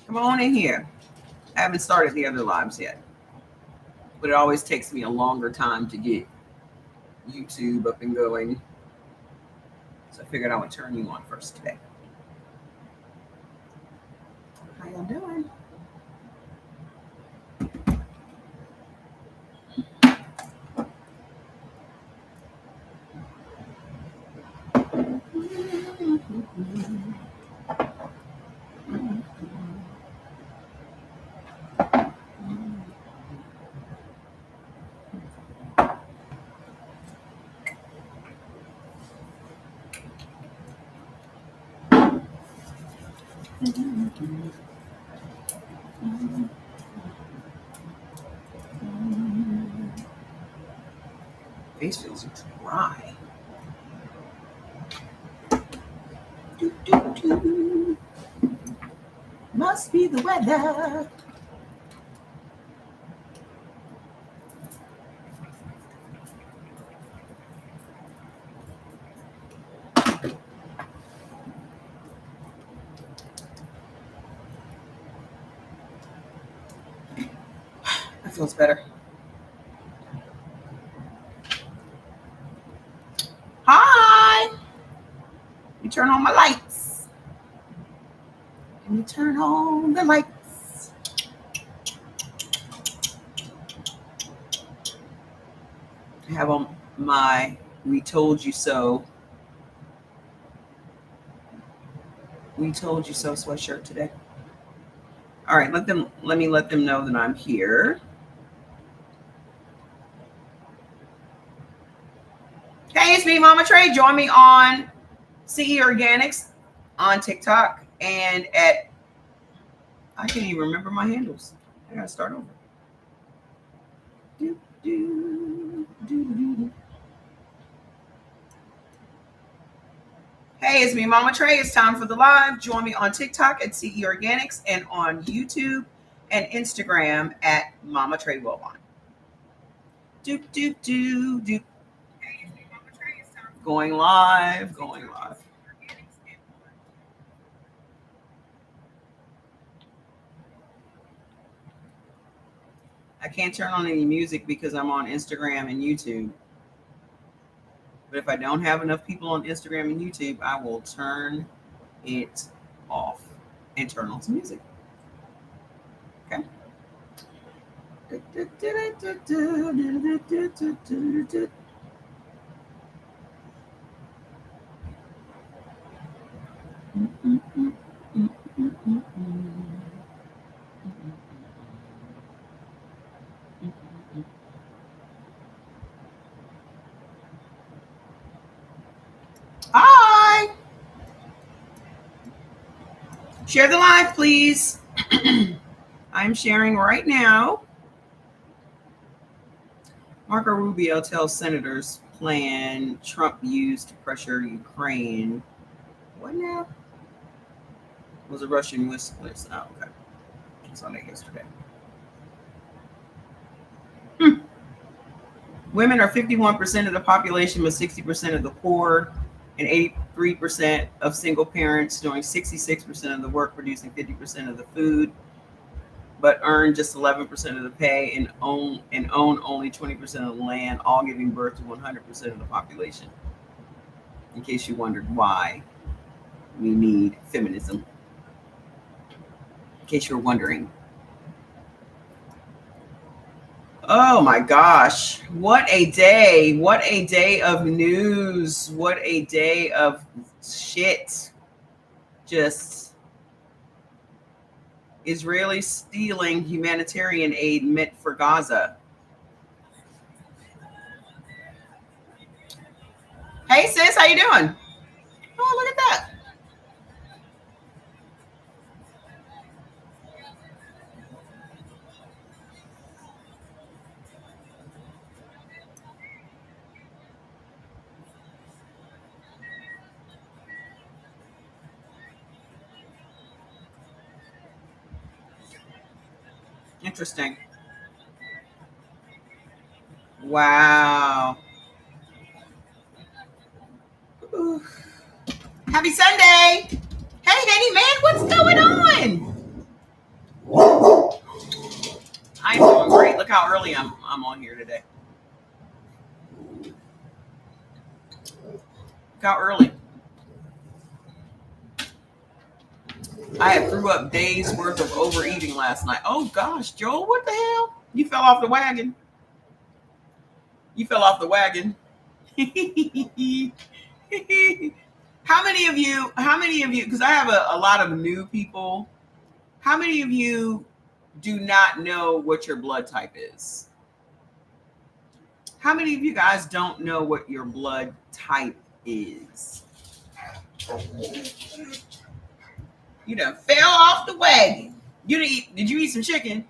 Come on in here. I haven't started the other lives yet, but it always takes me a longer time to get YouTube up and going. So I figured I would turn you on first today. How y'all doing? Face feels dry. Must be the weather. That feels better. Hi. You turn on my lights. Can you turn on the lights? I have on my "We Told You So." We told you so sweatshirt today. All right, let me let them know that I'm here. Hey, it's me, Mama Trey. Join me on CE Organics on TikTok and at, I can't even remember my handles. I gotta start over. Hey, it's me, Mama Trey. It's time for the live. Join me on TikTok at CE Organics and on YouTube and Instagram at Mama Trey Wilbon. Going live. I can't turn on any music because I'm on Instagram and YouTube. But if I don't have enough people on Instagram and YouTube, I will turn it off and turn on some music. Okay. Hi. Share the live, please. I'm sharing right now. Marco Rubio tells senators plan Trump used to pressure Ukraine. What now? Was a Russian whistlers. Oh, okay. I saw that yesterday. Women are 51% of the population, but 60% of the poor, and 83% of single parents, doing 66% of the work, producing 50% of the food, but earn just 11% of the pay and own only 20% of the land, all giving birth to 100% of the population. In case you wondered why we need feminism. In case you're wondering. Oh my gosh. What a day. What a day of news. What a day of shit. Just Israeli stealing humanitarian aid meant for Gaza. Hey sis, how you doing? Oh, look at that. Interesting. Wow. Ooh. Happy Sunday. Hey, Henny man, what's going on? I'm doing great. Look how early I'm on here today. Look how early. I had threw up days worth of overeating last night. Oh gosh, Joel, what the hell? You fell off the wagon. You fell off the wagon. How many of you, because I have a lot of new people, how many of you do not know what your blood type is? How many of you guys don't know what your blood type is? You done fell off the wagon. Did you eat some chicken?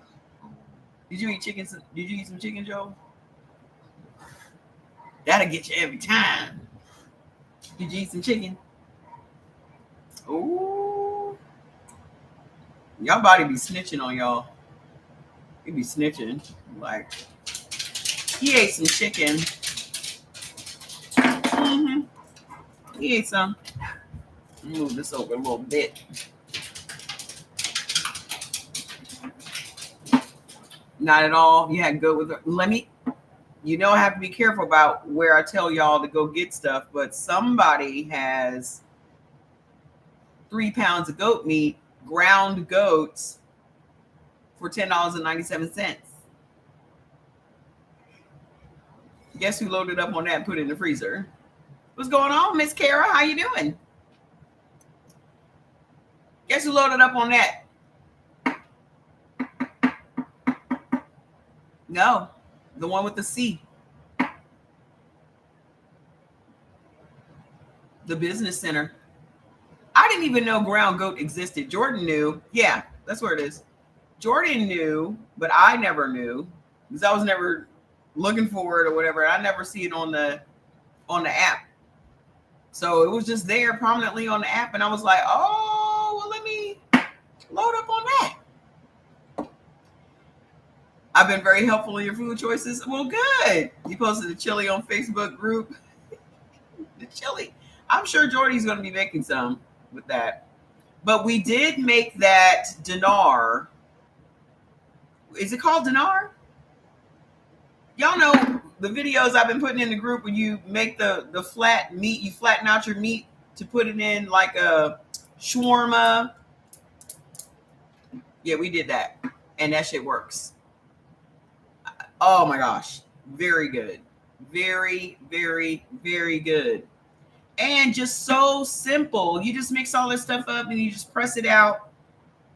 Did you eat chicken? Did you eat some chicken, Joe? That'll get you every time. Did you eat some chicken? Ooh. Y'all body be snitching on y'all. He be snitching. Like, he ate some chicken. Mm-hmm. He ate some. Move this over a little bit. Not at all. You had to go with it. I have to be careful about where I tell y'all to go get stuff, but somebody has 3 pounds of goat meat, ground goats, for $10.97. Guess who loaded up on that and put it in the freezer? What's going on, Miss Kara? How you doing? Guess who loaded up on that? No, the one with the C. The business center. I didn't even know ground goat existed. Jordan knew. Yeah, that's where it is. Jordan knew, but I never knew because I was never looking for it or whatever. I never see it on the app. So it was just there prominently on the app, and I was like, oh, well, let me load up on that. I've been very helpful in your food choices. Well, good. You posted the chili on Facebook group. The chili. I'm sure Jordy's going to be making some with that. But we did make that dinar. Is it called dinar? Y'all know the videos I've been putting in the group when you make the flat meat, you flatten out your meat to put it in like a shawarma. Yeah, we did that. And that shit works. Oh my gosh. Very good. Very, very, very good. And just so simple. You just mix all this stuff up and you just press it out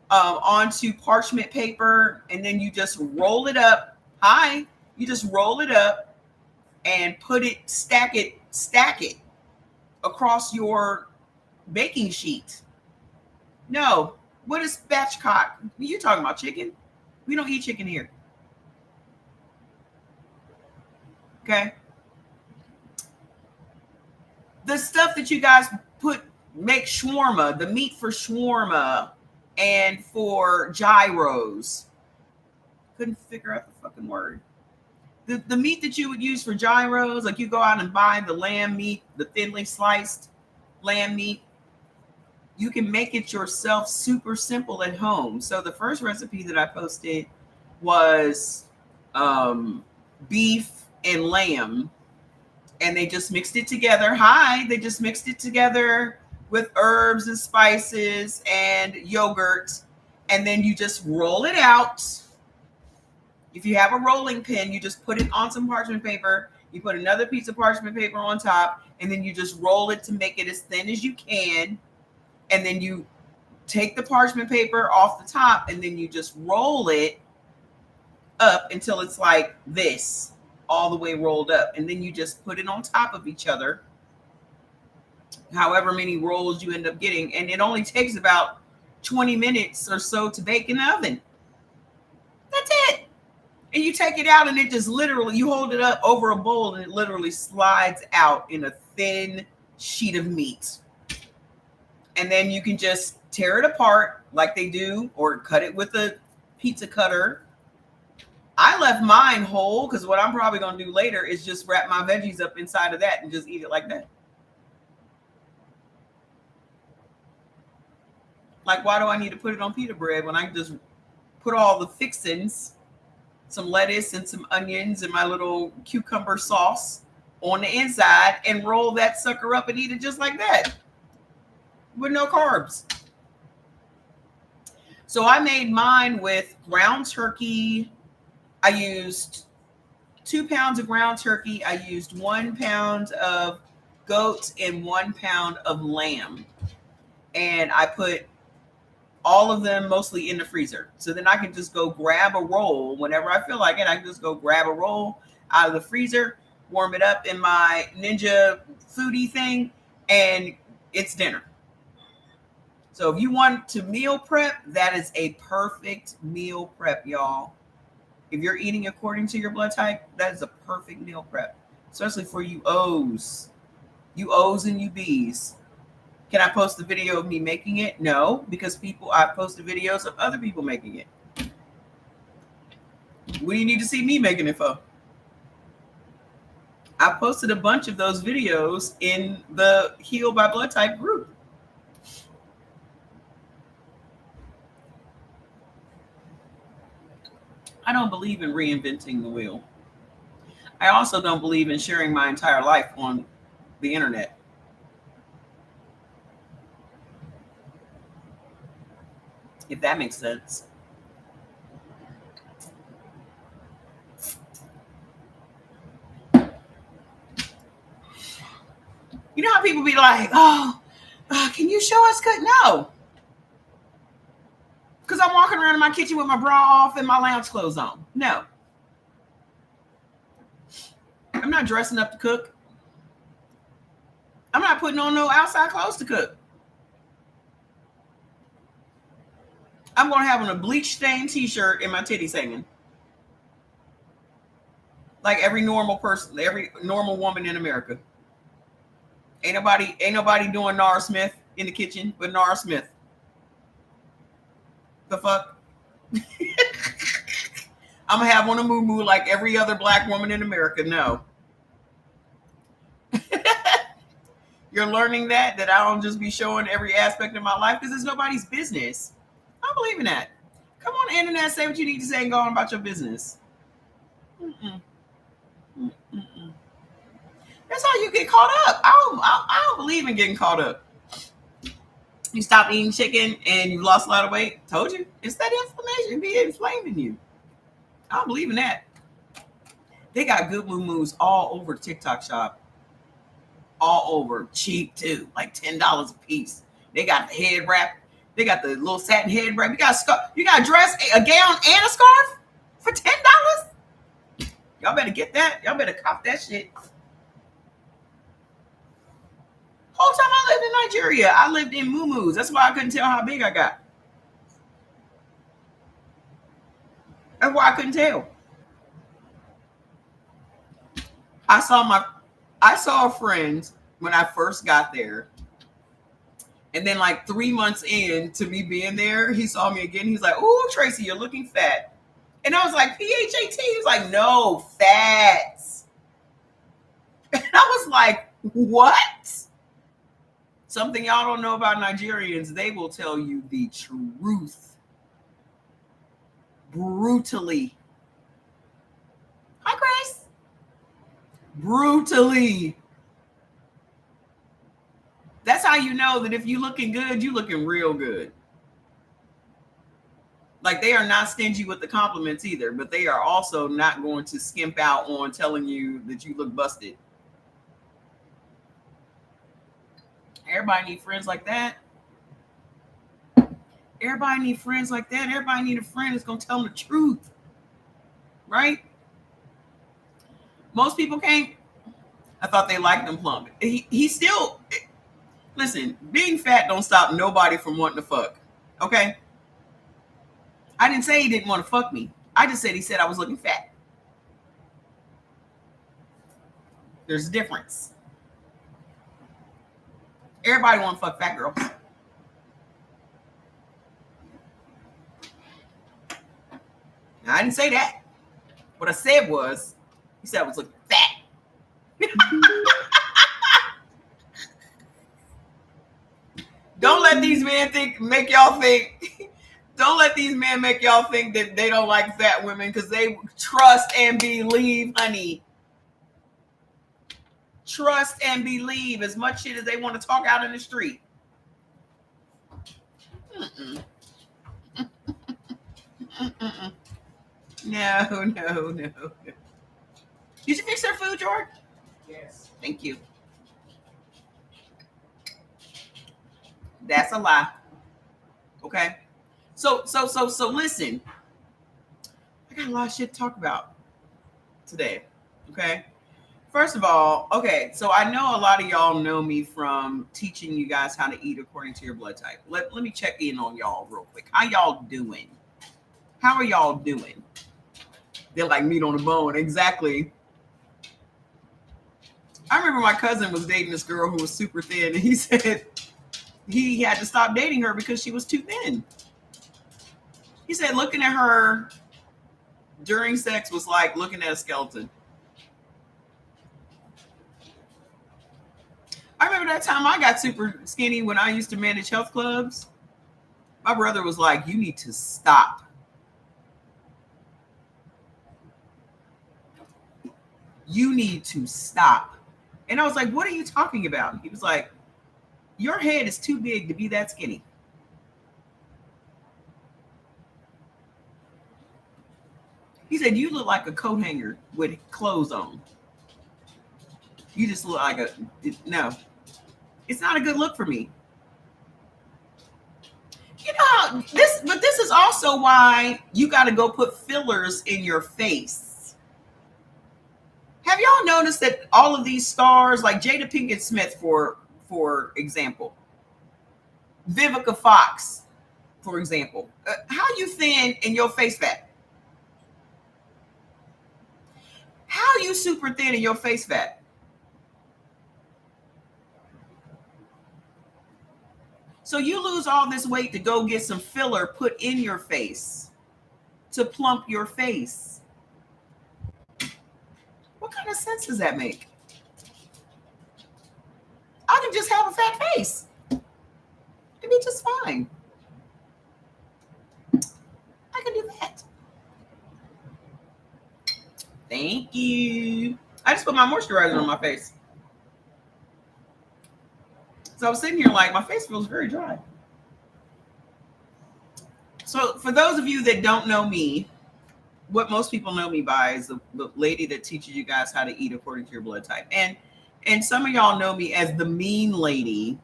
onto parchment paper, and then you just roll it up. You just roll it up and stack it across your baking sheet. No, what is spatchcock? You're talking about chicken? We don't eat chicken here. Okay. The stuff that you guys make shawarma, the meat for shawarma and for gyros. Couldn't figure out the fucking word. The meat that you would use for gyros, like you go out and buy the lamb meat, the thinly sliced lamb meat, you can make it yourself super simple at home. So the first recipe that I posted was beef and lamb, and they just mixed it together. They just mixed it together with herbs and spices and yogurt, and then you just roll it out. If you have a rolling pin, you just put it on some parchment paper. You put another piece of parchment paper on top, and then you just roll it to make it as thin as you can. And then you take the parchment paper off the top, and then you just roll it up until it's like this, all the way rolled up. And then you just put it on top of each other, however many rolls you end up getting. And it only takes about 20 minutes or so to bake in the oven. That's it. And you take it out, and it just literally, you hold it up over a bowl, and it literally slides out in a thin sheet of meat. And then you can just tear it apart like they do, or cut it with a pizza cutter, I left mine whole because what I'm probably going to do later is just wrap my veggies up inside of that and just eat it like that. Like, why do I need to put it on pita bread when I can just put all the fixings, some lettuce and some onions and my little cucumber sauce on the inside and roll that sucker up and eat it just like that with no carbs? So I made mine with ground turkey. I used 2 pounds of ground turkey. I used 1 pound of goat and 1 pound of lamb. And I put all of them mostly in the freezer. So then I can just go grab a roll whenever I feel like it. I can just go grab a roll out of the freezer, warm it up in my Ninja foodie thing, and it's dinner. So if you want to meal prep, that is a perfect meal prep, y'all. If you're eating according to your blood type, that is a perfect meal prep, especially for you O's and you B's. Can I post the video of me making it? No, because I posted videos of other people making it. What do you need to see me making it for? I posted a bunch of those videos in the Heal by Blood Type group. I don't believe in reinventing the wheel. I also don't believe in sharing my entire life on the internet. If that makes sense. You know how people be like, can you show us good? No. Because I'm walking around in my kitchen with my bra off and my lounge clothes on. No. I'm not dressing up to cook. I'm not putting on no outside clothes to cook. I'm going to have on a bleach stained t-shirt and my titties hanging. Like every normal person, every normal woman in America. Ain't nobody doing Nara Smith in the kitchen but Nara Smith. The fuck? I'm gonna have on a muumuu like every other black woman in America. No. You're learning that I don't just be showing every aspect of my life because it's nobody's business. I don't believe in that. Come on the internet, say what you need to say and go on about your business. That's how you get caught up. I don't believe in getting caught up. You stop eating chicken and you lost a lot of weight. Told you. It's that inflammation being inflamed in you. I don't believe in that. They got good muumuus all over the TikTok shop. All over. Cheap too. Like $10 a piece. They got the head wrap. They got the little satin head wrap. You got a dress, a gown, and a scarf for $10? Y'all better get that. Y'all better cop that shit. Whole time I lived in Nigeria, I lived in muumuus. That's why I couldn't tell how big I got. That's why I couldn't tell. I saw a friend when I first got there. And then like 3 months into me being there, he saw me again. He's like, "Ooh, Tracy, you're looking fat." And I was like, "PHAT?" He was like, "No, fats." And I was like, "What?" Something y'all don't know about Nigerians, they will tell you the truth. Brutally. Hi, Grace. Brutally. That's how you know that if you're looking good, you're looking real good. Like they are not stingy with the compliments either, but they are also not going to skimp out on telling you that you look busted. Everybody need friends like that. Everybody need friends like that. Everybody need a friend that's going to tell them the truth. Right? Most people can't. I thought they liked them plump. He still, listen, being fat don't stop nobody from wanting to fuck. Okay? I didn't say he didn't want to fuck me. I just said he said I was looking fat. There's a difference. Everybody want to fuck fat girls. I didn't say that. What I said was, he said I was looking fat. Don't let these men make y'all think. Don't let these men make y'all think that they don't like fat women, because they trust and believe, honey. Trust and believe as much shit as they want to talk out in the street. Mm-mm. Mm-mm. No. Did you fix their food, George? Yes. Thank you. That's a lie. Okay. So listen. I got a lot of shit to talk about today. Okay. First of all, okay, so I know a lot of y'all know me from teaching you guys how to eat according to your blood type. Let me check in on y'all real quick. How y'all doing? How are y'all doing? They're like meat on the bone. Exactly. I remember my cousin was dating this girl who was super thin, and he said he had to stop dating her because she was too thin. He said looking at her during sex was like looking at a skeleton. I remember that time I got super skinny when I used to manage health clubs. My brother was like, you need to stop. You need to stop. And I was like, what are you talking about? He was like, your head is too big to be that skinny. He said, you look like a coat hanger with clothes on. You just look like no. It's not a good look for me. You know, this is also why you got to go put fillers in your face. Have y'all noticed that all of these stars, like Jada Pinkett Smith, for example, Vivica Fox, for example, how you thin in your face fat? How you super thin in your face fat? So you lose all this weight to go get some filler put in your face to plump your face. What kind of sense does that make? I can just have a fat face. It'd be just fine. I can do that. Thank you. I just put my moisturizer on my face. So I was sitting here like, my face feels very dry. So for those of you that don't know me, what most people know me by is the lady that teaches you guys how to eat according to your blood type. And some of y'all know me as the mean lady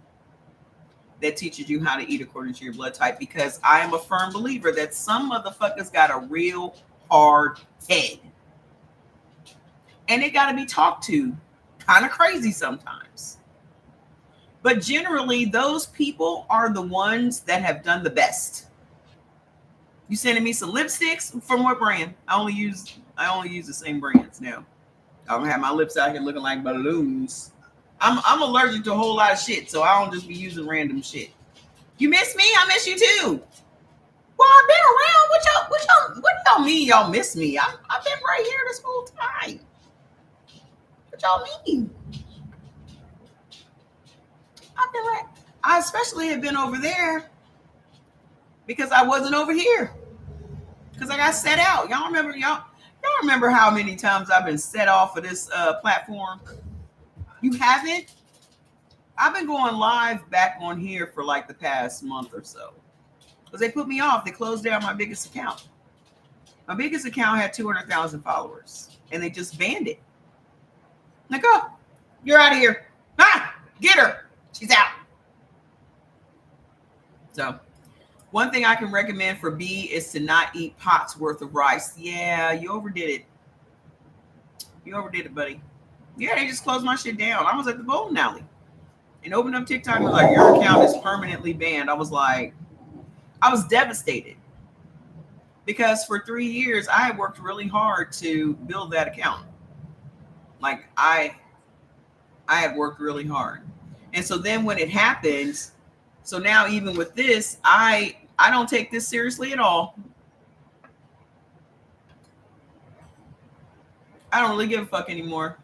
that teaches you how to eat according to your blood type, because I am a firm believer that some motherfuckers got a real hard head. And they got to be talked to kind of crazy sometimes. But generally, those people are the ones that have done the best. You sending me some lipsticks? From what brand? I only use the same brands now. I don't have my lips out here looking like balloons. I'm allergic to a whole lot of shit, so I don't just be using random shit. You miss me? I miss you too. Well, I've been around. What y'all mean y'all miss me? I've been right here this whole time. What y'all mean? I've been right. I especially have been over there because I wasn't over here. Because I got set out. Y'all remember how many times I've been set off of this platform? You haven't? I've been going live back on here for like the past month or so. Because they put me off. They closed down my biggest account. My biggest account had 200,000 followers. And they just banned it. Like, oh, you're out of here. Ah, get her. She's out. So, one thing I can recommend for B is to not eat pots worth of rice. Yeah, you overdid it. You overdid it, buddy. Yeah, they just closed my shit down. I was at the bowling alley and opened up TikTok and was like, your account is permanently banned. I was devastated because for 3 years I had worked really hard to build that account. Like I had worked really hard. And so then when it happens, so now even with this, I don't take this seriously at all. I don't really give a fuck anymore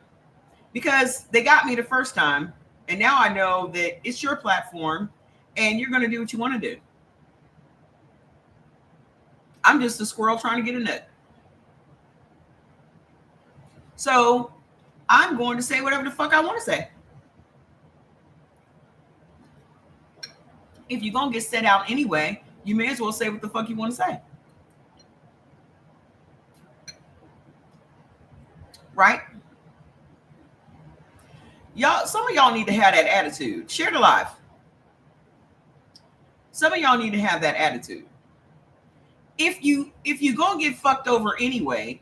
because they got me the first time. And now I know that it's your platform and you're going to do what you want to do. I'm just a squirrel trying to get a nut. So I'm going to say whatever the fuck I want to say. If you're going to get set out anyway, you may as well say what the fuck you want to say. Right? Y'all, some of y'all need to have that attitude. Share the live. Some of y'all need to have that attitude. If you gonna get fucked over anyway,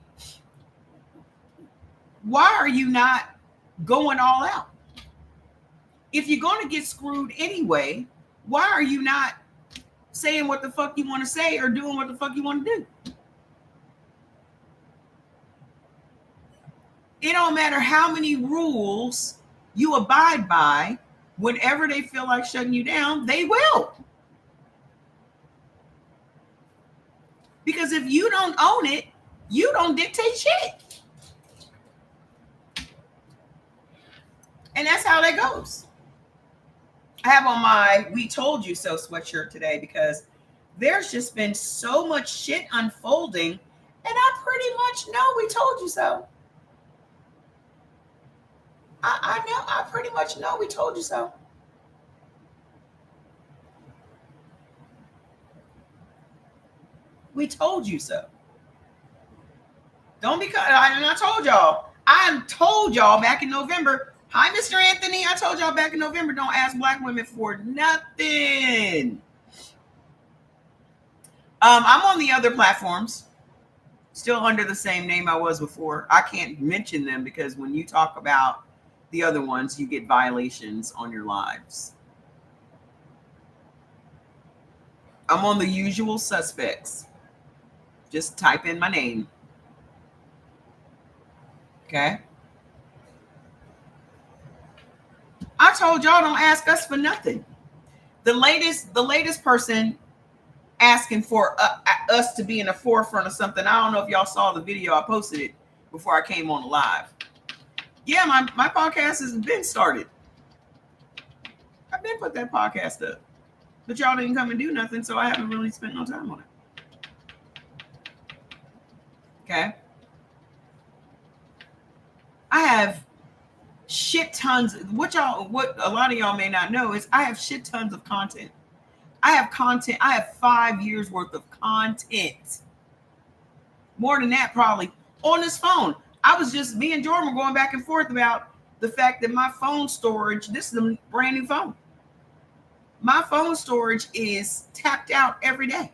why are you not going all out? If you're gonna get screwed anyway, why are you not saying what the fuck you want to say or doing what the fuck you want to do? It don't matter how many rules you abide by. Whenever they feel like shutting you down, they will. Because if you don't own it, you don't dictate shit. And that's how that goes. I have on my "We Told You So" sweatshirt today because there's just been so much shit unfolding, and I pretty much know we told you so. I know, I pretty much know we told you so. We told you so. Don't be, I told y'all. I told y'all back in November. Hi, Mr. Anthony. I told y'all back in November, don't ask black women for nothing. I'm on the other platforms, still under the same name I was before. I can't mention them because when you talk about the other ones, you get violations on your lives. I'm on the usual suspects. Just type in my name. Okay. I told y'all don't ask us for nothing. The latest person asking for us to be in the forefront of something. I don't know if y'all saw the video. I posted it before I came on live. Yeah, my podcast has been started. I've been put that podcast up. But y'all didn't come and do nothing, so I haven't really spent no time on it. Okay. I have shit tons. What a lot of y'all may not know is I have shit tons of content. I have content. I have 5 years worth of content. More than that, probably on this phone. Me and Jordan were going back and forth about the fact that my phone storage, this is a brand new phone. My phone storage is tapped out every day.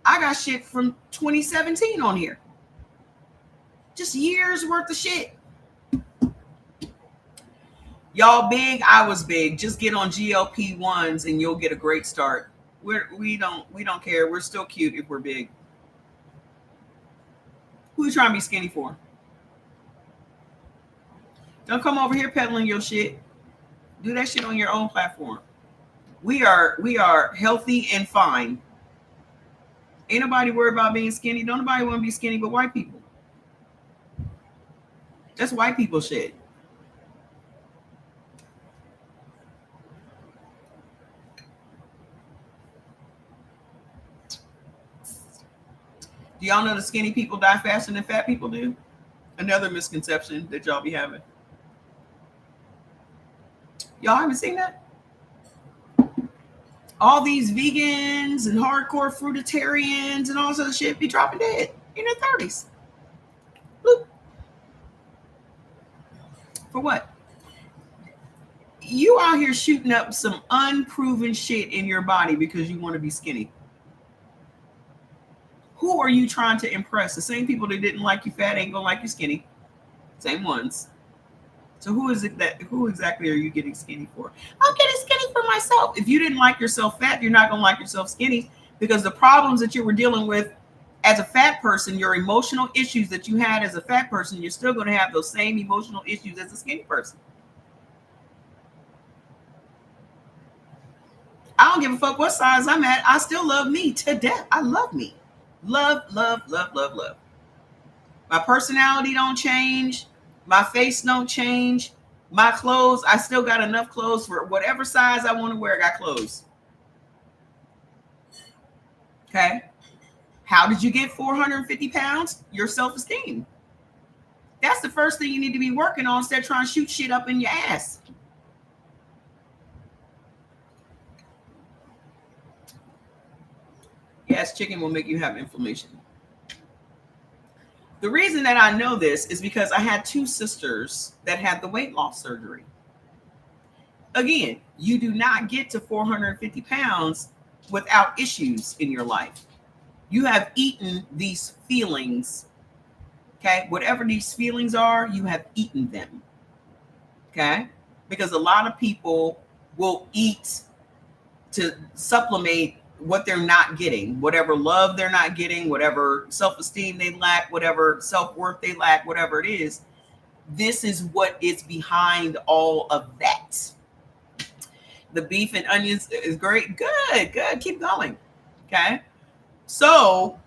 I got shit from 2017 on here. Just years worth of shit. Y'all big, I was big. Just get on GLP-1s and you'll get a great start. We don't care. We're still cute if we're big. Who you trying to be skinny for? Don't come over here peddling your shit. Do that shit on your own platform. We are healthy and fine. Ain't nobody worried about being skinny. Don't nobody want to be skinny but white people. That's white people shit. Do y'all know that skinny people die faster than fat people do? Another misconception that y'all be having. Y'all haven't seen that? All these vegans and hardcore fruitarians and all this other shit be dropping dead in their 30s. Bloop. For what? You out here shooting up some unproven shit in your body because you want to be skinny. Who are you trying to impress? The same people that didn't like you fat ain't gonna like you skinny. Same ones. So who exactly are you getting skinny for? I'm getting skinny for myself. If you didn't like yourself fat, you're not gonna like yourself skinny, because the problems that you were dealing with as a fat person, your emotional issues that you had as a fat person, you're still gonna have those same emotional issues as a skinny person. I don't give a fuck what size I'm at. I still love me to death. I love me. Love, love, love, love, love. My personality don't change. My face don't change. My clothes, I still got enough clothes for whatever size I want to wear. I got clothes. Okay. How did you get 450 pounds? Your self-esteem. That's the first thing you need to be working on instead of trying to shoot shit up in your ass. Yes, chicken will make you have inflammation. The reason that I know this is because I had two sisters that had the weight loss surgery. Again, you do not get to 450 pounds without issues in your life. You have eaten these feelings. Okay. Whatever these feelings are, you have eaten them. Okay. Because a lot of people will eat to supplement what they're not getting, whatever love they're not getting, whatever self-esteem they lack, whatever self-worth they lack, whatever it is. This is what is behind all of that. The beef and onions is great. Good, good. Keep going. Okay. So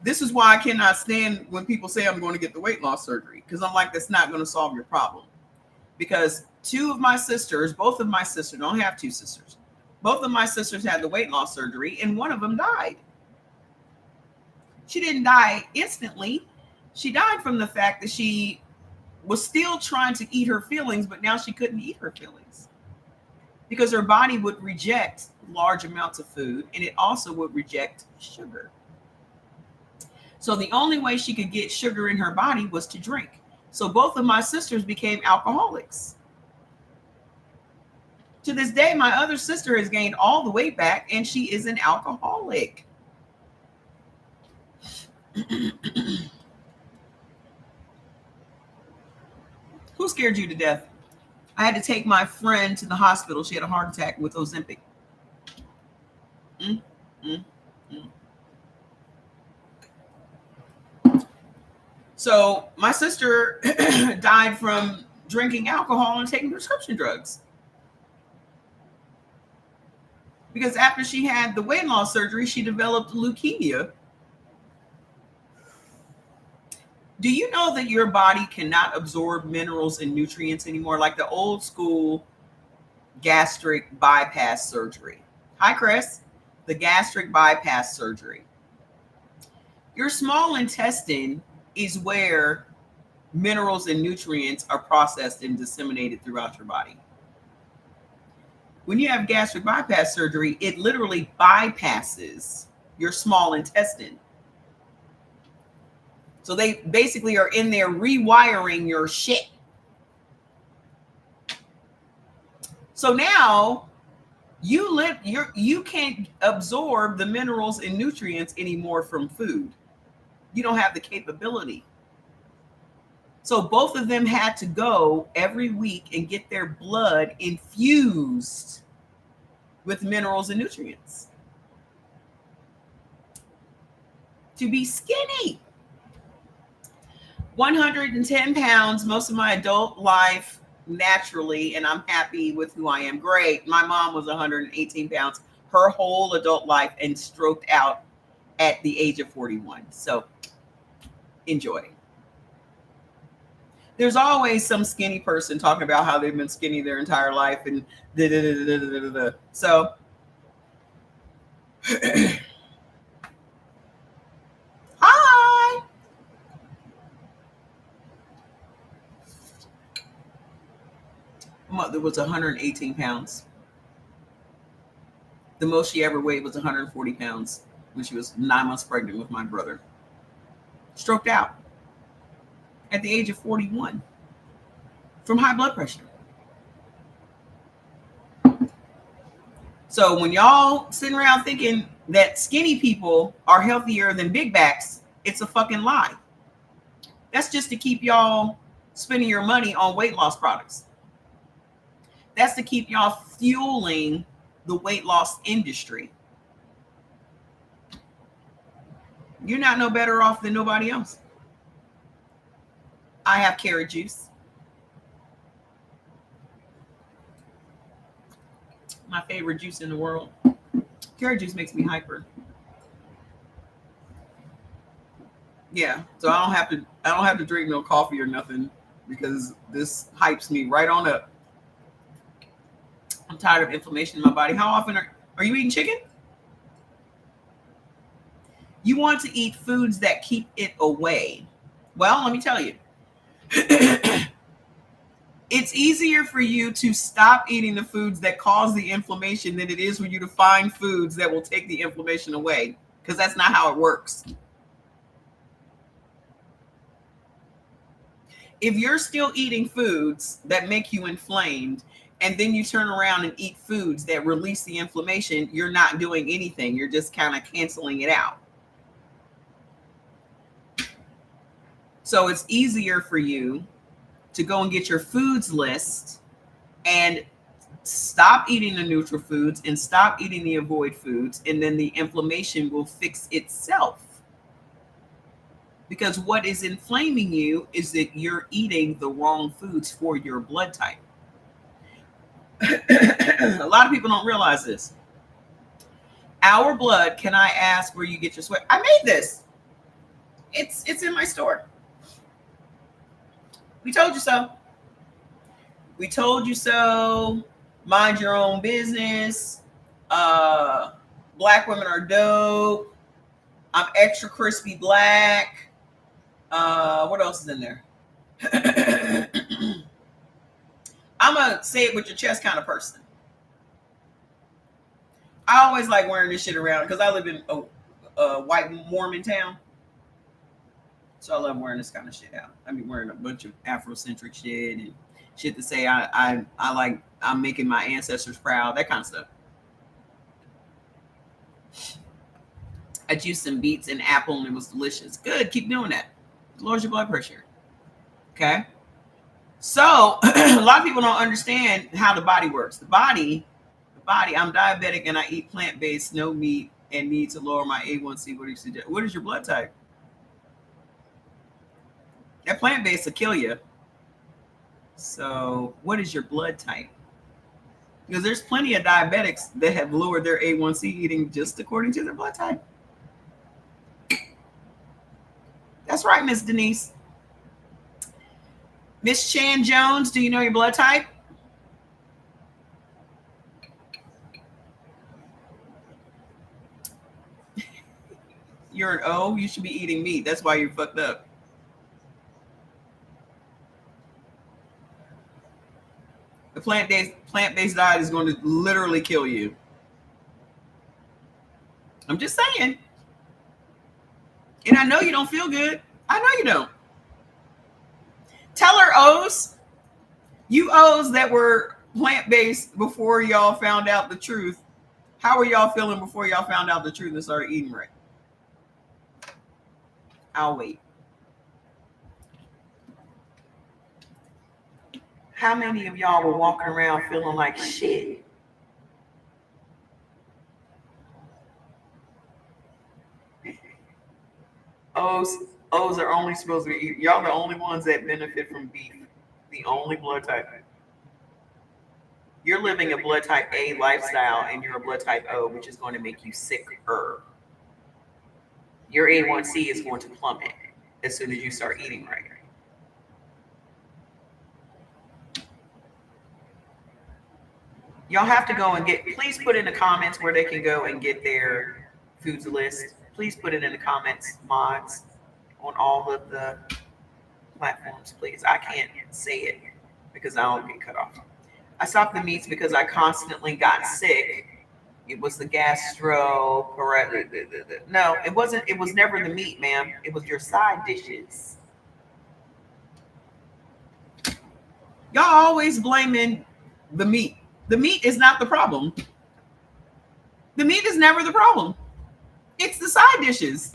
this is why I cannot stand when people say I'm going to get the weight loss surgery, because I'm like, that's not going to solve your problem. Because two of my sisters, both of my sisters, I don't have two sisters. Both of my sisters had the weight loss surgery and one of them died. She didn't die instantly. She died from the fact that she was still trying to eat her feelings, but now she couldn't eat her feelings because her body would reject large amounts of food and it also would reject sugar. So the only way she could get sugar in her body was to drink. So both of my sisters became alcoholics. To this day, my other sister has gained all the weight back and she is an alcoholic. Who scared you to death? I had to take my friend to the hospital. She had a heart attack with Ozempic. Mm, mm, mm. So my sister died from drinking alcohol and taking prescription drugs. Because after she had the weight loss surgery, she developed leukemia. Do you know that your body cannot absorb minerals and nutrients anymore? Like the old school gastric bypass surgery. Hi, Chris. The gastric bypass surgery. Your small intestine is where minerals and nutrients are processed and disseminated throughout your body. When you have gastric bypass surgery, it literally bypasses your small intestine. So they basically are in there rewiring your shit. So now you can't absorb the minerals and nutrients anymore from food. You don't have the capability. So both of them had to go every week and get their blood infused with minerals and nutrients to be skinny. 110 pounds most of my adult life naturally, and I'm happy with who I am. Great. My mom was 118 pounds her whole adult life and stroked out at the age of 41. So enjoy. There's always some skinny person talking about how they've been skinny their entire life and so hi. Mother was 118 pounds. The most she ever weighed was 140 pounds when she was 9 months pregnant with my brother. Stroked out at the age of 41 from high blood pressure. So when y'all sitting around thinking that skinny people are healthier than big backs, it's a fucking lie. That's just to keep y'all spending your money on weight loss products. That's to keep y'all fueling the weight loss industry. You're not no better off than nobody else. I have carrot juice. My favorite juice in the world. Carrot juice makes me hyper. Yeah. So I don't have to drink no coffee or nothing because this hypes me right on up. I'm tired of inflammation in my body. How often are you eating chicken? You want to eat foods that keep it away. Well, let me tell you. It's easier for you to stop eating the foods that cause the inflammation than it is for you to find foods that will take the inflammation away, because that's not how it works. If you're still eating foods that make you inflamed and then you turn around and eat foods that release the inflammation, you're not doing anything. You're just kind of canceling it out. So it's easier for you to go and get your foods list and stop eating the neutral foods and stop eating the avoid foods, and then the inflammation will fix itself. Because what is inflaming you is that you're eating the wrong foods for your blood type. A lot of people don't realize this. Our blood, can I ask where you get your sweat? I made this. It's in my store. We told you so. We told you so. Mind your own business. Black women are dope. I'm extra crispy black. What else is in there? I'm a say it with your chest kind of person. I always like wearing this shit around because I live in a white Mormon town. So I love wearing this kind of shit out. I be wearing a bunch of Afrocentric shit and shit to say I like I'm making my ancestors proud, that kind of stuff. I juiced some beets and apple and it was delicious. Good, keep doing that. Lowers your blood pressure. Okay. So a lot of people don't understand how the body works. The body, I'm diabetic and I eat plant-based, no meat, and need to lower my A1C. What do you suggest? What is your blood type? That plant-based will kill you. So what is your blood type? Because there's plenty of diabetics that have lowered their A1C eating just according to their blood type. That's right, Miss Denise. Miss Chan Jones, do you know your blood type? You're an O. You should be eating meat. That's why you're fucked up. The plant-based diet is going to literally kill you. I'm just saying. And I know you don't feel good. I know you don't. Tell her O's. You O's that were plant-based before y'all found out the truth. How were y'all feeling before y'all found out the truth and started eating right? I'll wait. How many of y'all were walking around feeling like shit? O's are only supposed to be eating. Y'all the only ones that benefit from beef. The only blood type. You're living a blood type A lifestyle and you're a blood type O, which is going to make you sicker. Your A1C is going to plummet as soon as you start eating right. Y'all have to go and please put in the comments where they can go and get their foods list. Please put it in the comments, mods, on all of the platforms, please. I can't say it because I don't get cut off. I stopped the meats because I constantly got sick. It was the gastro. No, it wasn't. It was never the meat, ma'am. It was your side dishes. Y'all always blaming the meat. The meat is not the problem. The meat is never the problem. It's the side dishes.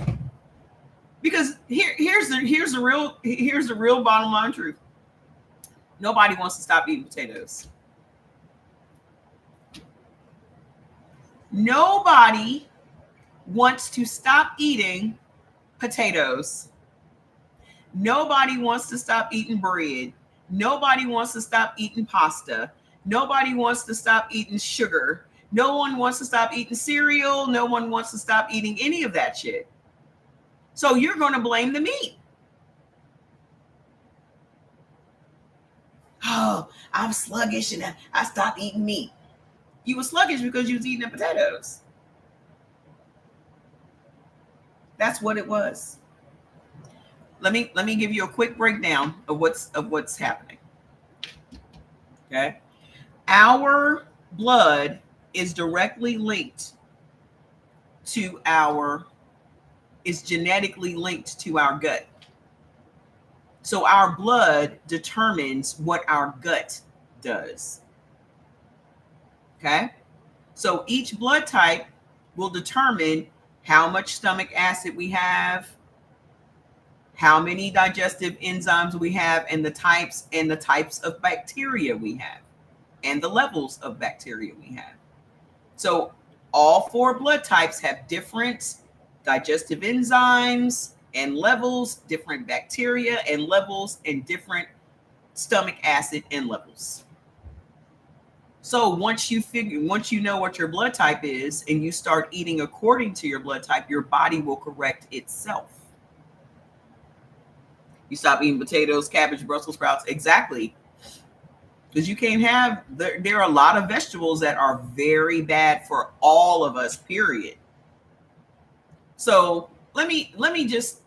Because here's the real bottom line truth. Nobody wants to stop eating potatoes. Nobody wants to stop eating potatoes. Nobody wants to stop eating bread. Nobody wants to stop eating pasta. Nobody wants to stop eating sugar. No one wants to stop eating cereal. No one wants to stop eating any of that shit. So you're going to blame the meat. Oh, I'm sluggish and I stopped eating meat. You were sluggish because you was eating the potatoes. That's what it was. Let me give you a quick breakdown of what's happening. Okay. Our blood is directly linked to is genetically linked to our gut. So our blood determines what our gut does. Okay. So each blood type will determine how much stomach acid we have, how many digestive enzymes we have, and the types of bacteria we have, and the levels of bacteria we have. So all 4 blood types have different digestive enzymes and levels, different bacteria and levels, and different stomach acid and levels. So once you know what your blood type is and you start eating according to your blood type, your body will correct itself. You stop eating potatoes, cabbage, Brussels sprouts. Exactly. Because you can't have, there are a lot of vegetables that are very bad for all of us, period. So let me just,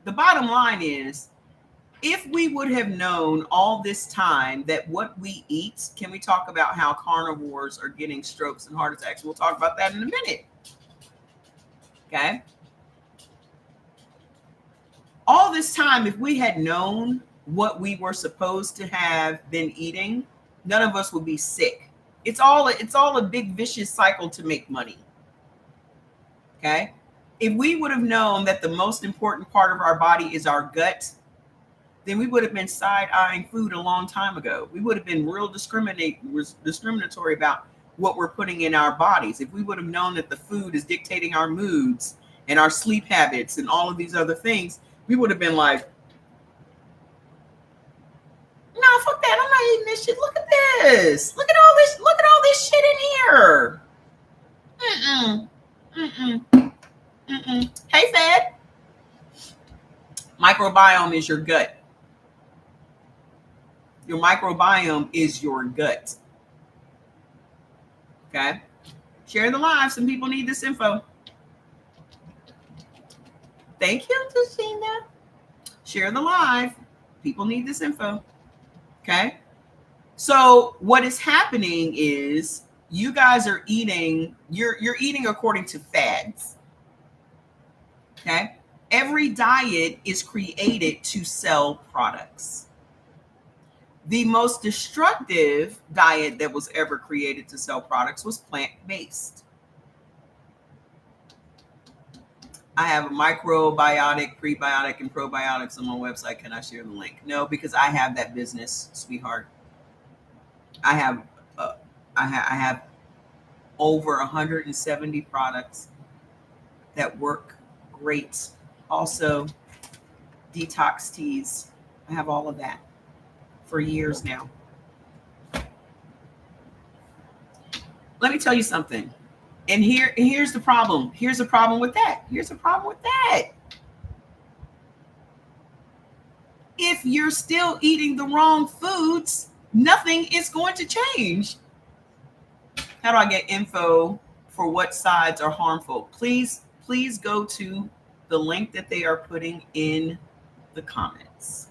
the bottom line is, if we would have known all this time that what we eat, can we talk about how carnivores are getting strokes and heart attacks? We'll talk about that in a minute. Okay. All this time, if we had known what we were supposed to have been eating, none of us would be sick. It's all a big vicious cycle to make money. Okay. If we would have known that the most important part of our body is our gut, then we would have been side-eyeing food a long time ago. We would have been real discriminatory about what we're putting in our bodies. If we would have known that the food is dictating our moods and our sleep habits and all of these other things, we would have been like, no, fuck that. I'm not eating this shit. Look at this. Look at all this shit in here. Hey, Fed. Microbiome is your gut. Your microbiome is your gut. Okay. Share the live. Some people need this info. Thank you, Tashina. Share the live. People need this info. Okay. So what is happening is you guys are eating, you're eating according to fads. Okay. Every diet is created to sell products. The most destructive diet that was ever created to sell products was plant-based. I have a microbiotic, prebiotic, and probiotics on my website. Can I share the link? No, because I have that business, sweetheart. I have over 170 products that work great. Also, detox teas. I have all of that for years now. Let me tell you something. And here's the problem. Here's the problem with that. If you're still eating the wrong foods, nothing is going to change. How do I get info for what sides are harmful? Please go to the link that they are putting in the comments.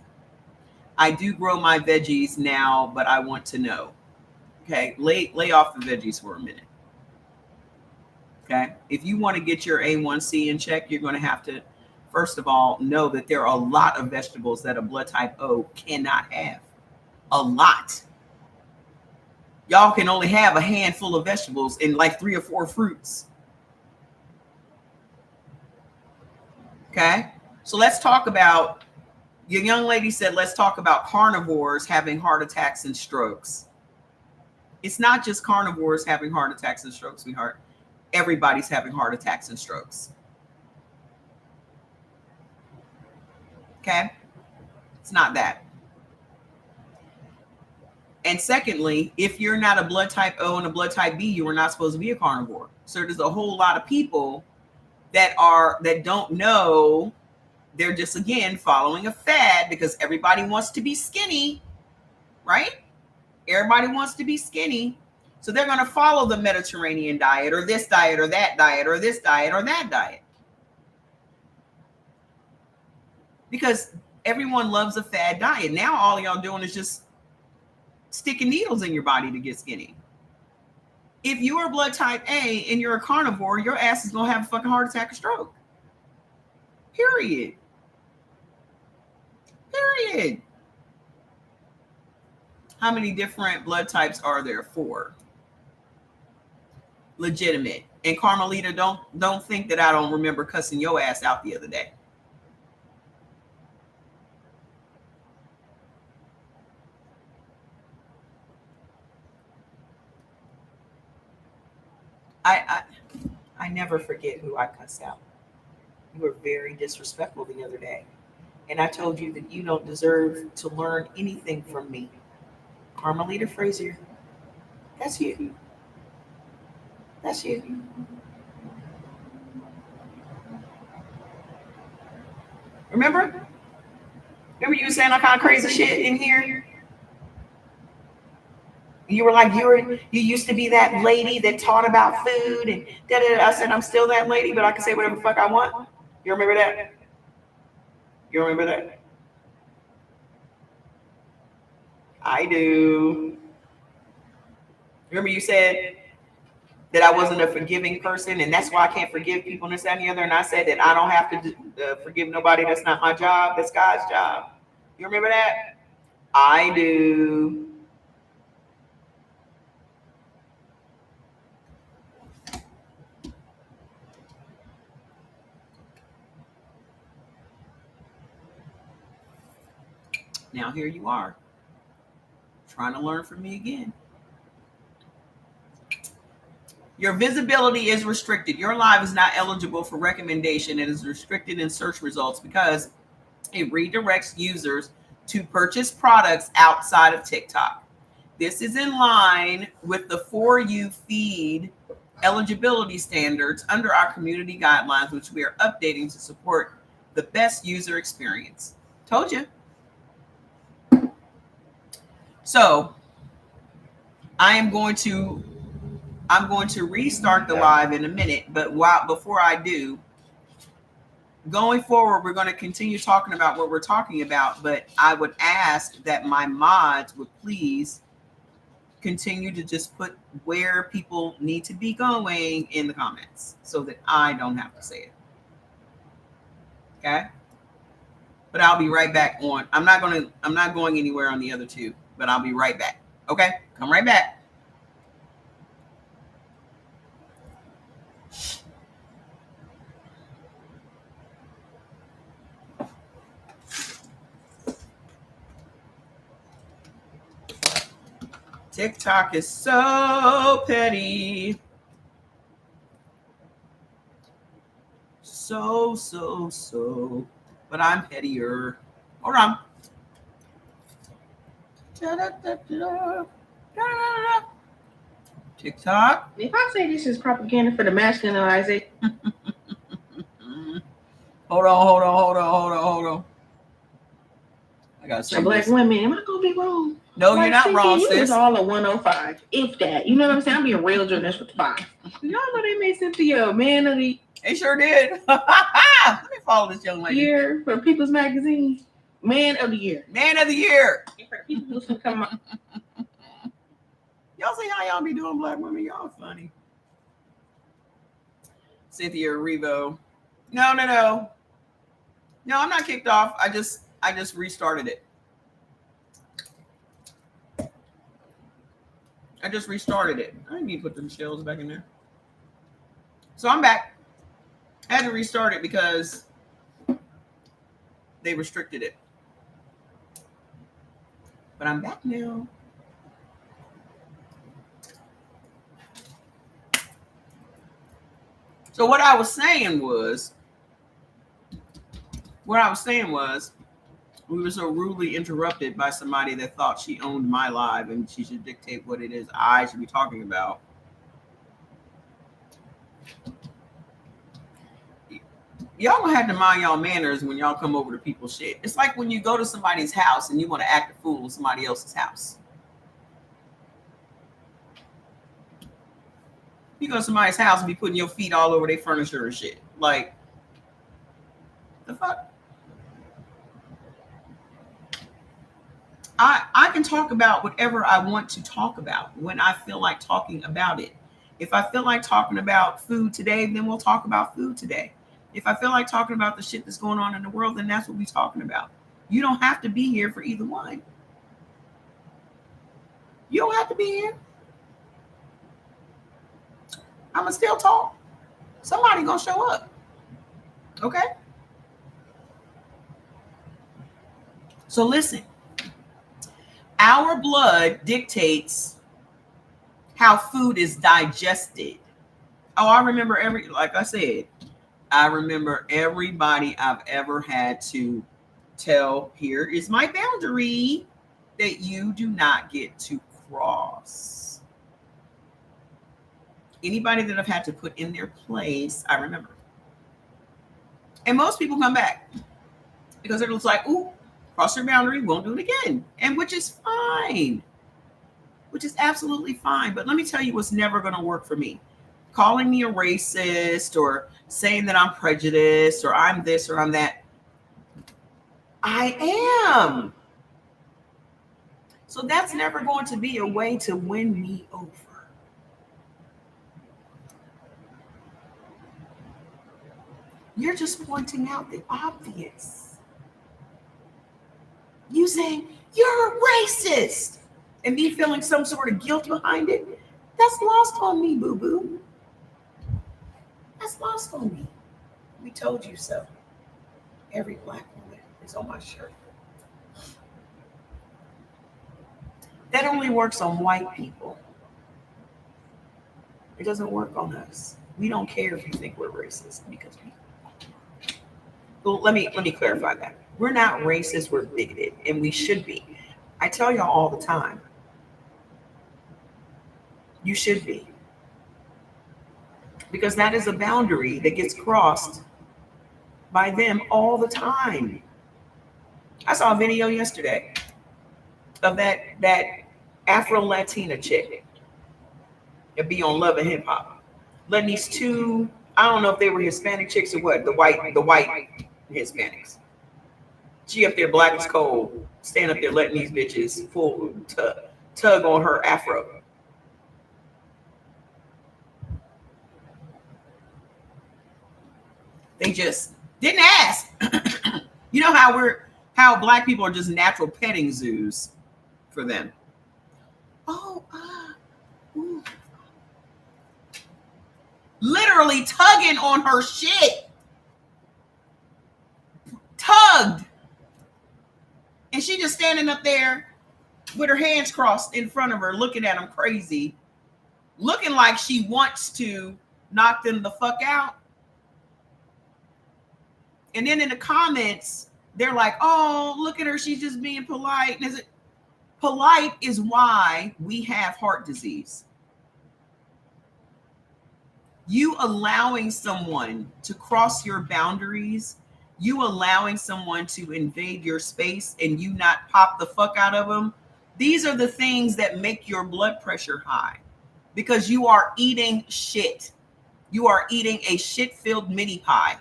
I do grow my veggies now, but I want to know. Okay, lay off the veggies for a minute. Okay, if you want to get your A1C in check, you're going to have to, first of all, know that there are a lot of vegetables that a blood type O cannot have. A lot. Y'all can only have a handful of vegetables and like 3 or 4 fruits. Okay, so let's talk about, your young lady said, let's talk about carnivores having heart attacks and strokes. It's not just carnivores having heart attacks and strokes, sweetheart. Everybody's having heart attacks and strokes. Okay? It's not that. And secondly, if you're not a blood type O and a blood type B, you are not supposed to be a carnivore. So there's a whole lot of people that don't know. They're just, again, following a fad because everybody wants to be skinny, right? Everybody wants to be skinny. So they're going to follow the Mediterranean diet or this diet or that diet or this diet or that diet. Because everyone loves a fad diet. Now all y'all doing is just sticking needles in your body to get skinny. If you are blood type A and you're a carnivore, your ass is going to have a fucking heart attack or stroke. Period. Period. How many different blood types are there? 4. Legitimate. And Carmelita, don't think that I don't remember cussing your ass out the other day. I never forget who I cussed out. You were very disrespectful the other day. And I told you that you don't deserve to learn anything from me. Carmelita Frazier, that's you. That's you. Remember? Remember you were saying all kind of crazy shit in here? You were like, you used to be that lady that taught about food and da-da-da. I said, I'm still that lady, but I can say whatever the fuck I want. You remember that? You remember that? I do. Remember you said that I wasn't a forgiving person, and that's why I can't forgive people and this, that, and the other. And I said that I don't have to forgive nobody. That's not my job. That's God's job. You remember that? I do. Now here you are, trying to learn from me again. Your visibility is restricted. Your live is not eligible for recommendation. It is restricted in search results because it redirects users to purchase products outside of TikTok. This is in line with the For You feed eligibility standards under our community guidelines, which we are updating to support the best user experience. Told you. So I'm going to restart the live in a minute, but before I do, going forward, we're going to continue talking about what we're talking about, but I would ask that my mods would please continue to just put where people need to be going in the comments so that I don't have to say it. Okay? But I'll be right back on. I'm not going anywhere on the other two, but I'll be right back. Okay? Come right back. TikTok is so petty. So. But I'm pettier. Hold on. TikTok. If I say this is propaganda for the masculinization. Hold on. I gotta say black women, am I gonna be wrong? No, you're not wrong, sis. It was all a 105, if that. You know what I'm saying? I'm being real journalist with the 5. Y'all know they made Cynthia man of the They sure did. Let me follow this young lady. Year for People's Magazine. Man of the Year. Man of the Year. People who come up. Y'all see how y'all be doing, black women? Y'all funny. Cynthia Erivo. No, I'm not kicked off. I just restarted it. I didn't need to put the shells back in there. So I'm back. I had to restart it because they restricted it. But I'm back now. So what I was saying was, we were so rudely interrupted by somebody that thought she owned my live and she should dictate what it is I should be talking about. y'all gonna have to mind y'all manners when y'all come over to people's shit. It's like when you go to somebody's house and you want to act a fool in somebody else's house. You go to somebody's house and be putting your feet all over their furniture and shit. Like, the fuck? I can talk about whatever I want to talk about when I feel like talking about it. If I feel like talking about food today, then we'll talk about food today. If I feel like talking about the shit that's going on in the world, then that's what we're talking about. You don't have to be here for either one. You don't have to be here. I'm gonna still talk. Somebody gonna show up. Okay? So listen. Our blood dictates how food is digested. Oh, I remember like I said, I remember everybody I've ever had to tell, here is my boundary that you do not get to cross. Anybody that I've had to put in their place, I remember. And most people come back because it was like, ooh, cross your boundary, won't do it again. And which is fine. Which is absolutely fine. But let me tell you what's never going to work for me. Calling me a racist or saying that I'm prejudiced or I'm this or I'm that. I am. So that's never going to be a way to win me over. You're just pointing out the obvious. You saying, you're a racist, and me feeling some sort of guilt behind it, that's lost on me, boo-boo. That's lost on me. We told you so. Every black woman is on my shirt. That only works on white people. It doesn't work on us. We don't care if you think we're racist because we. Well, let me clarify that. We're not racist, we're bigoted, and we should be. I tell y'all all the time. You should be. Because that is a boundary that gets crossed by them all the time. I saw a video yesterday of that Afro-Latina chick that be on Love and Hip Hop. Letting these two, I don't know if they were Hispanic chicks or what, the white Hispanics. She up there black as coal, stand up there letting these bitches pull tug on her afro. They just didn't ask. You know how black people are just natural petting zoos for them. Oh, ooh. Literally tugging on her shit. Tugged. And she just standing up there with her hands crossed in front of her, looking at them crazy, looking like she wants to knock them the fuck out. And then in the comments, they're like, oh, look at her. She's just being polite. And polite is why we have heart disease. You allowing someone to cross your boundaries, you allowing someone to invade your space and you not pop the fuck out of them. These are the things that make your blood pressure high because you are eating shit. You are eating a shit-filled mini pie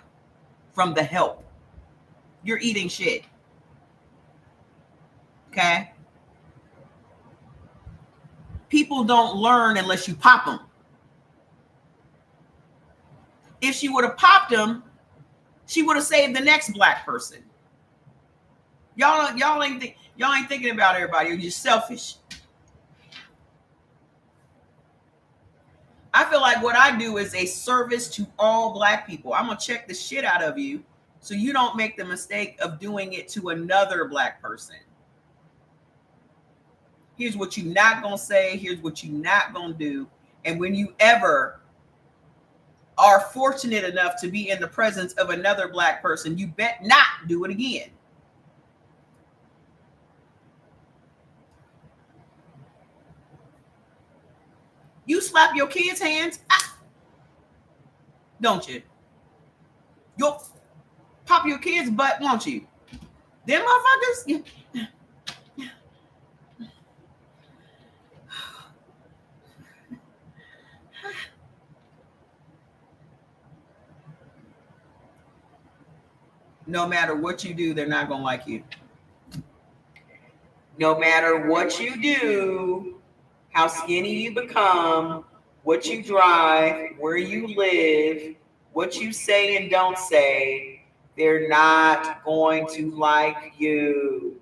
from the help. You're eating shit. Okay? People don't learn unless you pop them. If she would have popped them, she would have saved the next black person. Y'all ain't thinking about everybody. You're just selfish. I feel like what I do is a service to all black people. I'm gonna check the shit out of you so you don't make the mistake of doing it to another black person. Here's what you're not gonna say. Here's what you're not gonna do. And when you ever are fortunate enough to be in the presence of another black person, you bet not do it again. You slap your kids' hands, don't you? kids' butt, won't you? Them motherfuckers. No matter what you do, they're not gonna like you. No matter what you do, how skinny you become, what you drive, where you live, what you say and don't say, they're not going to like you.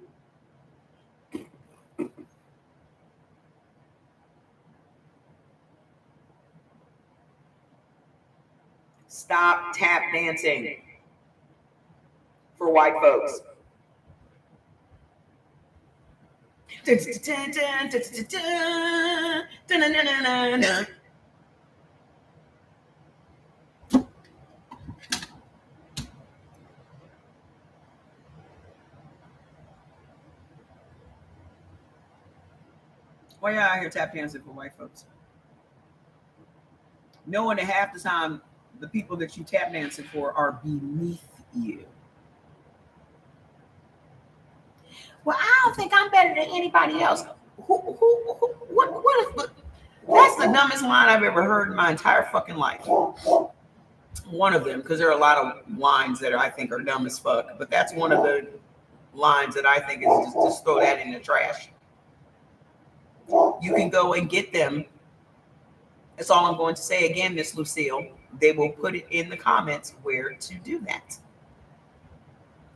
Stop tap dancing for white folks. Why y'all out here tap dancing for white folks? Knowing that half the time the people that you tap dancing for are beneath you. Well, I don't think I'm better than anybody else. What that's the dumbest line I've ever heard in my entire fucking life. One of them, because there are a lot of lines that I think are dumb as fuck, but that's one of the lines that I think is just throw that in the trash. You can go and get them. That's all I'm going to say again, Miss Lucille. They will put it in the comments where to do that.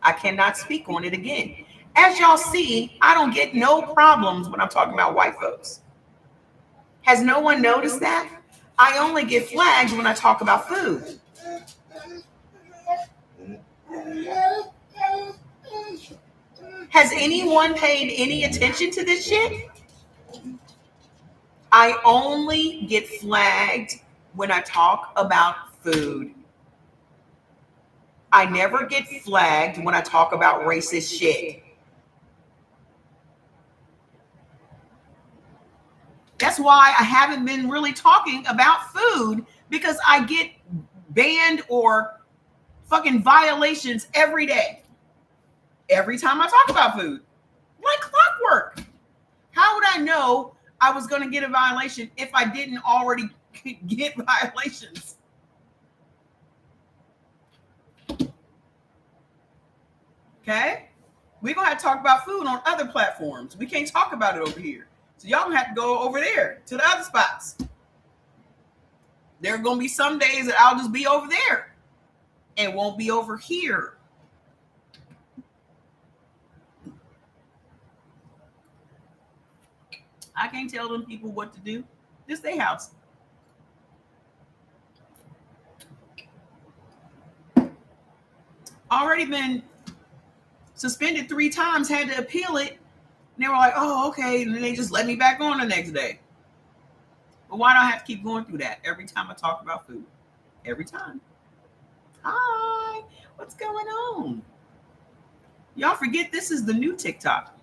I cannot speak on it again. As y'all see, I don't get no problems when I'm talking about white folks. Has no one noticed that? I only get flagged when I talk about food. Has anyone paid any attention to this shit? I only get flagged when I talk about food. I never get flagged when I talk about racist shit. That's why I haven't been really talking about food, because I get banned or fucking violations every day. Every time I talk about food. Like clockwork. How would I know I was going to get a violation if I didn't already get violations? Okay? We're going to have to talk about food on other platforms. We can't talk about it over here. So y'all gonna have to go over there to the other spots. There are gonna be some days that I'll just be over there and won't be over here. I can't tell them people what to do. This their house. Already been suspended 3 times, had to appeal it. And they were like, oh, okay. And then they just let me back on the next day. But why do I have to keep going through that every time I talk about food? Every time. Hi, what's going on? Y'all forget this is the new TikTok.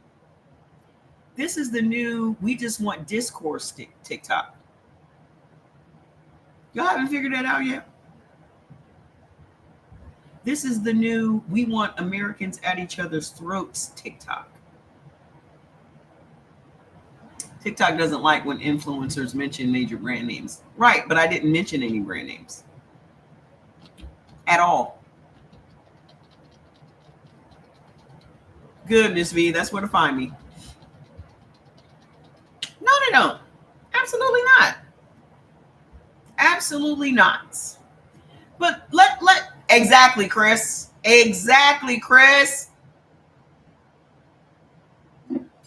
This is the new we just want discourse TikTok. Y'all haven't figured that out yet? This is the new we want Americans at each other's throats TikTok. TikTok doesn't like when influencers mention major brand names. Right, but I didn't mention any brand names. At all. Good, Miss V, that's where to find me. No, they don't. Absolutely not. Absolutely not. But let exactly, Chris. Exactly, Chris.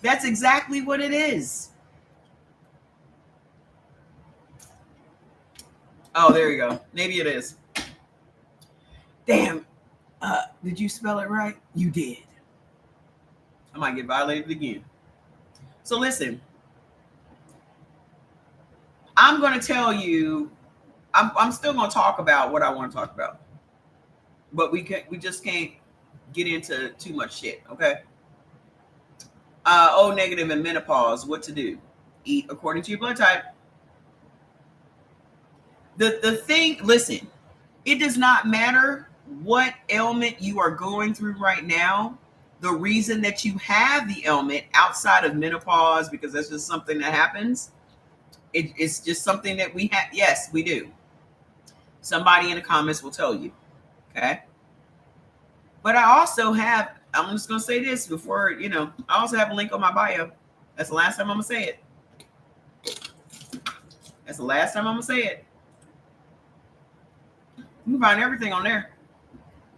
That's exactly what it is. Oh, there you go. Maybe it is. Damn. Did you spell it right? You did. I might get violated again. So listen. I'm going to tell you, I'm still going to talk about what I want to talk about. But we just can't get into too much shit, okay? O negative and menopause, what to do? Eat according to your blood type. The thing, listen, it does not matter what ailment you are going through right now, the reason that you have the ailment outside of menopause, because that's just something that happens. It's just something that we have. Yes, we do. Somebody in the comments will tell you. Okay. But I also have, I'm just going to say this before, I also have a link on my bio. That's the last time I'm going to say it. That's the last time I'm going to say it. You can find everything on there.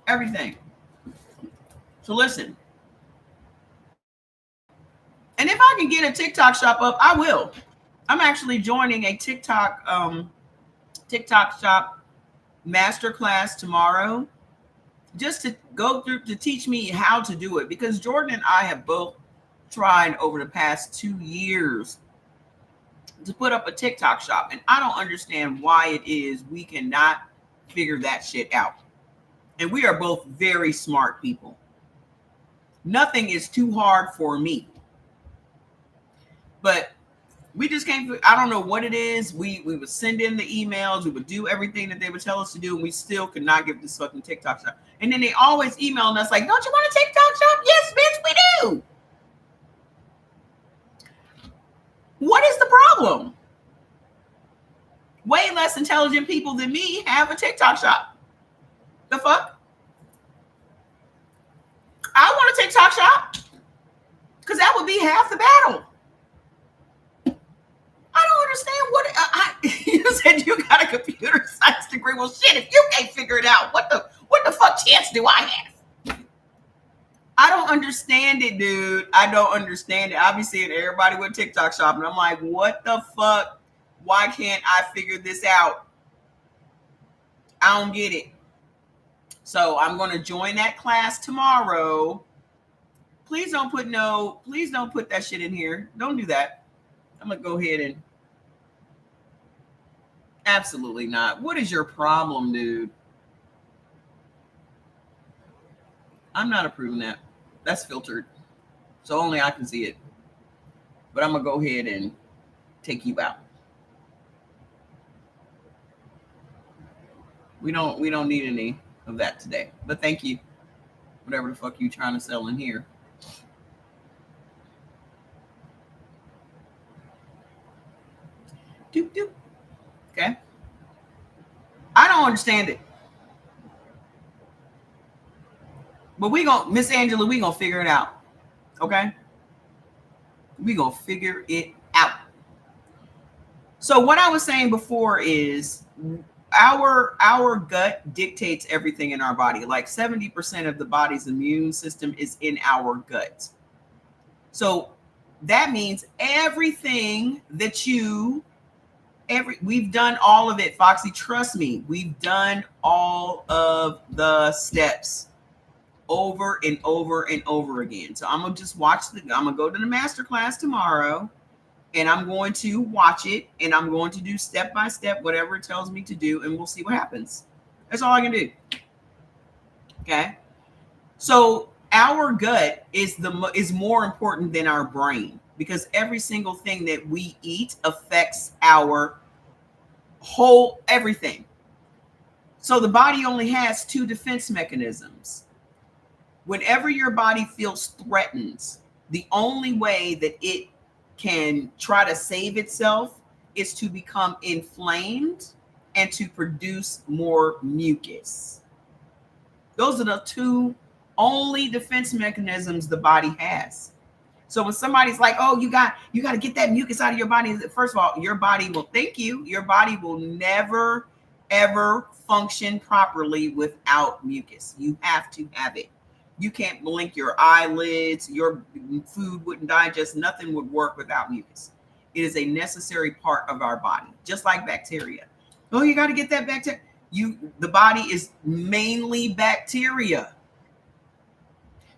Everything. So listen. And if I can get a TikTok shop up, I will. I'm actually joining a TikTok shop masterclass tomorrow, just to go through to teach me how to do it, because Jordan and I have both tried over the past 2 years to put up a TikTok shop, and I don't understand why it is we cannot figure that shit out. And we are both very smart people. Nothing is too hard for me. But we just can't, I don't know what it is. We would send in the emails, we would do everything that they would tell us to do, and we still could not get this fucking TikTok shop. And then they always emailing us like, don't you want a TikTok shop? Yes, bitch, we do. What is the problem? Way less intelligent people than me have a TikTok shop. The fuck? I want a TikTok shop because that would be half the battle. I don't understand what you said. You got a computer science degree. Well, shit, if you can't figure it out, what the fuck chance do I have? I don't understand it, dude. I don't understand it. Obviously, everybody with TikTok shop, and I'm like, what the fuck? Why can't I figure this out? I don't get it. So I'm going to join that class tomorrow. Please don't put that shit in here. Don't do that. I'm going to go ahead and absolutely not. What is your problem, dude? I'm not approving that. That's filtered. So only I can see it. But I'm going to go ahead and take you out. We don't need any of that today. But thank you. Whatever the fuck you trying to sell in here. Doop doop. Okay. I don't understand it. But Miss Angela, we gonna figure it out. Okay? We gonna figure it out. So what I was saying before is our gut dictates everything in our body. Like 70% of the body's immune system is in our gut. So that means everything that we've done all of it, Foxy. Trust me, we've done all of the steps over and over and over again. So I'm gonna just I'm gonna go to the master class tomorrow, and I'm going to watch it, and I'm going to do step by step whatever it tells me to do, and we'll see what happens. That's all I can do. Okay. So our gut is more important than our brain, because every single thing that we eat affects our whole everything. So the body only has 2 defense mechanisms. Whenever your body feels threatened, the only way that it can try to save itself is to become inflamed and to produce more mucus. Those are the 2 only defense mechanisms the body has. So when somebody's like, oh, you got to get that mucus out of your body. First of all, your body will thank you. Your body will never, ever function properly without mucus. You have to have it. You can't blink your eyelids. Your food wouldn't digest. Nothing would work without mucus. It is a necessary part of our body, just like bacteria. Oh, you got to get that bacteria. The body is mainly bacteria.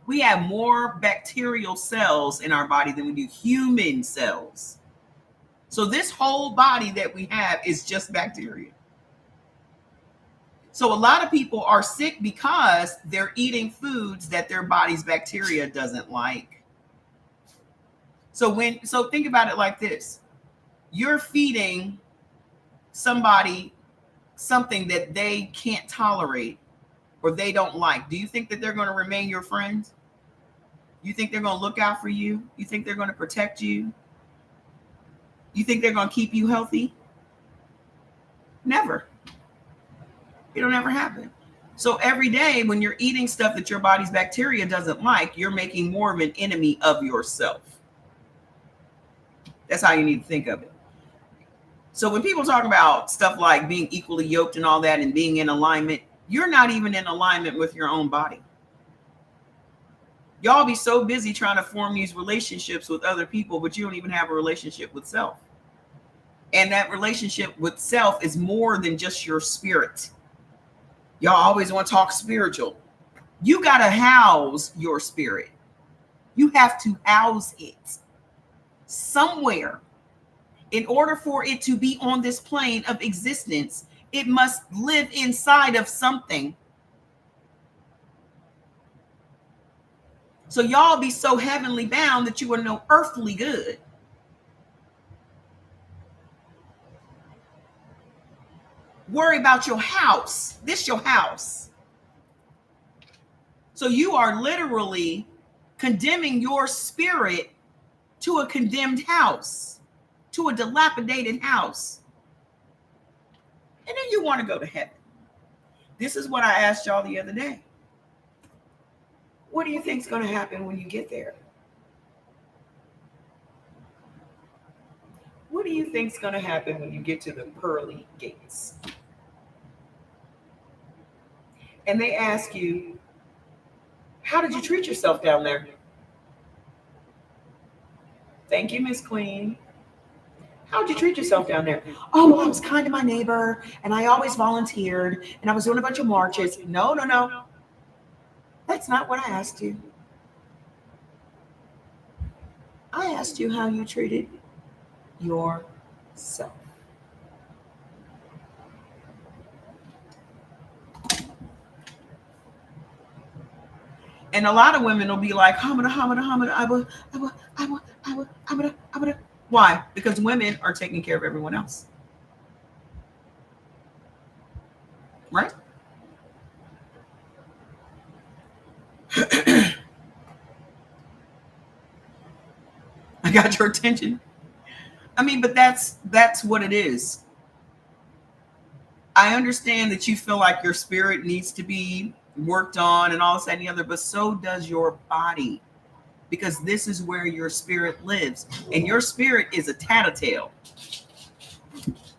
We have more bacterial cells in our body than we do human cells. So this whole body that we have is just bacteria. So a lot of people are sick because they're eating foods that their body's bacteria doesn't like. So think about it like this. You're feeding somebody something that they can't tolerate, or they don't like, do you think that they're going to remain your friends? You think they're going to look out for you? You think they're going to protect you? You think they're going to keep you healthy? Never. It'll never happen. So every day when you're eating stuff that your body's bacteria doesn't like, you're making more of an enemy of yourself. That's how you need to think of it. So when people talk about stuff like being equally yoked and all that and being in alignment, you're not even in alignment with your own body. Y'all be so busy trying to form these relationships with other people, but you don't even have a relationship with self. And that relationship with self is more than just your spirit. Y'all always want to talk spiritual. You got to house your spirit. You have to house it somewhere. In order for it to be on this plane of existence, it must live inside of something. So y'all be so heavenly bound that you are no earthly good. Worry about your house. This your house. So you are literally condemning your spirit to a condemned house, to a dilapidated house. And then you want to go to heaven. This is what I asked y'all the other day. What do you think is going to happen when you get there? What do you think is going to happen when you get to the pearly gates? And they ask you, how did you treat yourself down there? Thank you, Miss Queen. How did you treat yourself down there? Oh, well, I was kind to my neighbor, and I always volunteered, and I was doing a bunch of marches. No. That's not what I asked you. I asked you how you treated yourself. And a lot of women will be like, hamada. Why? Because women are taking care of everyone else. Right? I got your attention. I mean, but that's what it is. I understand that you feel like your spirit needs to be worked on and all this and the other, but so does your body, because this is where your spirit lives, and your spirit is a tattletale.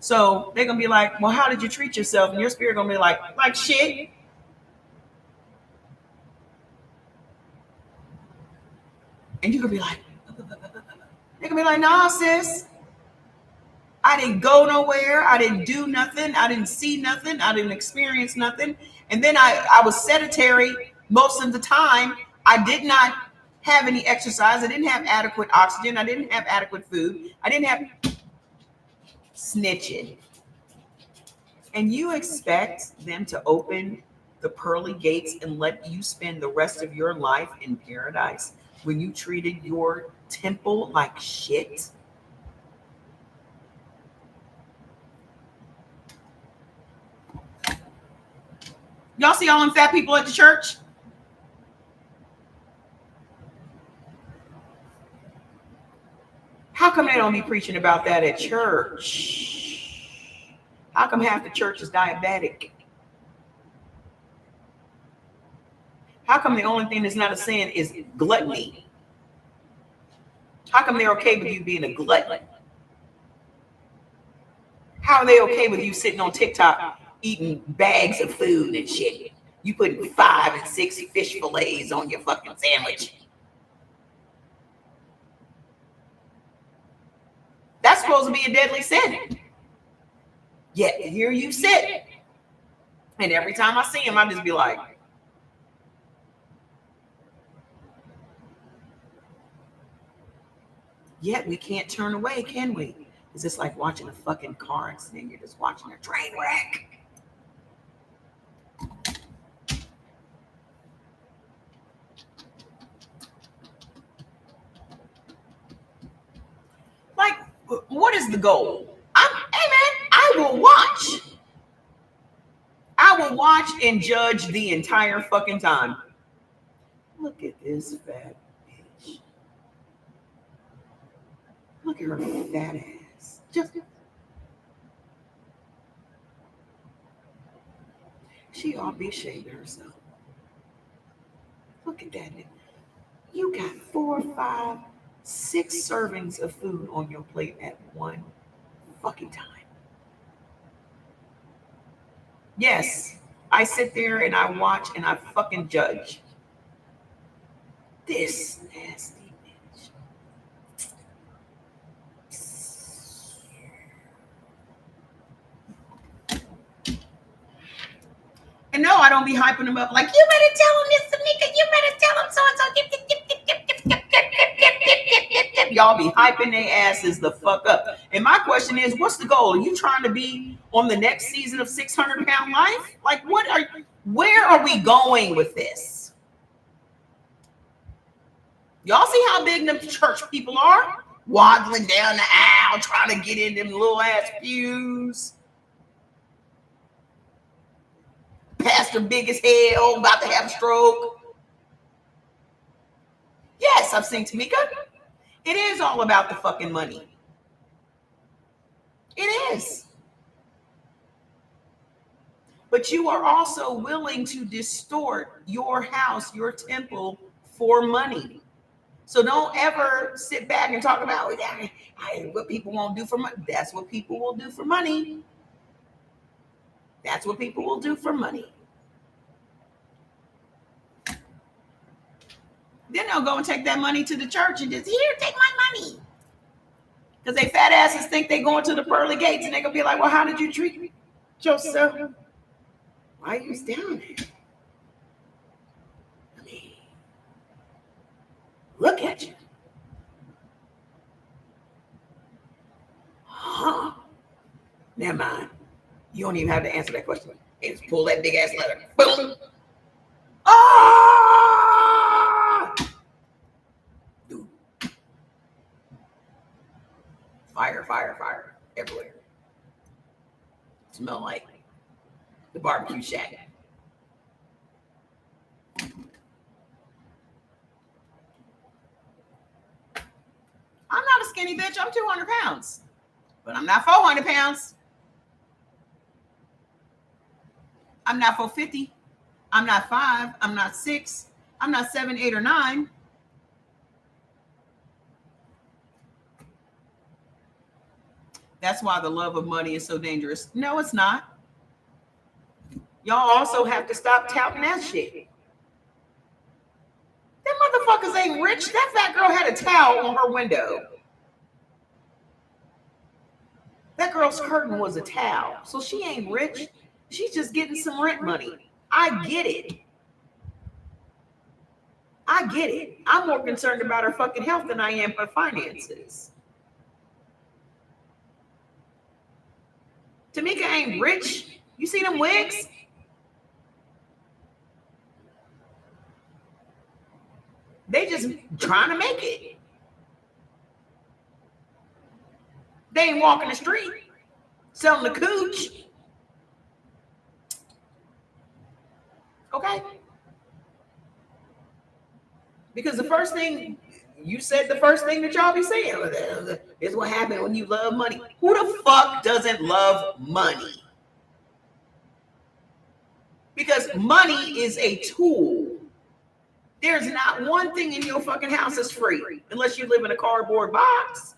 So they're gonna be like, well, how did you treat yourself? And your spirit gonna be like shit. And you're gonna be like, they're gonna be like, nah, sis, I didn't go nowhere. I didn't do nothing. I didn't see nothing. I didn't experience nothing. And then I was sedentary most of the time. I did not have any exercise. I didn't have adequate oxygen. I didn't have adequate food. I didn't have snitching. And you expect them to open the pearly gates and let you spend the rest of your life in paradise when you treated your temple like shit? Y'all see all them fat people at the church? How come they don't be preaching about that at church? How come half the church is diabetic? How come the only thing that's not a sin is gluttony? How come they're okay with you being a glutton? How are they okay with you sitting on TikTok eating bags of food and shit? You putting 5 and 6 fish fillets on your fucking sandwich. That's supposed to be a deadly sin. Yet here you sit. And every time I see him, I just be like, yet we can't turn away, can we? It's just like watching a fucking car accident. You're just watching a train wreck. Like, what is the goal? Hey man, I will watch and judge the entire fucking time. Look at this fat bitch. Look at her fat ass. She ought to be shaming herself. Look at that. You got 4, 5, 6 servings of food on your plate at one fucking time. Yes, I sit there and I watch and I fucking judge. This nasty bitch. And no, I don't be hyping them up like, you better tell him this, Tamika. You better tell him so-and-so. Y'all be hyping their asses the fuck up. And my question is, what's the goal? Are you trying to be on the next season of 600-Pound Life? Like, where are we going with this? Y'all see how big them church people are? Waddling down the aisle, trying to get in them little ass pews. Pastor big as hell, about to have a stroke. Yes, I've seen Tamika. It is all about the fucking money. It is. But you are also willing to distort your house, your temple for money. So don't ever sit back and talk about what people won't do for money. That's what people will do for money. That's what people will do for money. Then they'll go and take that money to the church and just, here, take my money. Because they fat asses think they going to the pearly gates and they're going to be like, well, how did you treat yourself? Why are you down there? I mean, look at you. Huh? Never mind. You don't even have to answer that question. They just pull that big ass letter. Boom. Ah! Dude. Fire, fire, fire everywhere. Smell like the barbecue shack. I'm not a skinny bitch. I'm 200 pounds. But I'm not 400 pounds. I'm not 450. I'm not 5. I'm not 6. I'm not 7, 8, or 9. That's why the love of money is so dangerous. No, it's not. Y'all also have to stop touting that shit. Them motherfuckers ain't rich. That fat girl had a towel on her window. That girl's curtain was a towel. So she ain't rich. She's just getting some rent money. I get it. I get it. I'm more concerned about her fucking health than I am her finances. Tamika ain't rich. You see them wigs? They just trying to make it. They ain't walking the street selling the cooch. Okay? Because the first thing you said, the first thing that y'all be saying is what happened when you love money. Who the fuck doesn't love money? Because money is a tool. There's not one thing in your fucking house that's free unless you live in a cardboard box.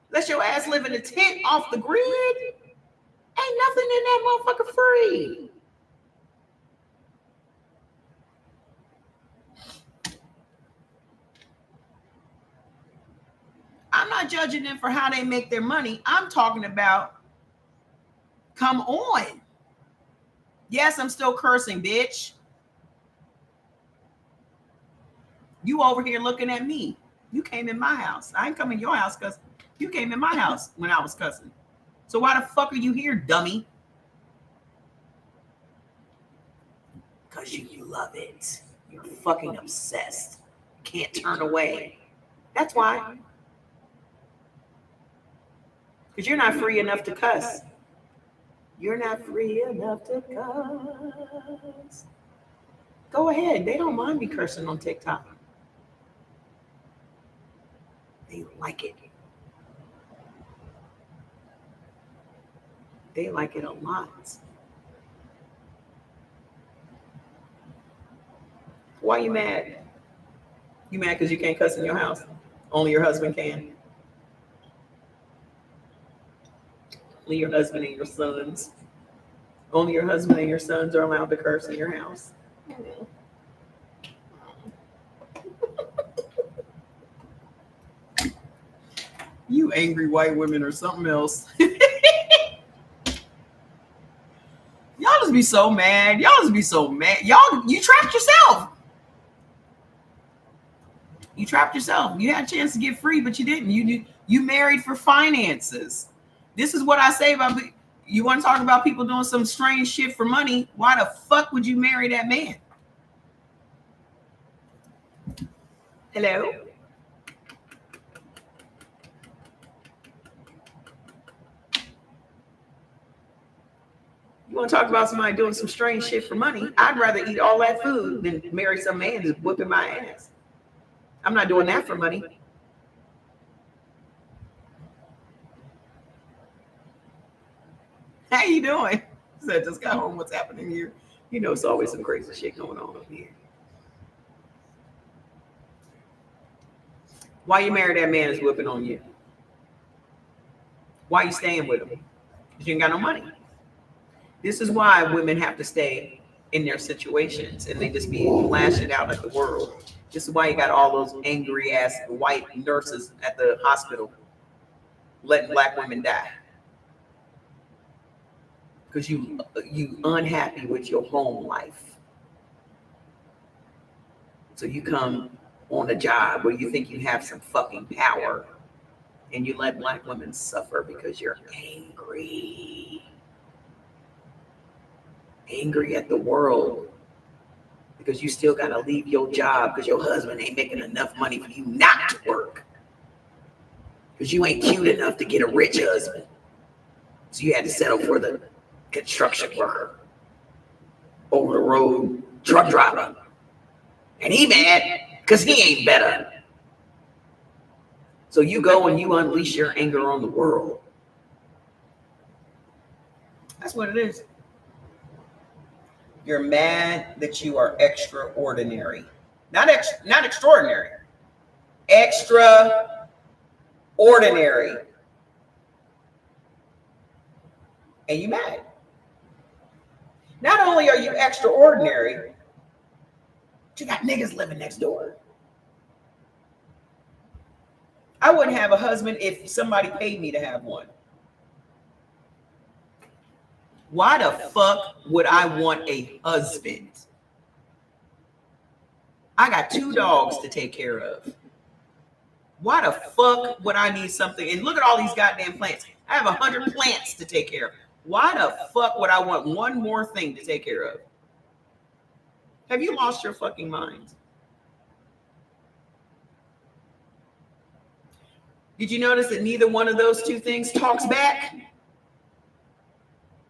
Unless your ass live in a tent off the grid. Ain't nothing in that motherfucker free. I'm not judging them for how they make their money. I'm talking about, come on. Yes, I'm still cursing, bitch. You over here looking at me. You came in my house. I ain't come in your house because you came in my house when I was cussing. So why the fuck are you here, dummy? Because you love it. You're fucking obsessed. Can't turn away. That's why. Because you're not free enough to cuss. You're not free enough to cuss. Go ahead. They don't mind me cursing on TikTok. They like it. They like it a lot. Why you mad? You mad because you can't cuss in your house? Only your husband can. Only your husband and your sons. Only your husband and your sons are allowed to curse in your house. You angry white women or something else. Y'all just be so mad. Y'all just be so mad. Y'all, you trapped yourself. You trapped yourself. You had a chance to get free, but you didn't. You married for finances. This is what I say about you want to talk about people doing some strange shit for money. Why the fuck would you marry that man? Hello? You want to talk about somebody doing some strange shit for money? I'd rather eat all that food than marry some man who's whipping my ass. I'm not doing that for money. How you doing? Said just got home. What's happening here? You know, it's always some crazy shit going on up here. Why you marry that man who's whipping on you? Why you staying with him? Because you ain't got no money. This is why women have to stay in their situations and they just be lashing out at the world. This is why you got all those angry ass white nurses at the hospital letting black women die. Because you unhappy with your home life. So you come on a job where you think you have some fucking power and you let black women suffer because you're angry. Angry at the world because you still got to leave your job because your husband ain't making enough money for you not to work. Because you ain't cute enough to get a rich husband. So you had to settle for the construction worker, over the road truck driver. And he mad because he ain't better. So you go and you unleash your anger on the world. That's what it is. You're mad that you are extraordinary. Not extraordinary. Extraordinary. And you mad. Not only are you extraordinary, but you got niggas living next door. I wouldn't have a husband if somebody paid me to have one. Why the fuck would I want a husband? I got 2 dogs to take care of. Why the fuck would I need something? And look at all these goddamn plants. I have 100 plants to take care of. Why the fuck would I want one more thing to take care of? Have you lost your fucking mind? Did you notice that neither one of those 2 things talks back?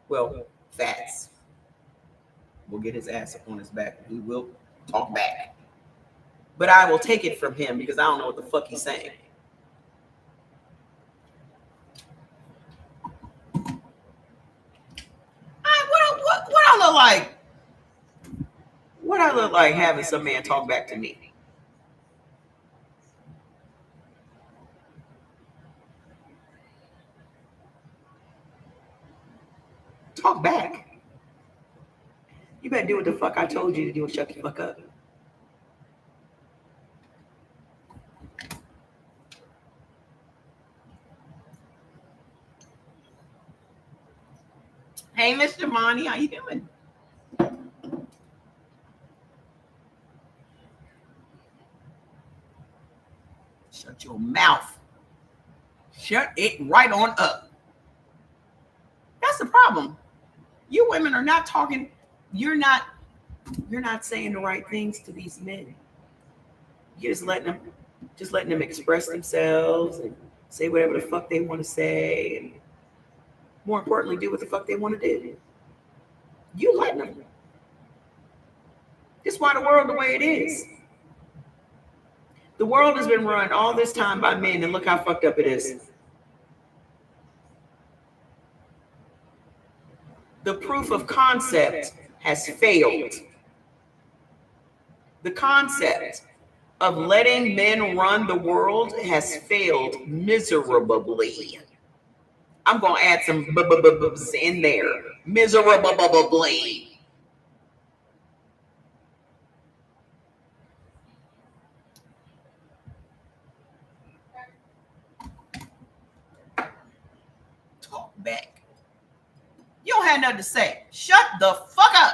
Well, Fats will get his ass up on his back. He will talk back. But I will take it from him because I don't know what the fuck he's saying. What I look like? What I look like having some man talk back to me? Talk back. You better do what the fuck I told you to do and shut the fuck up. Hey, Mr. Monty, how you doing? Shut your mouth. Shut it right on up. That's the problem. You women are not talking. You're not saying the right things to these men. You're just letting them express themselves and say whatever the fuck they want to say. And More importantly, do what the fuck they want to do. You letting them. That's why the world the way it is. The world has been run all this time by men, and look how fucked up it is. The proof of concept has failed. The concept of letting men run the world has failed miserably. I'm going to add some b-b-b-bs in there. Miserably. Talk back. You don't have nothing to say. Shut the fuck up.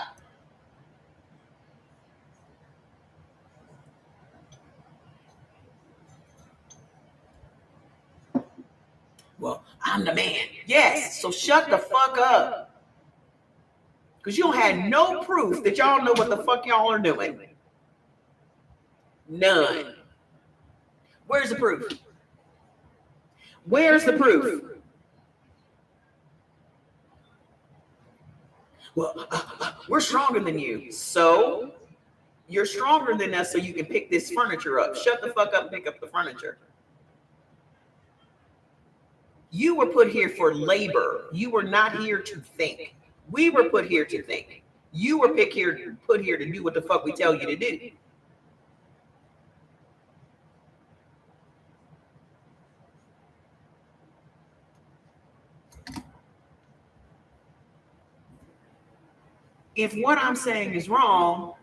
Well, I'm the man. Yes, so shut the fuck up. Because you don't have no proof that y'all know what the fuck y'all are doing. None. Where's the proof? Where's the proof? Well, we're stronger than you. So you're stronger than us, so you can pick this furniture up. Shut the fuck up and pick up the furniture. You were put here for labor. You were not here to think. We were put here to think. You were put here to do what the fuck we tell you to do. If what I'm saying is wrong,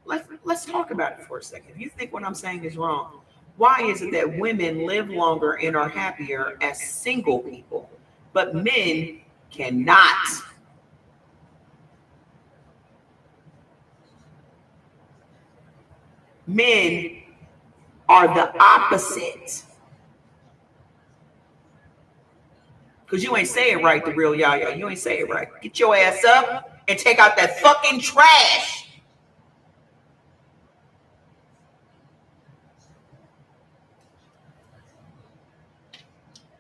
let's talk about it for a second. If you think what I'm saying is wrong, why is it that women live longer and are happier as single people, but men cannot? Men are the opposite. Because you ain't say it right, the real Yaya. You ain't say it right. Get your ass up and take out that fucking trash.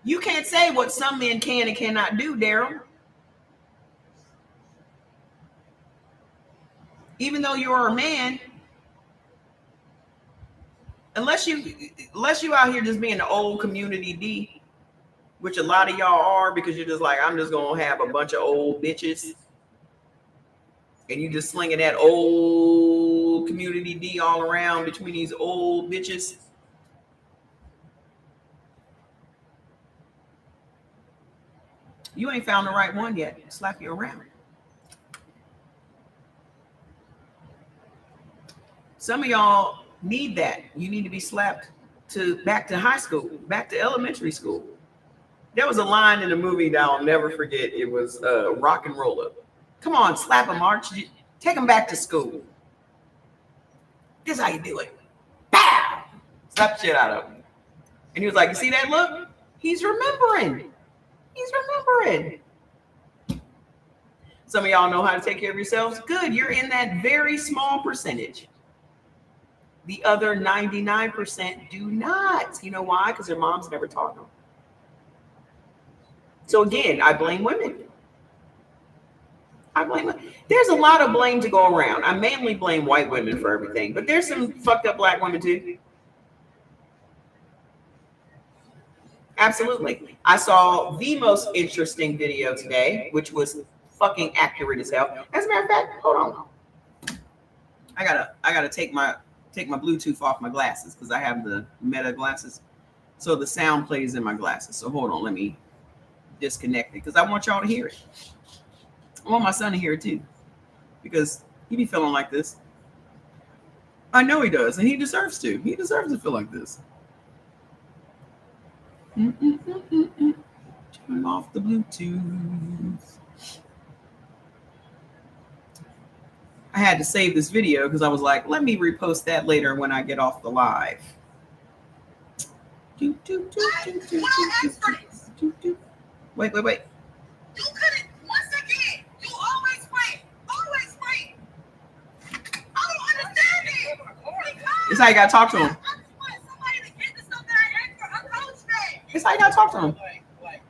You can't say what some men can and cannot do, Daryl. Even though you're a man, unless you out here just being the old community D, which a lot of y'all are, because you're just like, I'm just gonna have a bunch of old bitches, and you just slinging that old community D all around between these old bitches. You ain't found the right one yet. Slap you around. Some of y'all need that. You need to be slapped back to high school, back to elementary school. There was a line in the movie that I'll never forget. It was Rock and Roller. Come on, slap them, Arch. Take them back to school. This is how you do it. Bow! Slap the shit out of him. And he was like, you see that look? He's remembering. He's remembering. Some of y'all know how to take care of yourselves. Good. You're in that very small percentage. The other 99% do not. You know why? Because their moms never taught them. So again, I blame women. There's a lot of blame to go around. I mainly blame white women for everything, but there's some fucked up black women too. Absolutely. I saw the most interesting video today, which was fucking accurate as hell. As a matter of fact, hold on. I gotta take my Bluetooth off my glasses because I have the Meta glasses. So the sound plays in my glasses. So hold on, let me disconnect it because I want y'all to hear it. I want my son to hear it too, because he be feeling like this. I know he does, and he deserves to. He deserves to feel like this. Turn off the Bluetooth. I had to save this video because I was like, let me repost that later when I get off the live. Wait. You couldn't, once again, you always wait. Always wait. I don't understand it. It's how you gotta talk to him. I just want somebody to get the stuff that I asked for. I coached that. It's how you gotta talk to him. Like,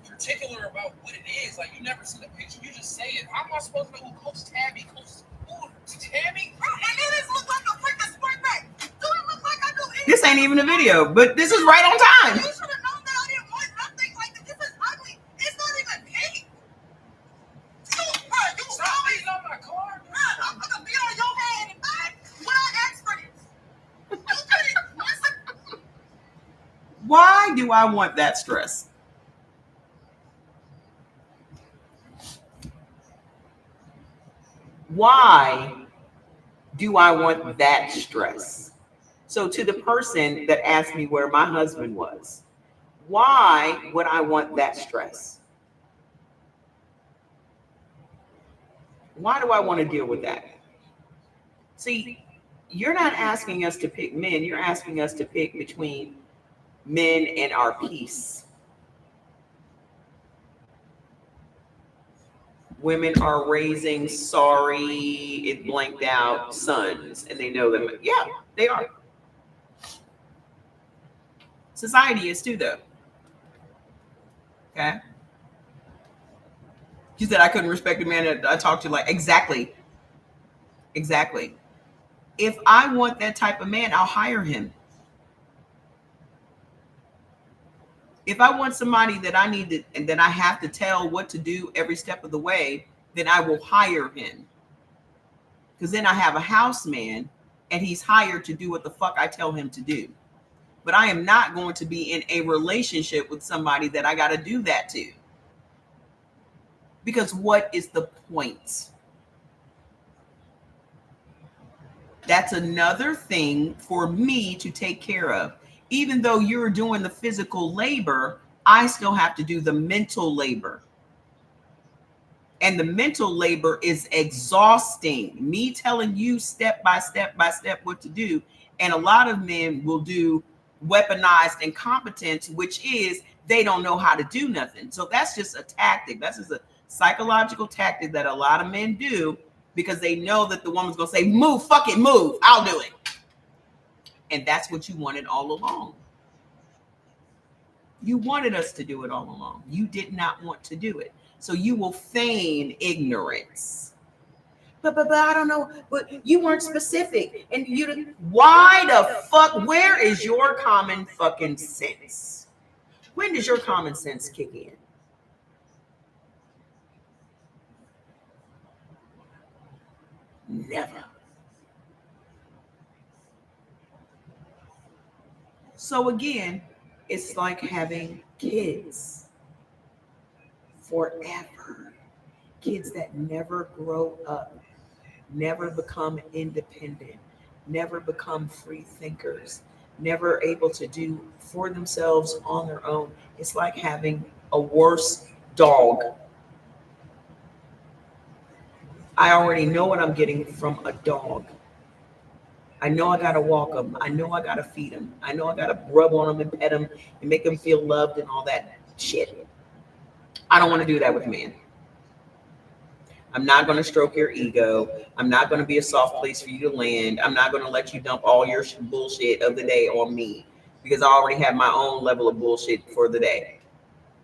you're particular about what it is. Like, you never see the picture, you just say it. How am I supposed to know who Coach Tabby, Tammy? And then it look like a freaking spring back. Do it look like I do anything? This ain't even a video, but this is right on You time. should have known that I didn't want nothing like this. This is ugly. It's not even pink. You Stop always, beating on my car. I'm gonna be on your head and back when I ask for this. You couldn't listen. Why do I want that stress? Why do I want that stress? So, to the person that asked me where my husband was, why would I want that stress? Why do I want to deal with that? See, you're not asking us to pick men, you're asking us to pick between men and our peace. Women are raising sorry, it blanked out sons, and they know them. Yeah, they are. Society is too, though. Okay. You said I couldn't respect a man that I talked to. Like, exactly. Exactly. If I want that type of man, I'll hire him. If I want somebody that I need to, and that I have to tell what to do every step of the way, then I will hire him. Because then I have a house man and he's hired to do what the fuck I tell him to do. But I am not going to be in a relationship with somebody that I got to do that to. Because what is the point? That's another thing for me to take care of. Even though you're doing the physical labor, I still have to do the mental labor. And the mental labor is exhausting. Me telling you step by step what to do. And a lot of men will do weaponized incompetence, which is they don't know how to do nothing. So that's just a tactic. That's just a psychological tactic that a lot of men do because they know that the woman's going to say, move, fucking move. I'll do it. And that's what you wanted all along. You wanted us to do it all along. You did not want to do it. So you will feign ignorance. But I don't know. But you weren't specific. And you didn't. Why the fuck? Where is your common fucking sense? When does your common sense kick in? Never. So again, it's like having kids forever. Kids that never grow up, never become independent, never become free thinkers, never able to do for themselves on their own. It's like having a worse dog. I already know what I'm getting from a dog. I know I gotta walk them. I know I gotta feed them. I know I gotta rub on them and pet them and make them feel loved and all that shit. I don't want to do that with men. I'm not going to stroke your ego. I'm not going to be a soft place for you to land. I'm not going to let you dump all your bullshit of the day on me because I already have my own level of bullshit for the day.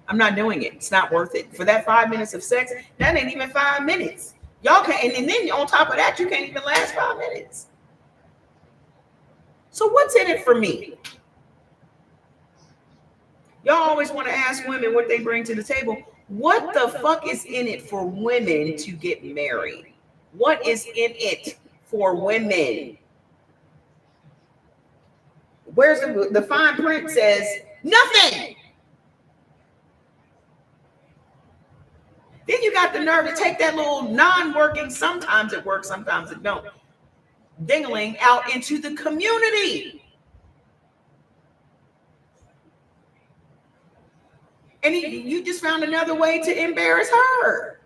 I'm not doing it. It's not worth it. For that 5 minutes of sex, that ain't even 5 minutes. Y'all can't, and then on top of that, you can't even last 5 minutes. So what's in it for me? Y'all always want to ask women what they bring to the table. What the fuck is in it for women to get married? What is in it for women? Where's the fine print says nothing. Then you got the nerve to take that little non-working, sometimes it works, sometimes it don't, dingling out into the community. And you just found another way to embarrass her.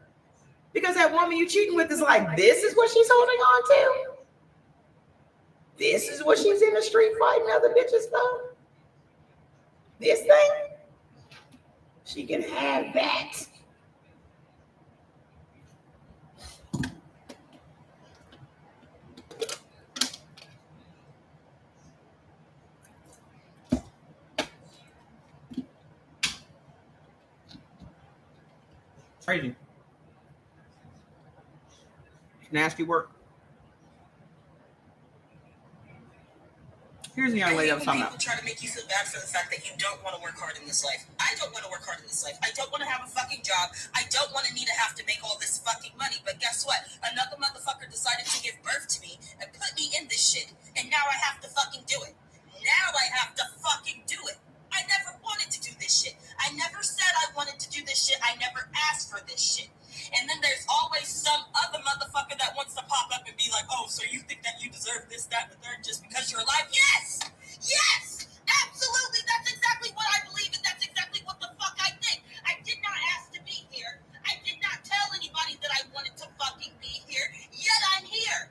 Because that woman you cheating with is like, this is what she's holding on to? This is what she's in the street fighting other bitches for? This thing? She can have that. Crazy. Nasty work. Here's the young lady I was talking about. People try to make you feel bad for the fact that you don't want to work hard in this life. I don't want to work hard in this life. I don't want to have a fucking job. I don't want to need to have to make all this fucking money. But guess what? Another motherfucker decided to give birth to me and put me in this shit. And now I have to fucking do it. Now I have to fucking do it. I never wanted to do this shit. I never said I wanted to do this shit. I never asked for this shit. And then there's always some other motherfucker that wants to pop up and be like, oh, so you think that you deserve this, that, and the third just because you're alive? Yes! Yes! Absolutely! That's exactly what I believe, and that's exactly what the fuck I think. I did not ask to be here. I did not tell anybody that I wanted to fucking be here, yet I'm here.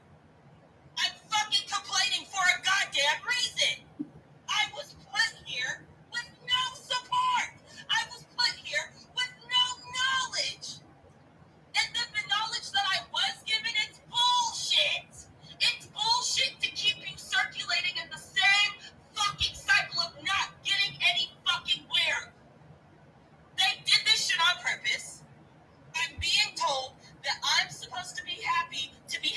I'm fucking complaining for a goddamn reason. I was put here with no support. I was put here with no knowledge. And then the knowledge that I was given, it's bullshit. It's bullshit to keep you circulating in the same fucking cycle of not getting any fucking where. They did this shit on purpose. I'm being told that I'm supposed to be happy, to be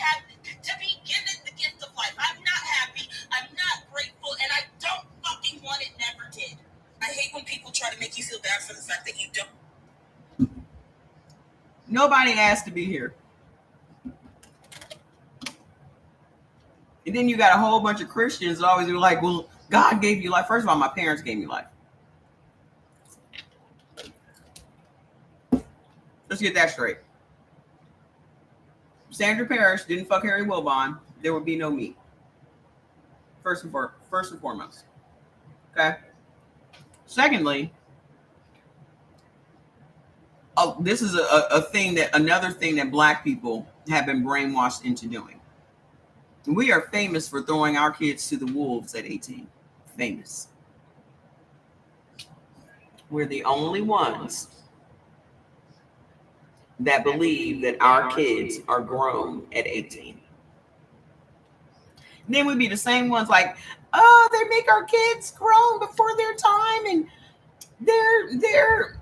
given the gift of life. I'm not happy. I'm not grateful, and I don't fucking want it. Never did. I hate when people try to make you feel bad for the fact that you don't. Nobody asked to be here. And then you got a whole bunch of Christians that always be like, well, God gave you life. First of all, my parents gave me life. Let's get that straight. Sandra Parrish didn't fuck Harry Wilbon, there would be no me. First and foremost. Okay. Secondly, this is another thing that Black people have been brainwashed into doing. We are famous for throwing our kids to the wolves at 18. Famous. We're the only ones that believe that our kids are grown at 18. And then we'd be the same ones like, oh, they make our kids grown before their time, and they're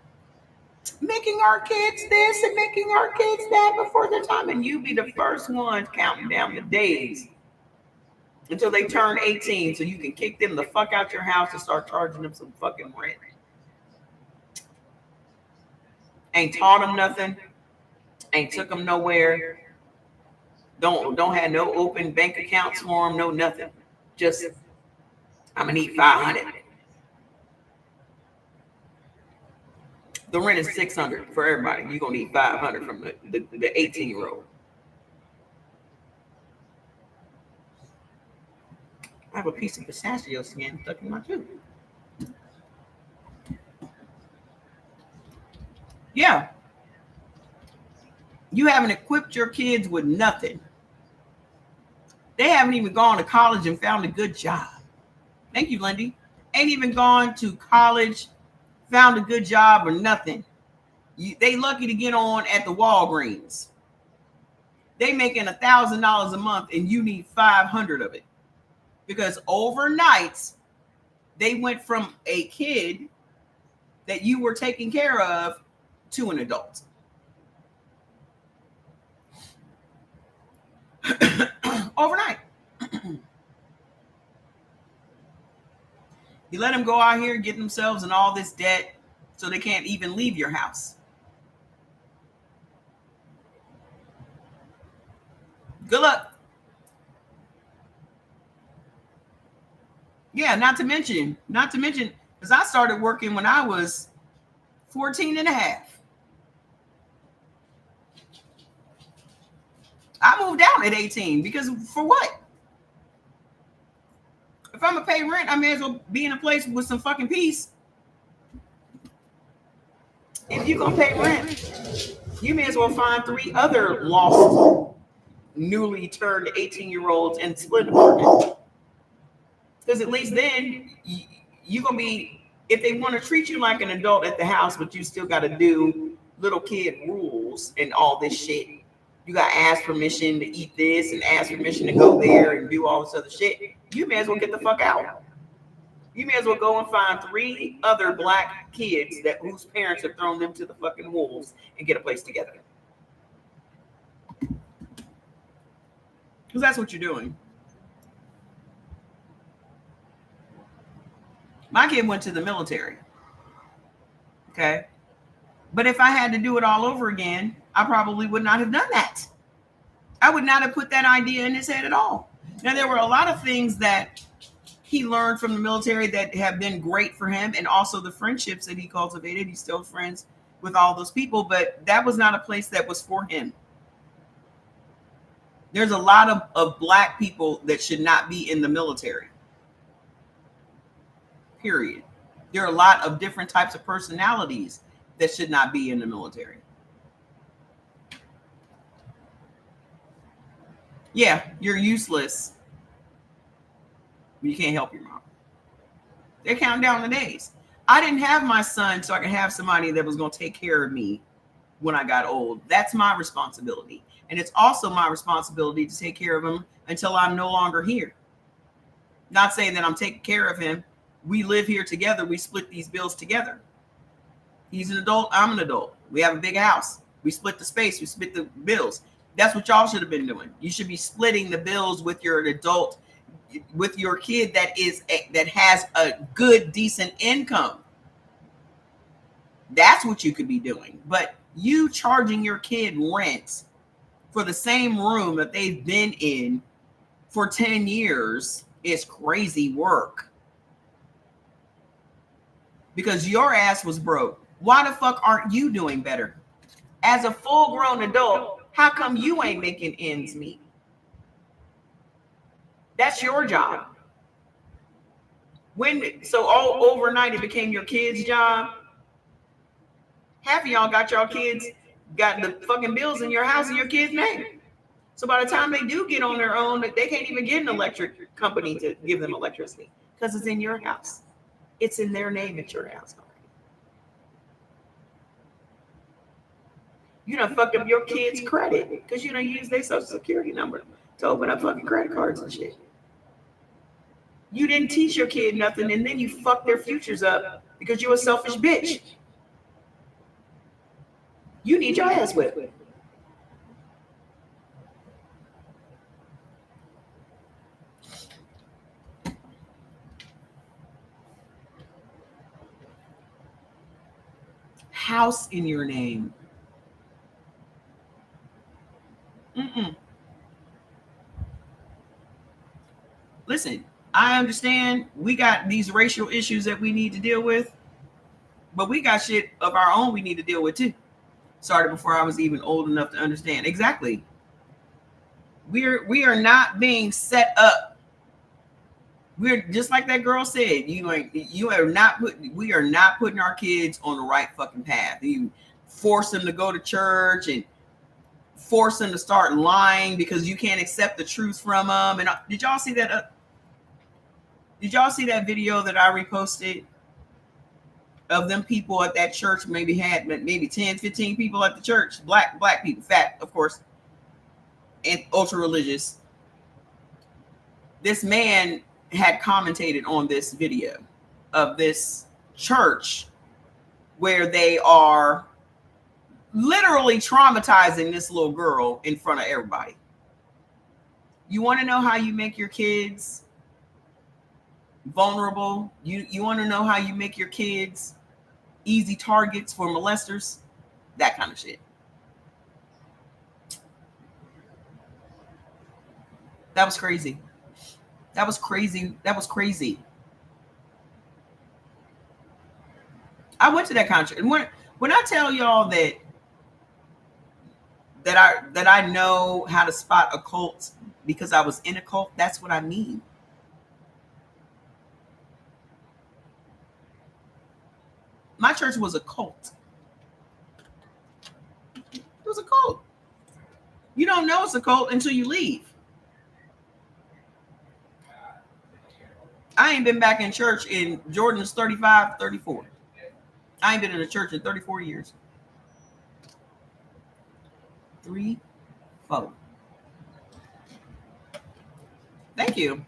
making our kids this and making our kids that before their time. And you be the first ones counting down the days until they turn 18 so you can kick them the fuck out your house and start charging them some fucking rent. Ain't taught them nothing. Ain't took them nowhere. Don't have no open bank accounts for them, no nothing. Just, I'm gonna need 500. The rent is 600 for everybody. You're gonna need 500 from the 18-year-old. I have a piece of pistachio skin stuck in my tooth. Yeah. You haven't equipped your kids with nothing. They haven't even gone to college and found a good job. Thank you, Lindy. Ain't even gone to college, found a good job or nothing. They lucky to get on at the Walgreens. They making $1,000 a month and you need 500 of it. Because overnight, they went from a kid that you were taking care of to an adult. Overnight. You let them go out here and get themselves in all this debt so they can't even leave your house. Good luck. Yeah, not to mention, because I started working when I was 14 and a half. I moved out at 18 because for what? If I'm gonna pay rent, I may as well be in a place with some fucking peace. If you're gonna pay rent, you may as well find 3 other lost, newly turned 18-year-olds and split apartment. Because at least then you're gonna be, if they want to treat you like an adult at the house, but you still got to do little kid rules and all this shit. You got to ask permission to eat this and ask permission to go there and do all this other shit. You may as well get the fuck out. You may as well go and find 3 other black kids that whose parents have thrown them to the fucking wolves and get a place together. Because that's what you're doing. My kid went to the military. Okay. But if I had to do it all over again, I probably would not have done that. I would not have put that idea in his head at all. Now, there were a lot of things that he learned from the military that have been great for him, and also the friendships that he cultivated. He's still friends with all those people, but that was not a place that was for him. There's a lot of black people that should not be in the military. Period. There are a lot of different types of personalities that should not be in the military. Yeah, you're useless. You can't help your mom. They're counting down the days. I didn't have my son so I could have somebody that was going to take care of me when I got old. That's my responsibility. And it's also my responsibility to take care of him until I'm no longer here. Not saying that I'm taking care of him. We live here together. We split these bills together. He's an adult. I'm an adult. We have a big house. We split the space. We split the bills. That's what y'all should have been doing. You should be splitting the bills with your adult, with your kid that has a good, decent income. That's what you could be doing. But you charging your kid rent for the same room that they've been in for 10 years is crazy work. Because your ass was broke. Why the fuck aren't you doing better? As a full-grown adult, how come you ain't making ends meet? That's your job. So all overnight it became your kid's job. Half of y'all got your kids, got the fucking bills in your house in your kid's name. So by the time they do get on their own, they can't even get an electric company to give them electricity because it's in your house. It's in their name at your house. You done fucked up your kid's credit because you done use their social security number to open up fucking credit cards and shit. You didn't teach your kid nothing, and then you fucked their futures up because you're a selfish bitch. You need your ass whipped. House in your name. Listen, I understand we got these racial issues that we need to deal with, but we got shit of our own we need to deal with too. Started before I was even old enough to understand. Exactly. We are not being set up. We're just like that girl said. We are not putting our kids on the right fucking path. You force them to go to church and force them to start lying because you can't accept the truth from them. And did y'all see that? Did y'all see that video that I reposted of them people at that church? Maybe 10, 15 people at the church, black people, fat, of course, and ultra religious. This man had commentated on this video of this church where they are literally traumatizing this little girl in front of everybody. You want to know how you make your kids vulnerable? You want to know how you make your kids easy targets for molesters? That kind of shit. That was crazy. That was crazy. That was crazy. I went to that concert, and when I tell y'all that I know how to spot a cult because I was in a cult, that's what I mean. My church was a cult. It was a cult. You don't know it's a cult until you leave. I ain't been back in church in Jordan's 35, 34. I ain't been in a church in 34 years. 3, 4. Thank you.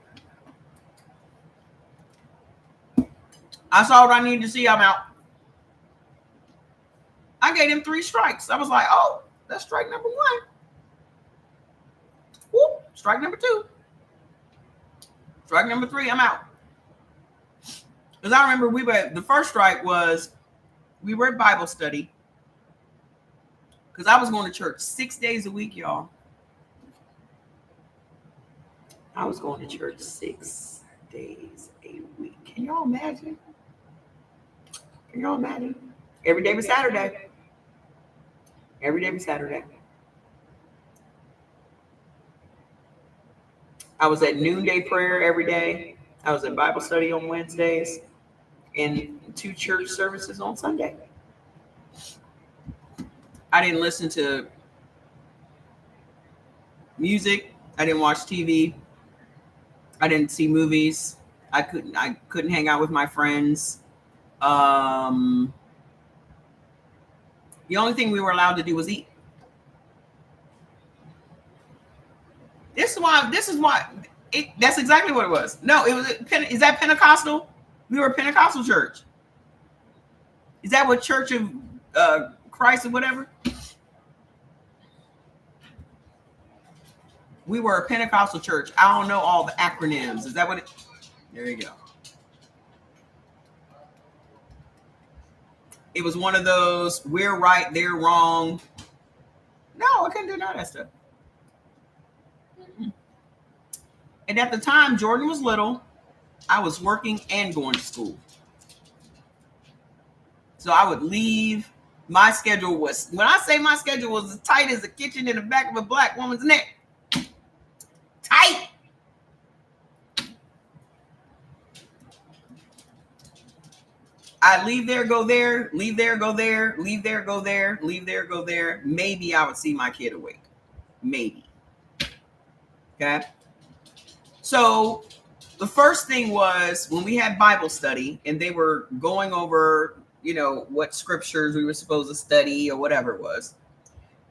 I saw what I needed to see. I'm out. I gave him 3 strikes. I was like, oh, that's strike number 1. Whoop, strike number 2. Strike number 3, I'm out. Because I remember the first strike was we were at Bible study. Because I was going to church 6 days a week, y'all. I was going to church 6 days a week. Can y'all imagine? Can y'all imagine? Every day was Saturday. Every day was Saturday. I was at noonday prayer every day. I was at Bible study on Wednesdays and 2 church services on Sunday. I didn't listen to music. I didn't watch TV. I didn't see movies. I couldn't hang out with my friends. The only thing we were allowed to do was eat. This is why that's exactly what it was. No, is that Pentecostal? We were a Pentecostal church. Is that what Church of Christ or whatever? We were a Pentecostal church. I don't know all the acronyms. Is that what it? There you go. It was one of those, we're right, they're wrong. No, I couldn't do none of that stuff. And at the time, Jordan was little. I was working and going to school. So I would leave. My schedule was, when I say my schedule was as tight as a kitchen in the back of a black woman's neck. Tight. I leave there, go there, leave there, go there, leave there, go there, leave there, go there. Maybe I would see my kid awake. Maybe. Okay. So the first thing was when we had Bible study and they were going over, what scriptures we were supposed to study or whatever it was.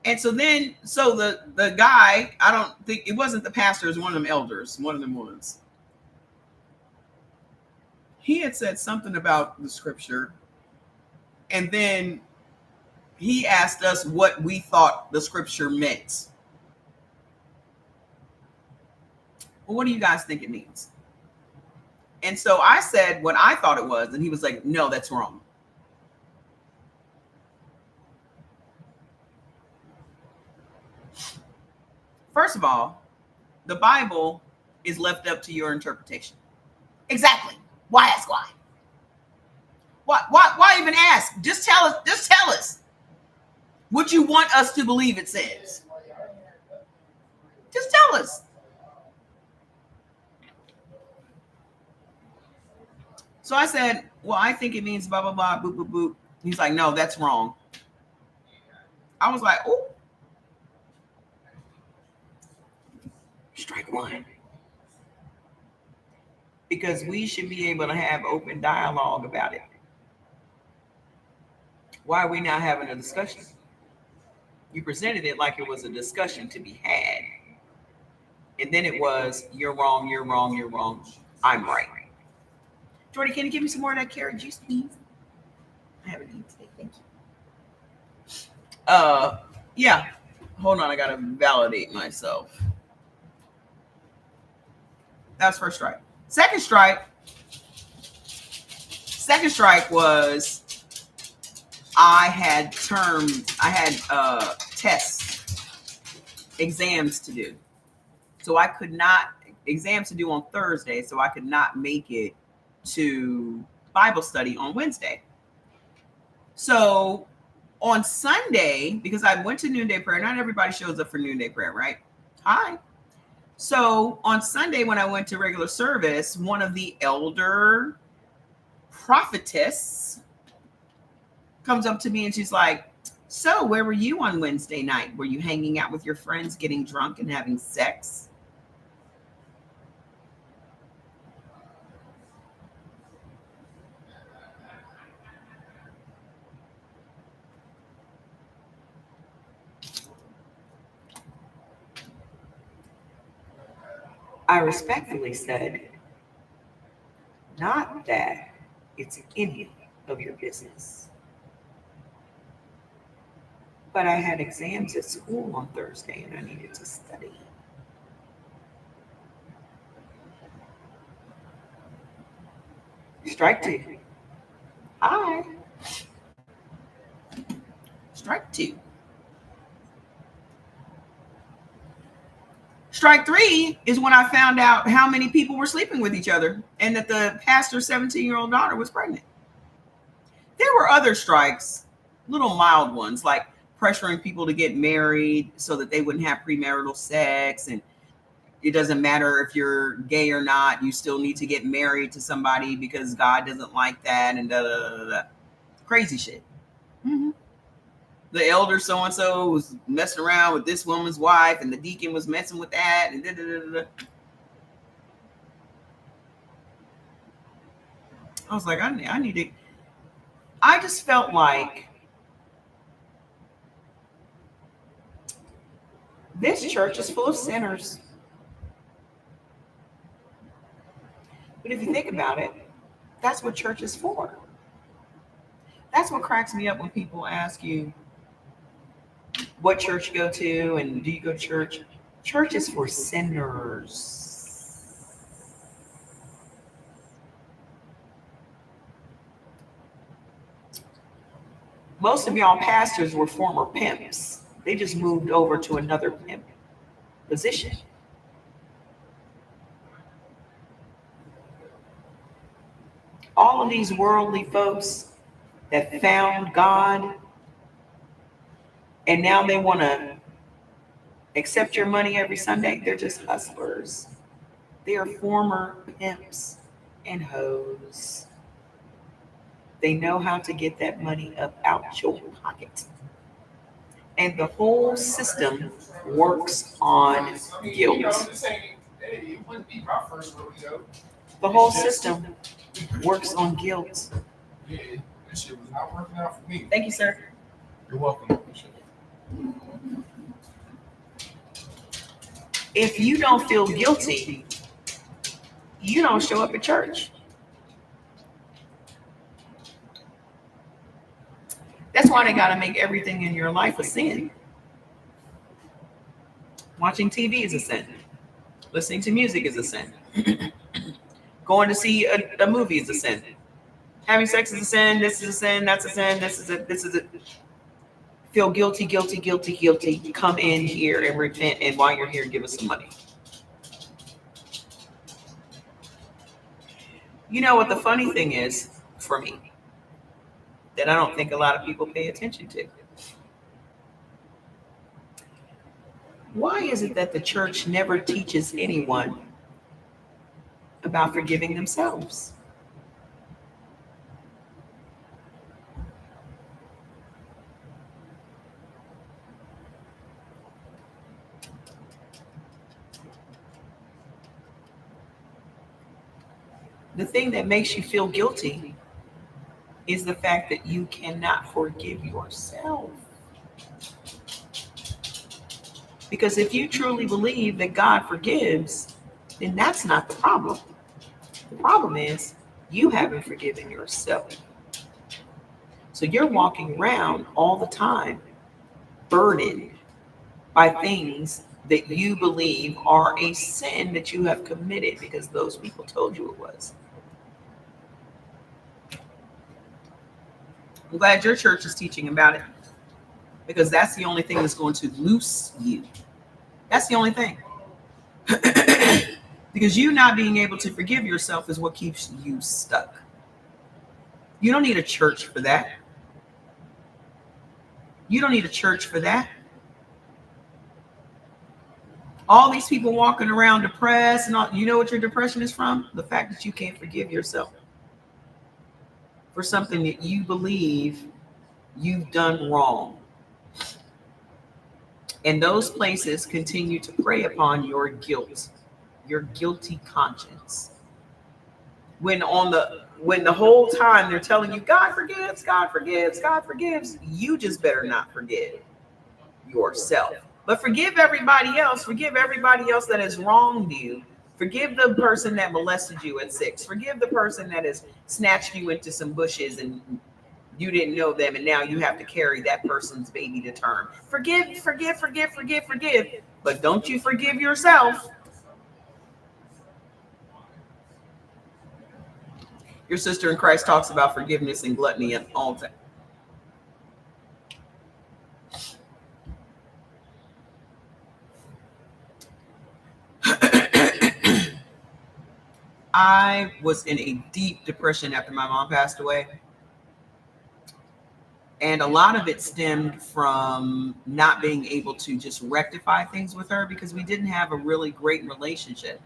And so the guy, I don't think it wasn't the pastor, it was one of them elders, one of them ones. He had said something about the scripture. And then he asked us what we thought the scripture meant. Well, what do you guys think it means? And so I said what I thought it was. And he was like, no, that's wrong. First of all, the Bible is left up to your interpretation. Exactly. Why ask why? Why even ask? Just tell us. Just tell us what you want us to believe it says. Just tell us. So I said, well, I think it means blah, blah, blah, boop, boop, boop. He's like, no, that's wrong. I was like, oh. Strike 1. Because we should be able to have open dialogue about it. Why are we not having a discussion? You presented it like it was a discussion to be had. And then it was, you're wrong, you're wrong, you're wrong. I'm right. Jordy, can you give me some more of that carrot juice, please? I haven't eaten today. Thank you. Yeah. Hold on, I gotta validate myself. That was first strike. Second strike was I had tests, exams to do. So I could not, exams to do on Thursday, so I could not make it to Bible study on Wednesday. So on Sunday, because I went to noonday prayer, not everybody shows up for noonday prayer, right? Hi. So on Sunday, when I went to regular service, one of the elder prophetess comes up to me and she's like, so where were you on Wednesday night? Were you hanging out with your friends, getting drunk and having sex? I respectfully said, not that it's any of your business. But I had exams at school on Thursday and I needed to study. Strike two. Hi. Strike two. Strike three is when I found out how many people were sleeping with each other and that the pastor's 17-year-old daughter was pregnant. There were other strikes, little mild ones, like pressuring people to get married so that they wouldn't have premarital sex. And it doesn't matter if you're gay or not, you still need to get married to somebody because God doesn't like that and da da da da. Crazy shit. Mm-hmm. The elder so-and-so was messing around with this woman's wife and the deacon was messing with that and da da da da. I was like, I need to. I just felt like this church is full of sinners. But if you think about it, that's what church is for. That's what cracks me up when people ask you what church you go to and do you go to church. Church is for sinners. Most of y'all pastors were former pimps. They just moved over to another pimp position. All of these worldly folks that found God and now they want to accept your money every Sunday, they're just hustlers. They are former pimps and hoes. They know how to get that money up out your pocket. And the whole system works on guilt. The whole system works on guilt. Yeah, that shit was not working out for me. Thank you, sir. You're welcome. If you don't feel guilty, you don't show up at church. That's why they got to make everything in your life a sin. Watching TV is a sin. Listening to music is a sin. Going to see a movie is a sin. Having sex is a sin. This is a sin. That's a sin. This is a. Feel guilty, guilty, guilty, guilty. Come in here and repent. And while you're here, give us some money. You know what the funny thing is for me that I don't think a lot of people pay attention to? Why is it that the church never teaches anyone about forgiving themselves? The thing that makes you feel guilty is the fact that you cannot forgive yourself. Because if you truly believe that God forgives, then that's not the problem. The problem is you haven't forgiven yourself. So you're walking around all the time burdened by things that you believe are a sin that you have committed because those people told you it was. I'm glad your church is teaching about it because that's the only thing that's going to loose you. That's the only thing. Because you not being able to forgive yourself is what keeps you stuck. You don't need a church for that. You don't need a church for that. All these people walking around depressed and all, you know what your depression is from? The fact that you can't forgive yourself for something that you believe you've done wrong. And those places continue to prey upon your guilt, your guilty conscience. When the whole time they're telling you, God forgives, God forgives, God forgives, you just better not forgive yourself. But forgive everybody else that has wronged you Forgive the person that molested you at 6. Forgive the person that has snatched you into some bushes and you didn't know them, and now you have to carry that person's baby to term. Forgive. But don't you forgive yourself. Your sister in Christ talks about forgiveness and gluttony and all that. I was in a deep depression after my mom passed away. And a lot of it stemmed from not being able to just rectify things with her because we didn't have a really great relationship.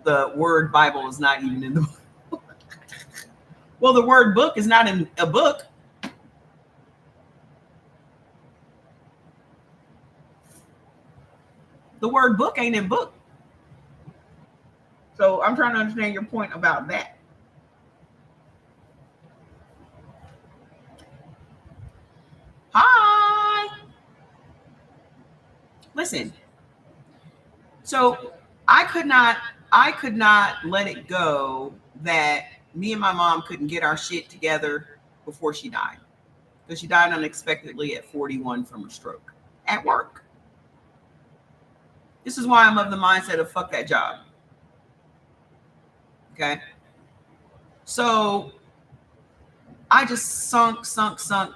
The word Bible is not even in the book. Well, the word book is not in a book. The word book ain't in book. So I'm trying to understand your point about that. Hi. Listen. So I could not let it go that me and my mom couldn't get our shit together before she died. Because she died unexpectedly at 41 from a stroke at work. This is why I'm of the mindset of fuck that job. Okay. So I just sunk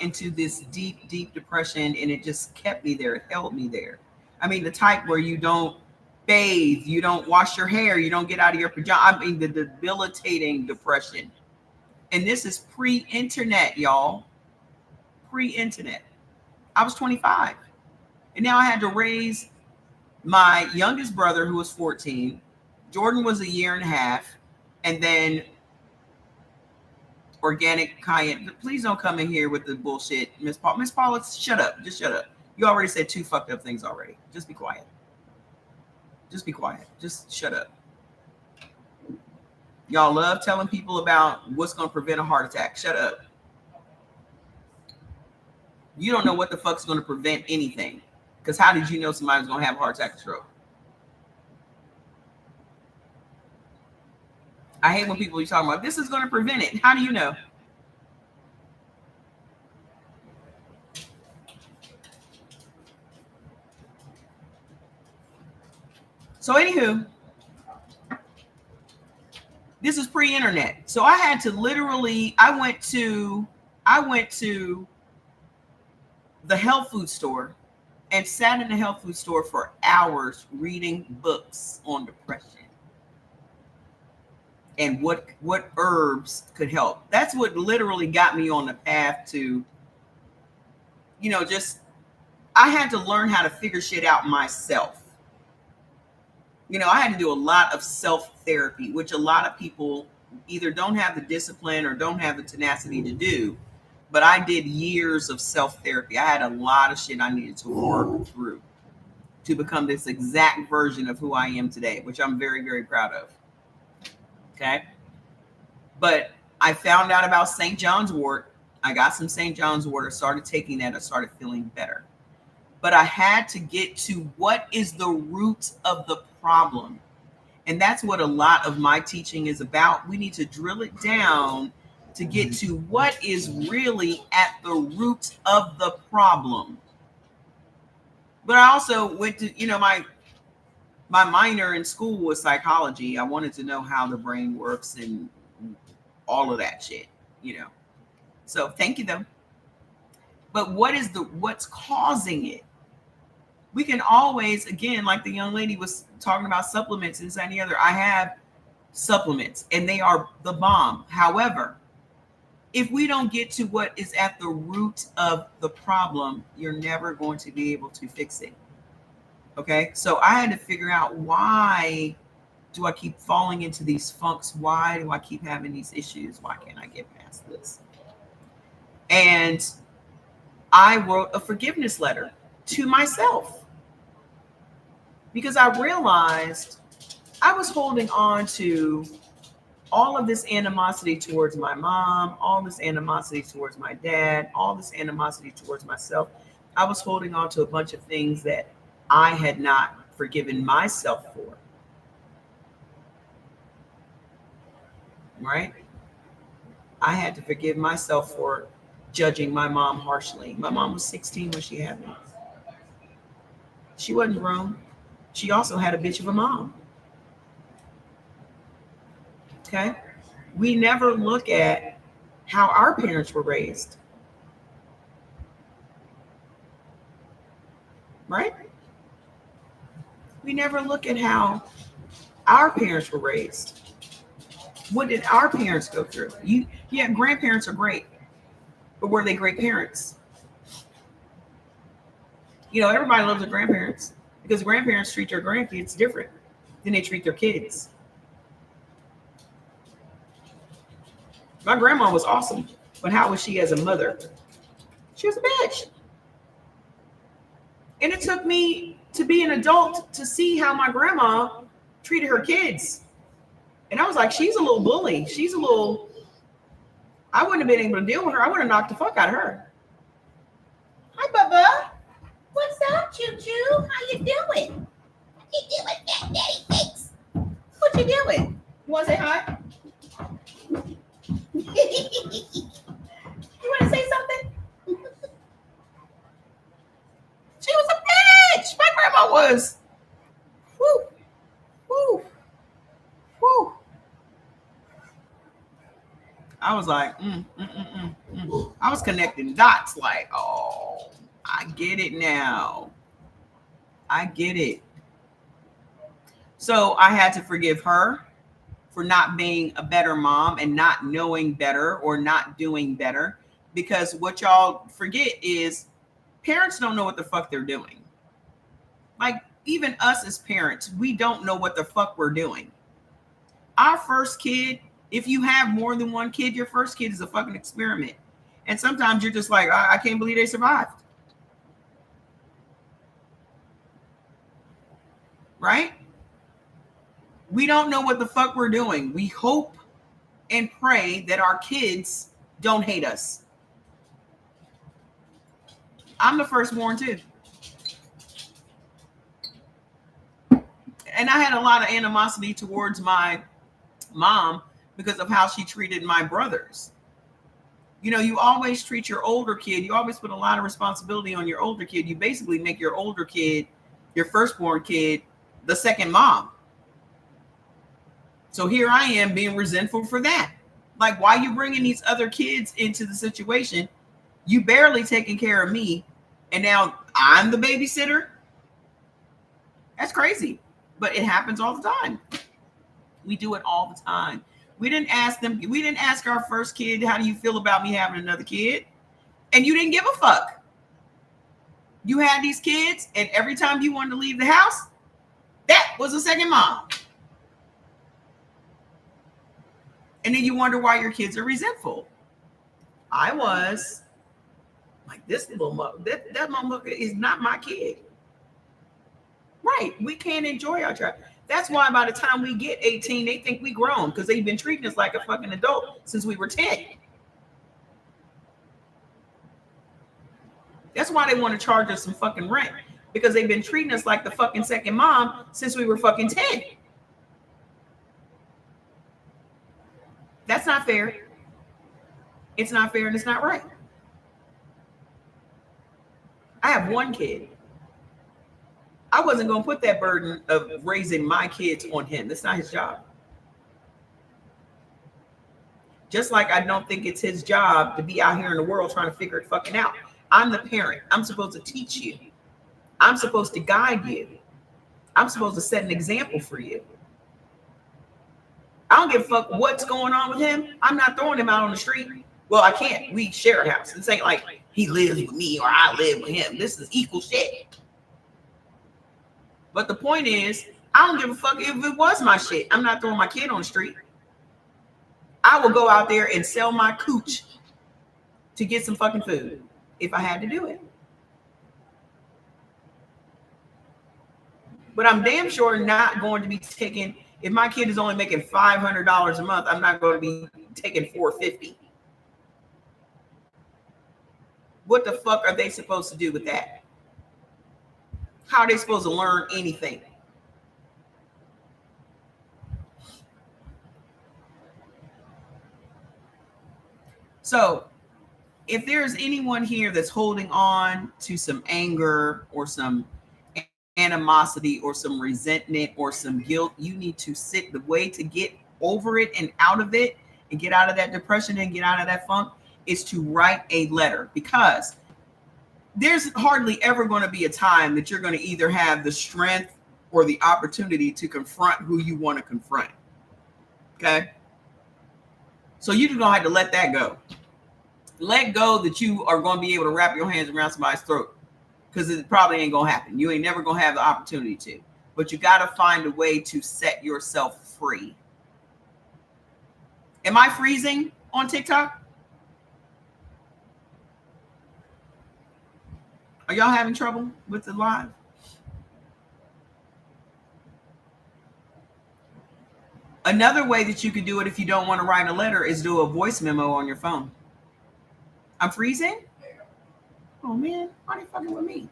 into this deep depression, and it just kept me there. It held me there. I mean, the type where you don't bathe, you don't wash your hair, you don't get out of your pajamas. I mean, the debilitating depression. And this is pre-internet, y'all. Pre-internet. I was 25. And now I had to raise my youngest brother, who was 14. Jordan was a year and a half. And then organic cayenne. Please don't come in here with the bullshit, Miss Paul. Miss Paula, shut up. Just shut up. You already said 2 fucked up things already. Just be quiet. Just be quiet. Just shut up. Y'all love telling people about what's going to prevent a heart attack. Shut up. You don't know what the fuck's going to prevent anything. Because how did you know somebody's going to have a heart attack or stroke? I hate when people are talking about this is going to prevent it. How do you know? So anywho, this is pre-internet. So I had to literally, I went to the health food store and sat in the health food store for hours reading books on depression and what herbs could help. That's what literally got me on the path to, just, I had to learn how to figure shit out myself. I had to do a lot of self-therapy, which a lot of people either don't have the discipline or don't have the tenacity to do. But I did years of self-therapy. I had a lot of shit I needed to work through to become this exact version of who I am today, which I'm very, very proud of. Okay. But I found out about St. John's wort. I got some St. John's wort. I started taking that. I started feeling better. But I had to get to what is the root of the problem. And that's what a lot of my teaching is about. We need to drill it down to get to what is really at the root of the problem. But I also went to, my minor in school was psychology. I wanted to know how the brain works and all of that shit, So thank you though. But what's causing it? We can always, again, like the young lady was talking about supplements and any other. I have supplements and they are the bomb. However, if we don't get to what is at the root of the problem, you're never going to be able to fix it. Okay. So I had to figure out, why do I keep falling into these funks? Why do I keep having these issues? Why can't I get past this? And I wrote a forgiveness letter to myself because I realized I was holding on to all of this animosity towards my mom, all this animosity towards my dad, all this animosity towards myself. I was holding on to a bunch of things that I had not forgiven myself for. right? I had to forgive myself for judging my mom harshly. My mom was 16 when she had me. She wasn't grown. She also had a bitch of a mom. Okay? We never look at how our parents were raised. Right? We never look at how our parents were raised. What did our parents go through? Yeah, grandparents are great, but were they great parents? Everybody loves their grandparents because grandparents treat their grandkids different than they treat their kids. My grandma was awesome, but how was she as a mother? She was a bitch. And it took me to be an adult to see how my grandma treated her kids. And I was like, she's a little bully. I wouldn't have been able to deal with her. I would have knocked the fuck out of her. Hi, Bubba. What's up, Choo-Choo? How you doing? What you doing, Fat Daddy Cakes? What you doing? You want to say hi? You want to say something? She was a bitch. My grandma was. Woo. Woo. Woo. I was like, I was connecting dots like, oh, I get it now. I get it. So I had to forgive her for not being a better mom and not knowing better or not doing better. Because what y'all forget is parents don't know what the fuck they're doing. Like, even us as parents, we don't know what the fuck we're doing. Our first kid, if you have more than one kid, your first kid is a fucking experiment. And sometimes you're just like, I can't believe they survived. Right? We don't know what the fuck we're doing. We hope and pray that our kids don't hate us. I'm the firstborn too. And I had a lot of animosity towards my mom because of how she treated my brothers. You always treat your older kid, you always put a lot of responsibility on your older kid. You basically make your older kid, your firstborn kid, the second mom. So here I am being resentful for that. Like, why are you bringing these other kids into the situation? You barely taking care of me, and now I'm the babysitter? That's crazy. But it happens all the time. We do it all the time. We didn't ask our first kid, how do you feel about me having another kid? And you didn't give a fuck. You had these kids, and every time you wanted to leave the house, that was a second mom. And then you wonder why your kids are resentful. I was like, this little mother, that motherfucker is not my kid. Right. We can't enjoy our child. That's why by the time we get 18, they think we grown because they've been treating us like a fucking adult since we were 10. That's why they want to charge us some fucking rent, because they've been treating us like the fucking second mom since we were fucking 10. That's not fair. It's not fair and it's not right. I have one kid. I wasn't going to put that burden of raising my kids on him. That's not his job. Just like I don't think it's his job to be out here in the world trying to figure it fucking out. I'm the parent. I'm supposed to teach you. I'm supposed to guide you. I'm supposed to set an example for you. I don't give a fuck what's going on with him. I'm not throwing him out on the street. Well, I can't. We share a house. This ain't like he lives with me or I live with him. This is equal shit. But the point is, I don't give a fuck if it was my shit. I'm not throwing my kid on the street. I will go out there and sell my cooch to get some fucking food if I had to do it. But I'm damn sure not going to be taking, if my kid is only making $500 a month, I'm not going to be taking $450. What the fuck are they supposed to do with that? How are they supposed to learn anything? So if there's anyone here that's holding on to some anger or some animosity or some resentment or some guilt, you need to sit. The way to get over it and out of it and get out of that depression and get out of that funk is to write a letter, because there's hardly ever going to be a time that you're going to either have the strength or the opportunity to confront who you want to confront. Okay. So you're just going to have to let that go. Let go that you are going to be able to wrap your hands around somebody's throat, because it probably ain't going to happen. You ain't never going to have the opportunity to, but you got to find a way to set yourself free. Am I freezing on TikTok? Are y'all having trouble with the live? Another way that you could do it if you don't want to write a letter is do a voice memo on your phone. I'm freezing? Oh man, why are they fucking with me?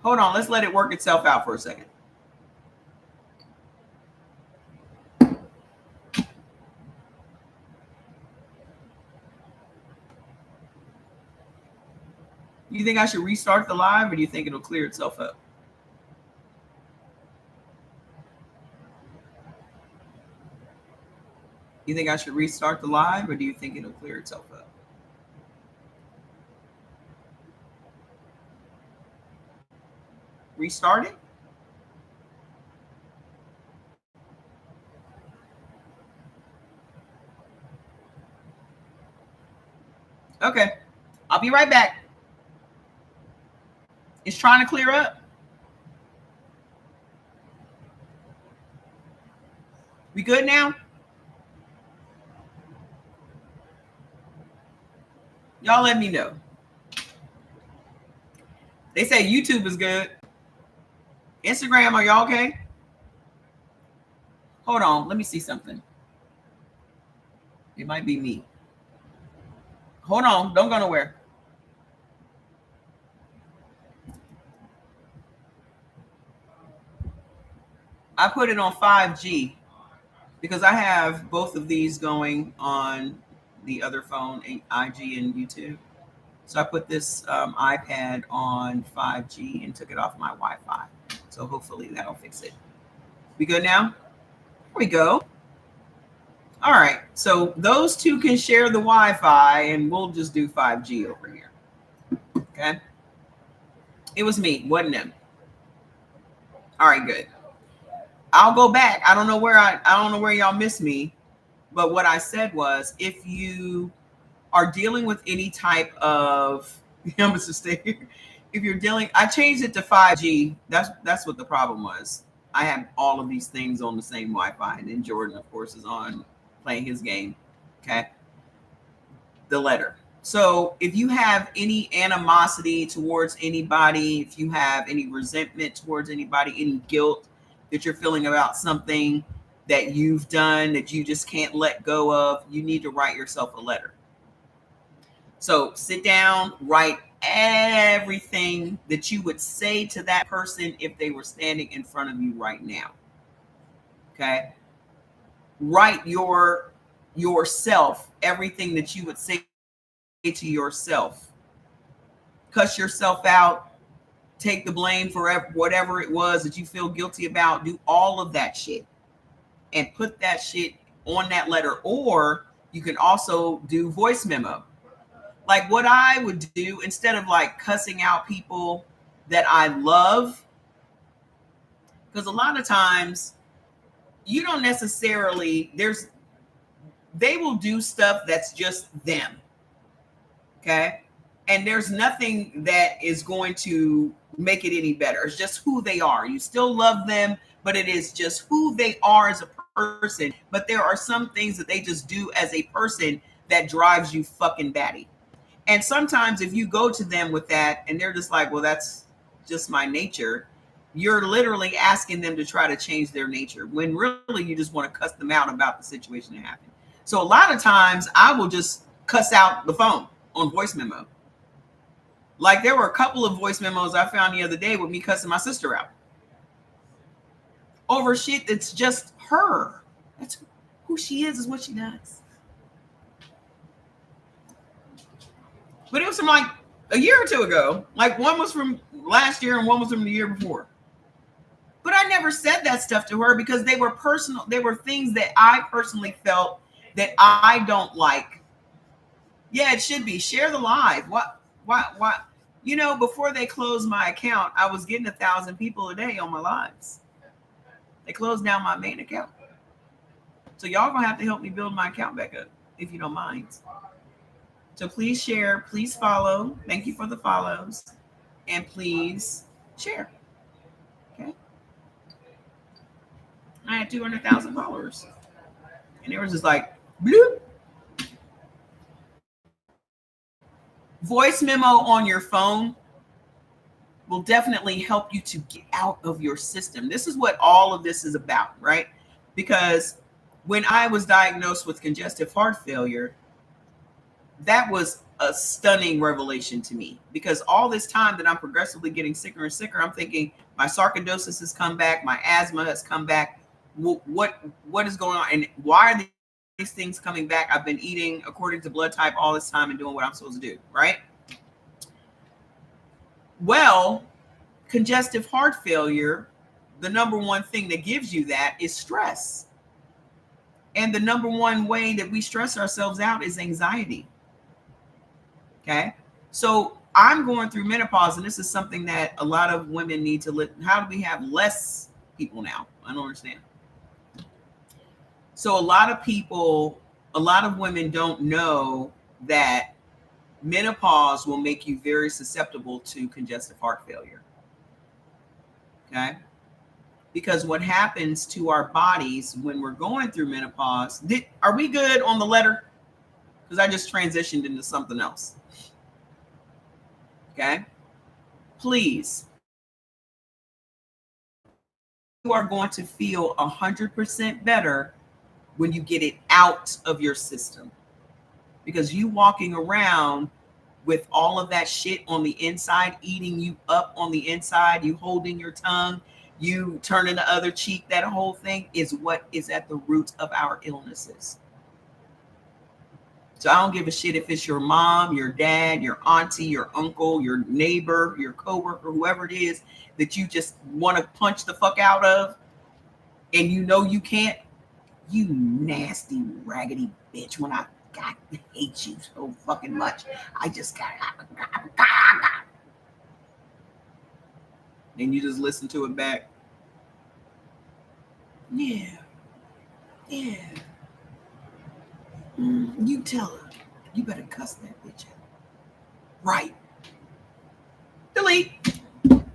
Hold on, let's let it work itself out for a second. You think I should restart the live, or do you think it'll clear itself up? You think I should restart the live, or do you think it'll clear itself up? Restart it? Okay, I'll be right back. It's trying to clear up. We good now? Y'all let me know. They say YouTube is good. Instagram, are y'all okay? Hold on, let me see something. It might be me. Hold on, don't go nowhere. I put it on 5G because I have both of these going on the other phone, IG and YouTube. So I put this iPad on 5G and took it off my Wi-Fi. So hopefully that'll fix it. We good now? Here we go. All right. So those two can share the Wi-Fi, and we'll just do 5G over here. Okay. It was me, wasn't him. All right, good. I'll go back. I don't know where y'all missed me, but what I said was, if you are dealing with any type of, I'm just stay here. If you're dealing, I changed it to 5G. That's what the problem was. I have all of these things on the same Wi-Fi, and then Jordan, of course, is on playing his game. Okay. The letter. So if you have any animosity towards anybody, if you have any resentment towards anybody, any guilt that you're feeling about something that you've done that you just can't let go of, you need to write yourself a letter. So sit down, write everything that you would say to that person if they were standing in front of you right now. Okay. Write yourself everything that you would say to yourself. Cuss yourself out. Take the blame for whatever it was that you feel guilty about. Do all of that shit and put that shit on that letter. Or you can also do voice memo. Like what I would do, instead of like cussing out people that I love, because a lot of times you don't necessarily, they will do stuff that's just them. Okay. And there's nothing that is going to make it any better. It's just who they are. You still love them, but it is just who they are as a person. But there are some things that they just do as a person that drives you fucking batty. And sometimes if you go to them with that and they're just like, well, that's just my nature, you're literally asking them to try to change their nature when really you just want to cuss them out about the situation that happened. So a lot of times I will just cuss out the phone on voice memo. Like there were a couple of voice memos I found the other day with me cussing my sister out over shit that's just her. That's who she is what she does. But it was from like a year or two ago. Like one was from last year and one was from the year before. But I never said that stuff to her because they were personal. They were things that I personally felt that I don't like. Yeah, it should be. Share the live. What? You know, before they closed my account, I was getting 1,000 people a day on my lives. They closed down my main account. So y'all gonna have to help me build my account back up if you don't mind. So please share, please follow. Thank you for the follows. And please share. Okay. I had 200,000 followers. And it was just like, bloop. Voice memo on your phone will definitely help you to get out of your system. This is what all of this is about, right? Because when I was diagnosed with congestive heart failure, that was a stunning revelation to me, because all this time that I'm progressively getting sicker and sicker, I'm thinking my sarcoidosis has come back, my asthma has come back. What is going on, and why are these things coming back? I've been eating according to blood type all this time and doing what I'm supposed to do, right? Well, congestive heart failure, the number one thing that gives you that is stress. And the number one way that we stress ourselves out is anxiety. Okay. So I'm going through menopause, and this is something that a lot of women need to live. How do we have less people now? I don't understand. So a lot of women don't know that menopause will make you very susceptible to congestive heart failure. Okay. Because what happens to our bodies when we're going through menopause, are we good on the letter? Because I just transitioned into something else. Okay. Please. You are going to feel 100% better when you get it out of your system. Because you walking around with all of that shit on the inside, eating you up on the inside, you holding your tongue, you turning the other cheek, that whole thing is what is at the root of our illnesses. So I don't give a shit if it's your mom, your dad, your auntie, your uncle, your neighbor, your coworker, whoever it is that you just want to punch the fuck out of, and you know you can't. You nasty, raggedy bitch. When I hate you so fucking much. I just got. And you just listen to it back. Yeah. You tell her. You better cuss that bitch out. Right. Delete. And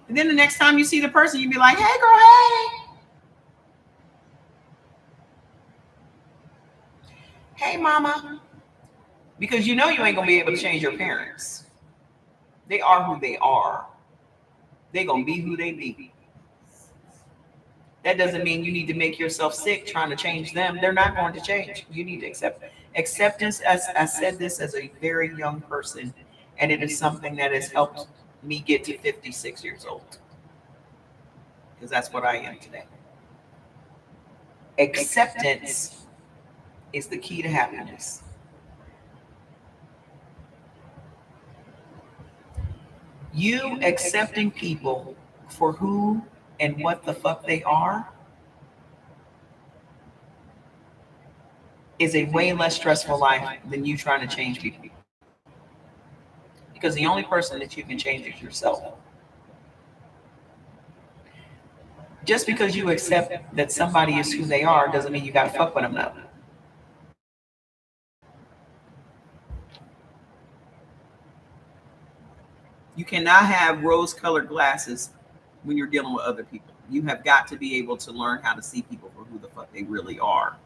then the next time you see the person, you be like, hey, girl, hey. Hey, mama. Because you know you ain't going to be able to change your parents. They are who they are. They're going to be who they be. That doesn't mean you need to make yourself sick trying to change them. They're not going to change. You need to accept acceptance. As I said this as a very young person, and it is something that has helped me get to 56 years old. Because that's what I am today. Acceptance is the key to happiness. You accepting people for who and what the fuck they are is a way less stressful life than you trying to change people. Because the only person that you can change is yourself. Just because you accept that somebody is who they are doesn't mean you gotta fuck with them now. You cannot have rose-colored glasses when you're dealing with other people. You have got to be able to learn how to see people for who the fuck they really are.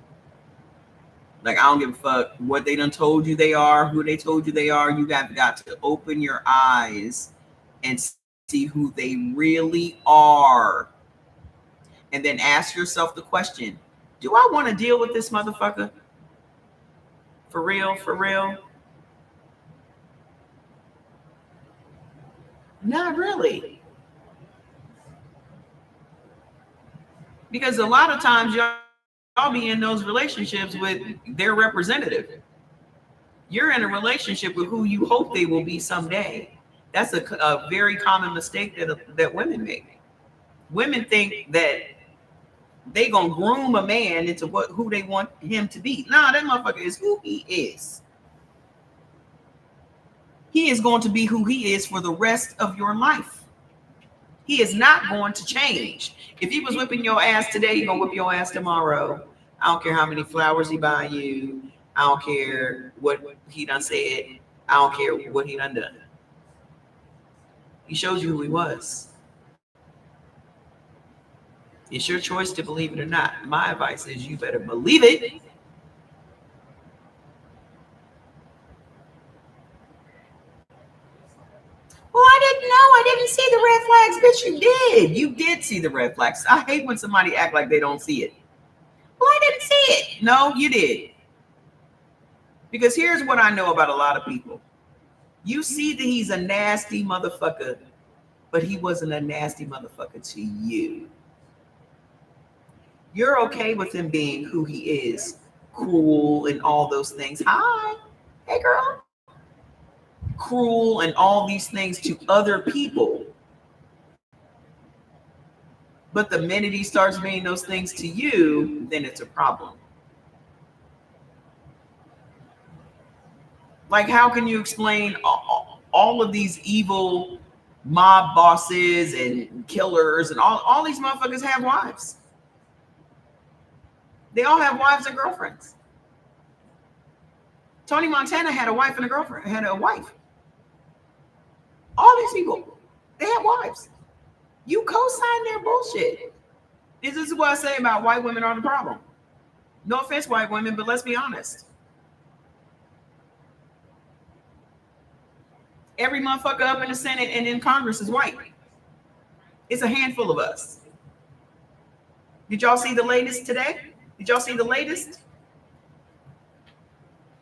Like, I don't give a fuck what they done told you they are, who they told you they are. You have got to open your eyes and see who they really are. And then ask yourself the question, do I want to deal with this motherfucker? For real, for real? Not really. Because a lot of times y'all be in those relationships with their representative. You're in a relationship with who you hope they will be someday. That's a very common mistake that women make. Women think that they gonna groom a man into who they want him to be. Nah, that motherfucker is who he is. He is going to be who he is for the rest of your life. He is not going to change. If he was whipping your ass today, he's gonna whip your ass tomorrow. I don't care how many flowers he buy you. I don't care what he done said. I don't care what he done. He showed you who he was. It's your choice to believe it or not. My advice is you better believe it. Well, I didn't know. I didn't see the red flags. Bitch, you did. You did see the red flags. I hate when somebody act like they don't see it. Well, I didn't see it. No, you did. Because here's what I know about a lot of people. You see that he's a nasty motherfucker, but he wasn't a nasty motherfucker to you. You're okay with him being who he is, cruel and all those things. Hi. Hey, girl. Cruel and all these things to other people. But the minute he starts being those things to you, then it's a problem. Like, how can you explain all of these evil mob bosses and killers and all these motherfuckers have wives? They all have wives and girlfriends. Tony Montana had a wife and a girlfriend, had a wife. All these people, they have wives. You co-sign their bullshit. This is what I say about white women are the problem. No offense, white women, but let's be honest. Every motherfucker up in the Senate and in Congress is white. It's a handful of us. Did y'all see the latest today? Did y'all see the latest?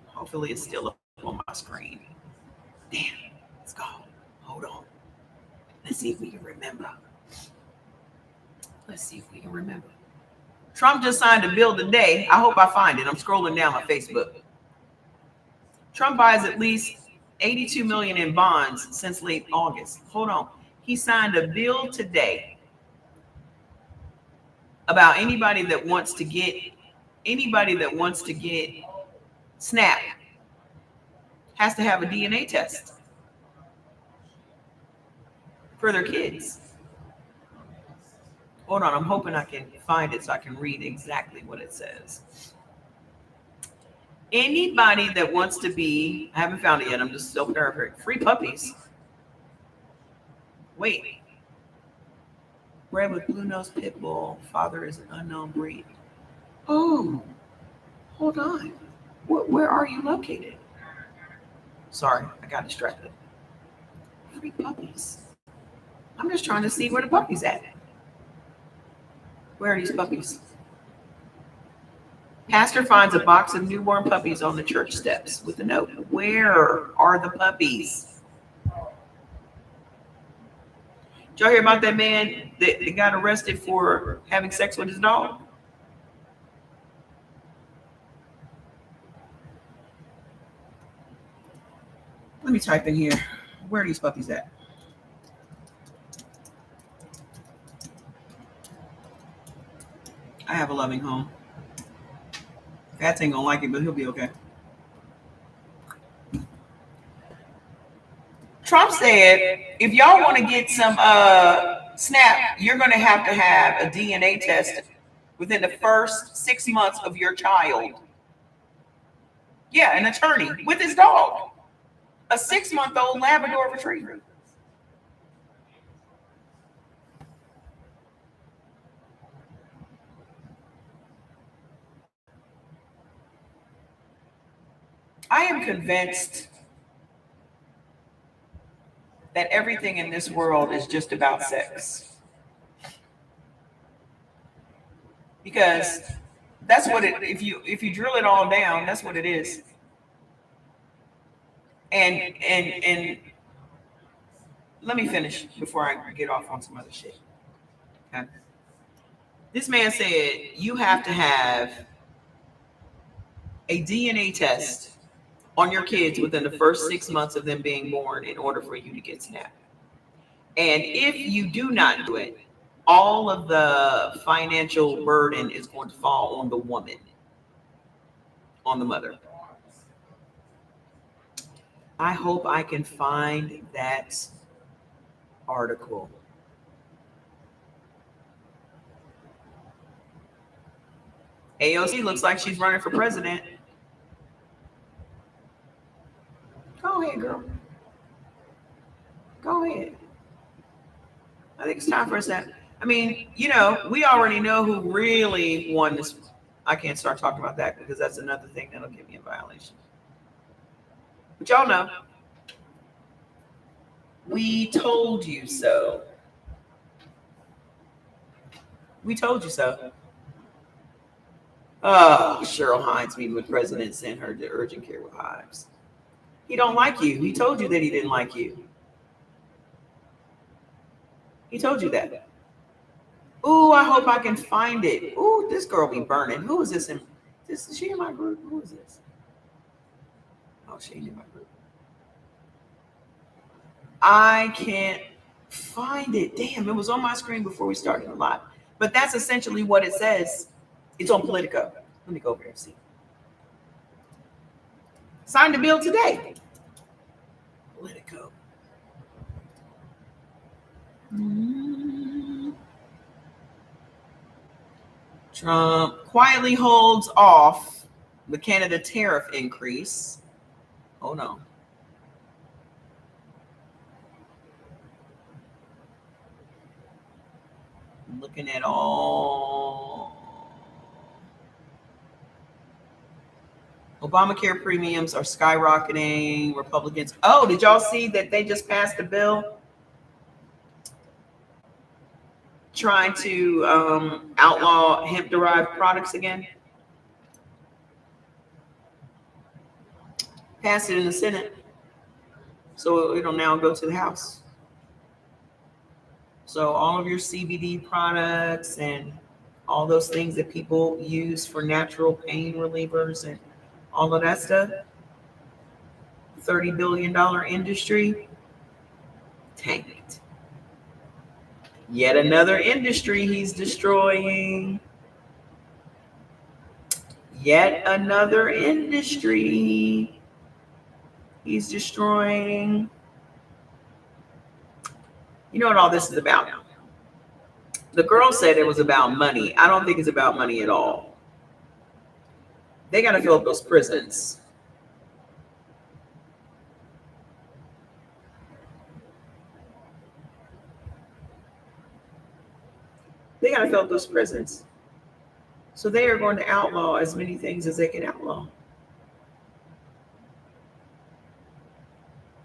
Hopefully it's still up on my screen. Damn, let's go. Hold on. Let's see if we can remember. Let's see if we can remember. Trump just signed a bill today. I hope I find it. I'm scrolling down my Facebook. Trump buys at least 82 million in bonds since late August. Hold on. He signed a bill today about anybody that wants to get SNAP has to have a DNA test for their kids. Hold on, I'm hoping I can find it so I can read exactly what it says. Anybody that wants to be, I haven't found it yet, I'm just so perfect. Free puppies. Wait. Bred with blue nose pit bull. Father is an unknown breed. Oh, hold on. Where are you located? Sorry, I got distracted. Free puppies. I'm just trying to see where the puppies at. Where are these puppies? Pastor finds a box of newborn puppies on the church steps with a note. Where are the puppies? Did y'all hear about that man that got arrested for having sex with his dog? Let me type in here. Where are these puppies at? I have a loving home. Fats ain't gonna like it, but he'll be okay. Trump said, if y'all want to get some SNAP, you're going to have a DNA test within the first 6 months of your child. Yeah, an attorney with his dog. A 6-month-old Labrador Retriever. I am convinced that everything in this world is just about sex. Because that's what it, if you drill it all down, that's what it is. And let me finish before I get off on some other shit. Okay. This man said you have to have a DNA test on your kids within the first 6 months of them being born in order for you to get SNAP. And if you do not do it, all of the financial burden is going to fall on the woman, on the mother. I hope I can find that article. AOC looks like she's running for president. Go ahead, girl. Go ahead. I think it's time for us to. I mean, you know, we already know who really won this. I can't start talking about that because that's another thing that'll get me a violation. But y'all know. We told you so. We told you so. Oh, Cheryl Hines meeting with president sent her to urgent care with hives. He don't like you. He told you that he didn't like you. He told you that. Ooh, I hope I can find it. Ooh, this girl be burning. Who is this? Is she in my group? Who is this? Oh, she ain't in my group. I can't find it. Damn, it was on my screen before we started a lot. But that's essentially what it says. It's on Politico. Let me go over here and see. Signed the bill today. Politico. Trump quietly holds off the Canada tariff increase. Hold on. I'm looking at all. Obamacare premiums are skyrocketing. Republicans. Oh, did y'all see that they just passed a bill trying to outlaw hemp-derived products again? Passed it in the Senate. So it'll now go to the House. So all of your CBD products and all those things that people use for natural pain relievers and all of that stuff, $30 billion industry, tanked. Yet another industry he's destroying. Yet another industry he's destroying. You know what all this is about? The girl said it was about money. I don't think it's about money at all. They got to fill up those prisons. They got to fill up those prisons. So they are going to outlaw as many things as they can outlaw.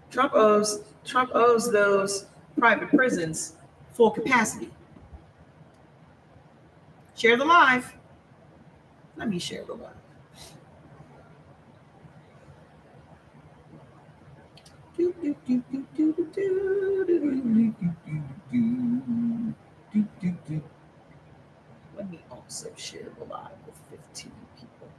Trump owes those private prisons full capacity. Share the live. Let me share the live. Let me also share the live with 15 people.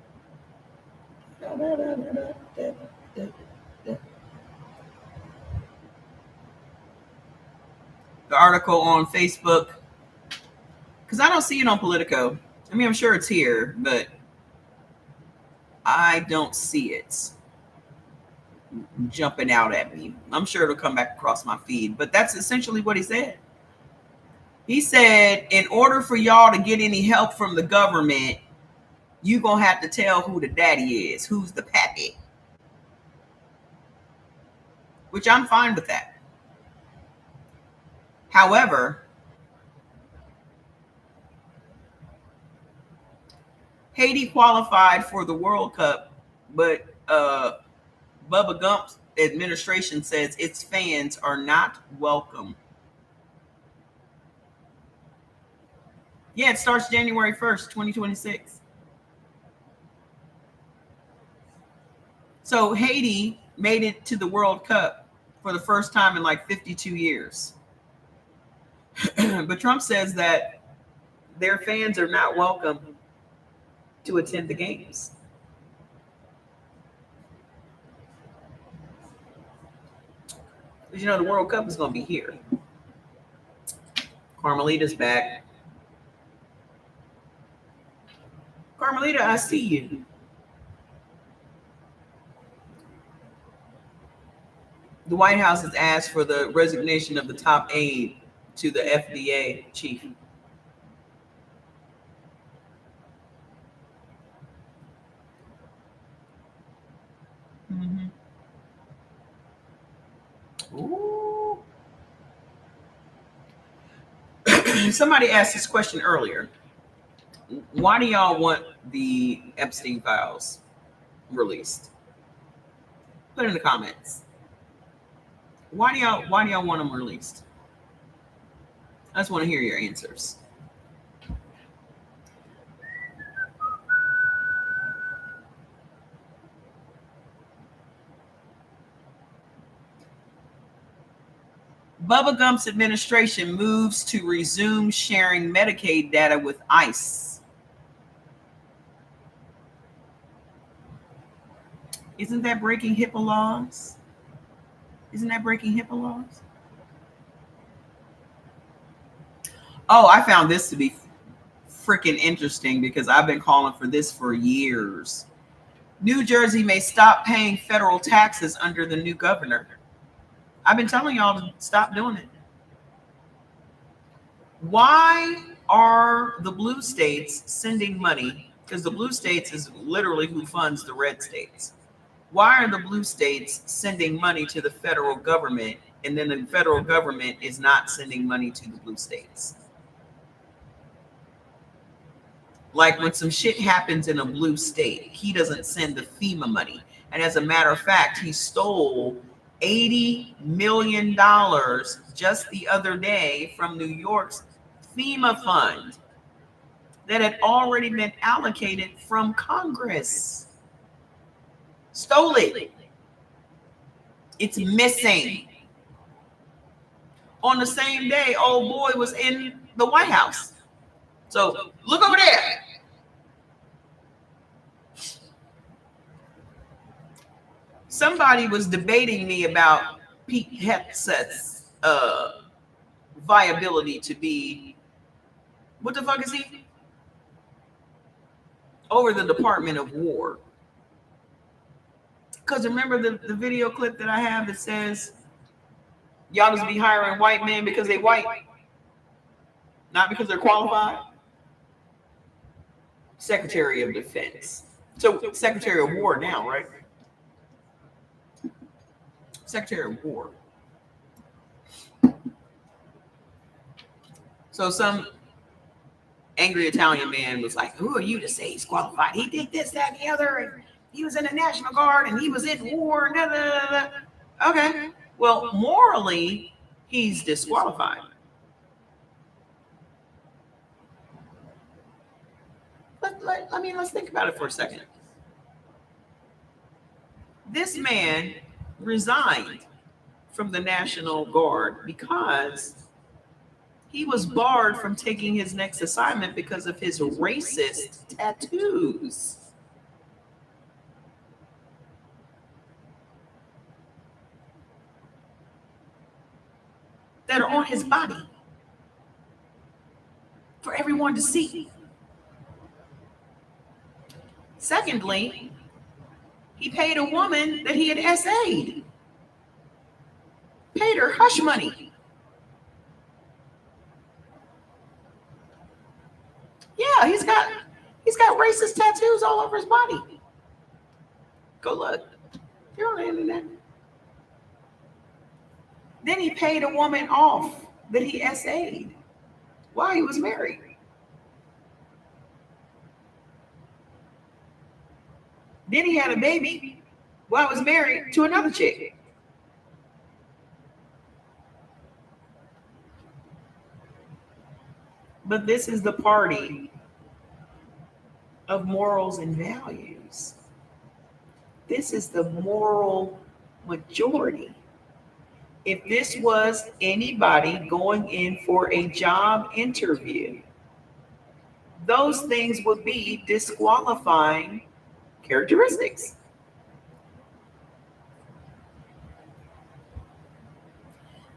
The article on Facebook, because I don't see it on Politico. I mean, I'm sure it's here, but I don't see it jumping out at me. I'm sure it'll come back across my feed, but that's essentially what he said. He said, in order for y'all to get any help from the government, you're going to have to tell who the daddy is, who's the pappy. Which I'm fine with that. However, Haiti qualified for the World Cup, but Bubba Gump's administration says its fans are not welcome. Yeah, it starts January 1st, 2026. So Haiti made it to the World Cup for the first time in like 52 years. But Trump says that their fans are not welcome to attend the games. Because you know the World Cup is going to be here. Carmelita's back. Carmelita, I see you. The White House has asked for the resignation of the top aide to the FDA chief. Ooh. Somebody asked this question earlier. Why do y'all want the Epstein files released? Put it in the comments. Why do y'all want them released? I just want to hear your answers. Bubba Gump's administration moves to resume sharing Medicaid data with ICE. Isn't that breaking HIPAA laws? Isn't that breaking HIPAA laws? Oh, I found this to be freaking interesting because I've been calling for this for years. New Jersey may stop paying federal taxes under the new governor. I've been telling y'all to stop doing it. Why are the blue states sending money? Because the blue states is literally who funds the red states. Why are the blue states sending money to the federal government and then the federal government is not sending money to the blue states? Like when some shit happens in a blue state, he doesn't send the FEMA money. And as a matter of fact, he stole $80 million just the other day from New York's FEMA fund that had already been allocated from Congress. Stole it. It's missing. On the same day, old boy was in the White House. So look over there. Somebody was debating me about Pete Hegseth's viability to be, what the fuck is he? Over the Department of War. Because remember the video clip that I have that says, y'all just be hiring white men because they white, not because they're qualified? Secretary of Defense. So Secretary of War now, right? Secretary of War. So some angry Italian man was like, who are you to say he's qualified? He did this, that, and the other. And he was in the National Guard and he was in war. Blah, blah, blah. Okay. Well, morally, he's disqualified. Let's think about it for a second. This man resigned from the National Guard because he was barred from taking his next assignment because of his racist tattoos. That are on his body for everyone to see. Secondly, he paid a woman that he had SA'd. Paid her hush money. Yeah, he's got racist tattoos all over his body. Go look. You're on the internet. Then he paid a woman off that he SA'd while he was married. Then he had a baby while he was married to another chick. But this is the party of morals and values. This is the moral majority. If this was anybody going in for a job interview, those things would be disqualifying characteristics.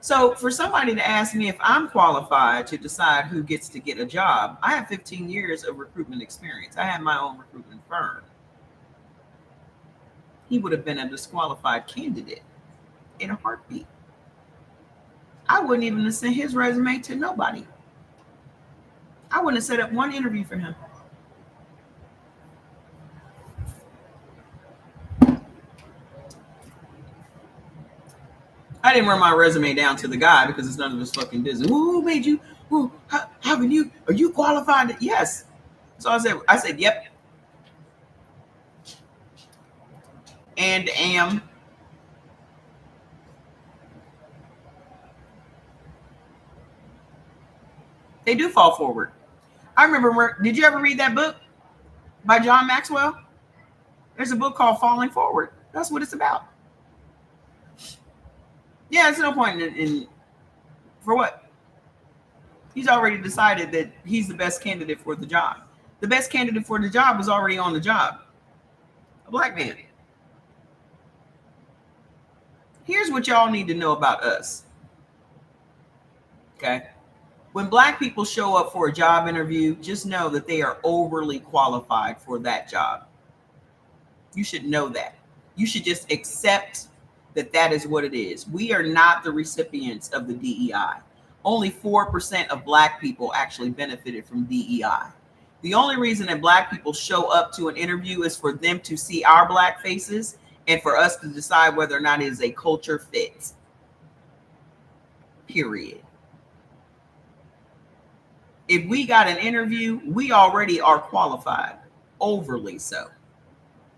So for somebody to ask me if I'm qualified to decide who gets to get a job, I have 15 years of recruitment experience. I have my own recruitment firm. He would have been a disqualified candidate in a heartbeat. I wouldn't even have sent his resume to nobody. I wouldn't have set up one interview for him. I didn't run my resume down to the guy because it's none of his fucking business. Who made you? How can you? Are you qualified? Yes. So I said, yep. And am. They do fall forward. I remember, did you ever read that book by John Maxwell? There's a book called Falling Forward. That's what it's about. Yeah, it's no point in for what? He's already decided that he's the best candidate for the job. The best candidate for the job was already on the job. A black man. Here's what y'all need to know about us. Okay? When black people show up for a job interview, just know that they are overly qualified for that job. You should know that. You should just accept that that is what it is. We are not the recipients of the DEI. Only 4% of black people actually benefited from DEI. The only reason that black people show up to an interview is for them to see our black faces and for us to decide whether or not it is a culture fit. Period. If we got an interview, we already are qualified, overly so.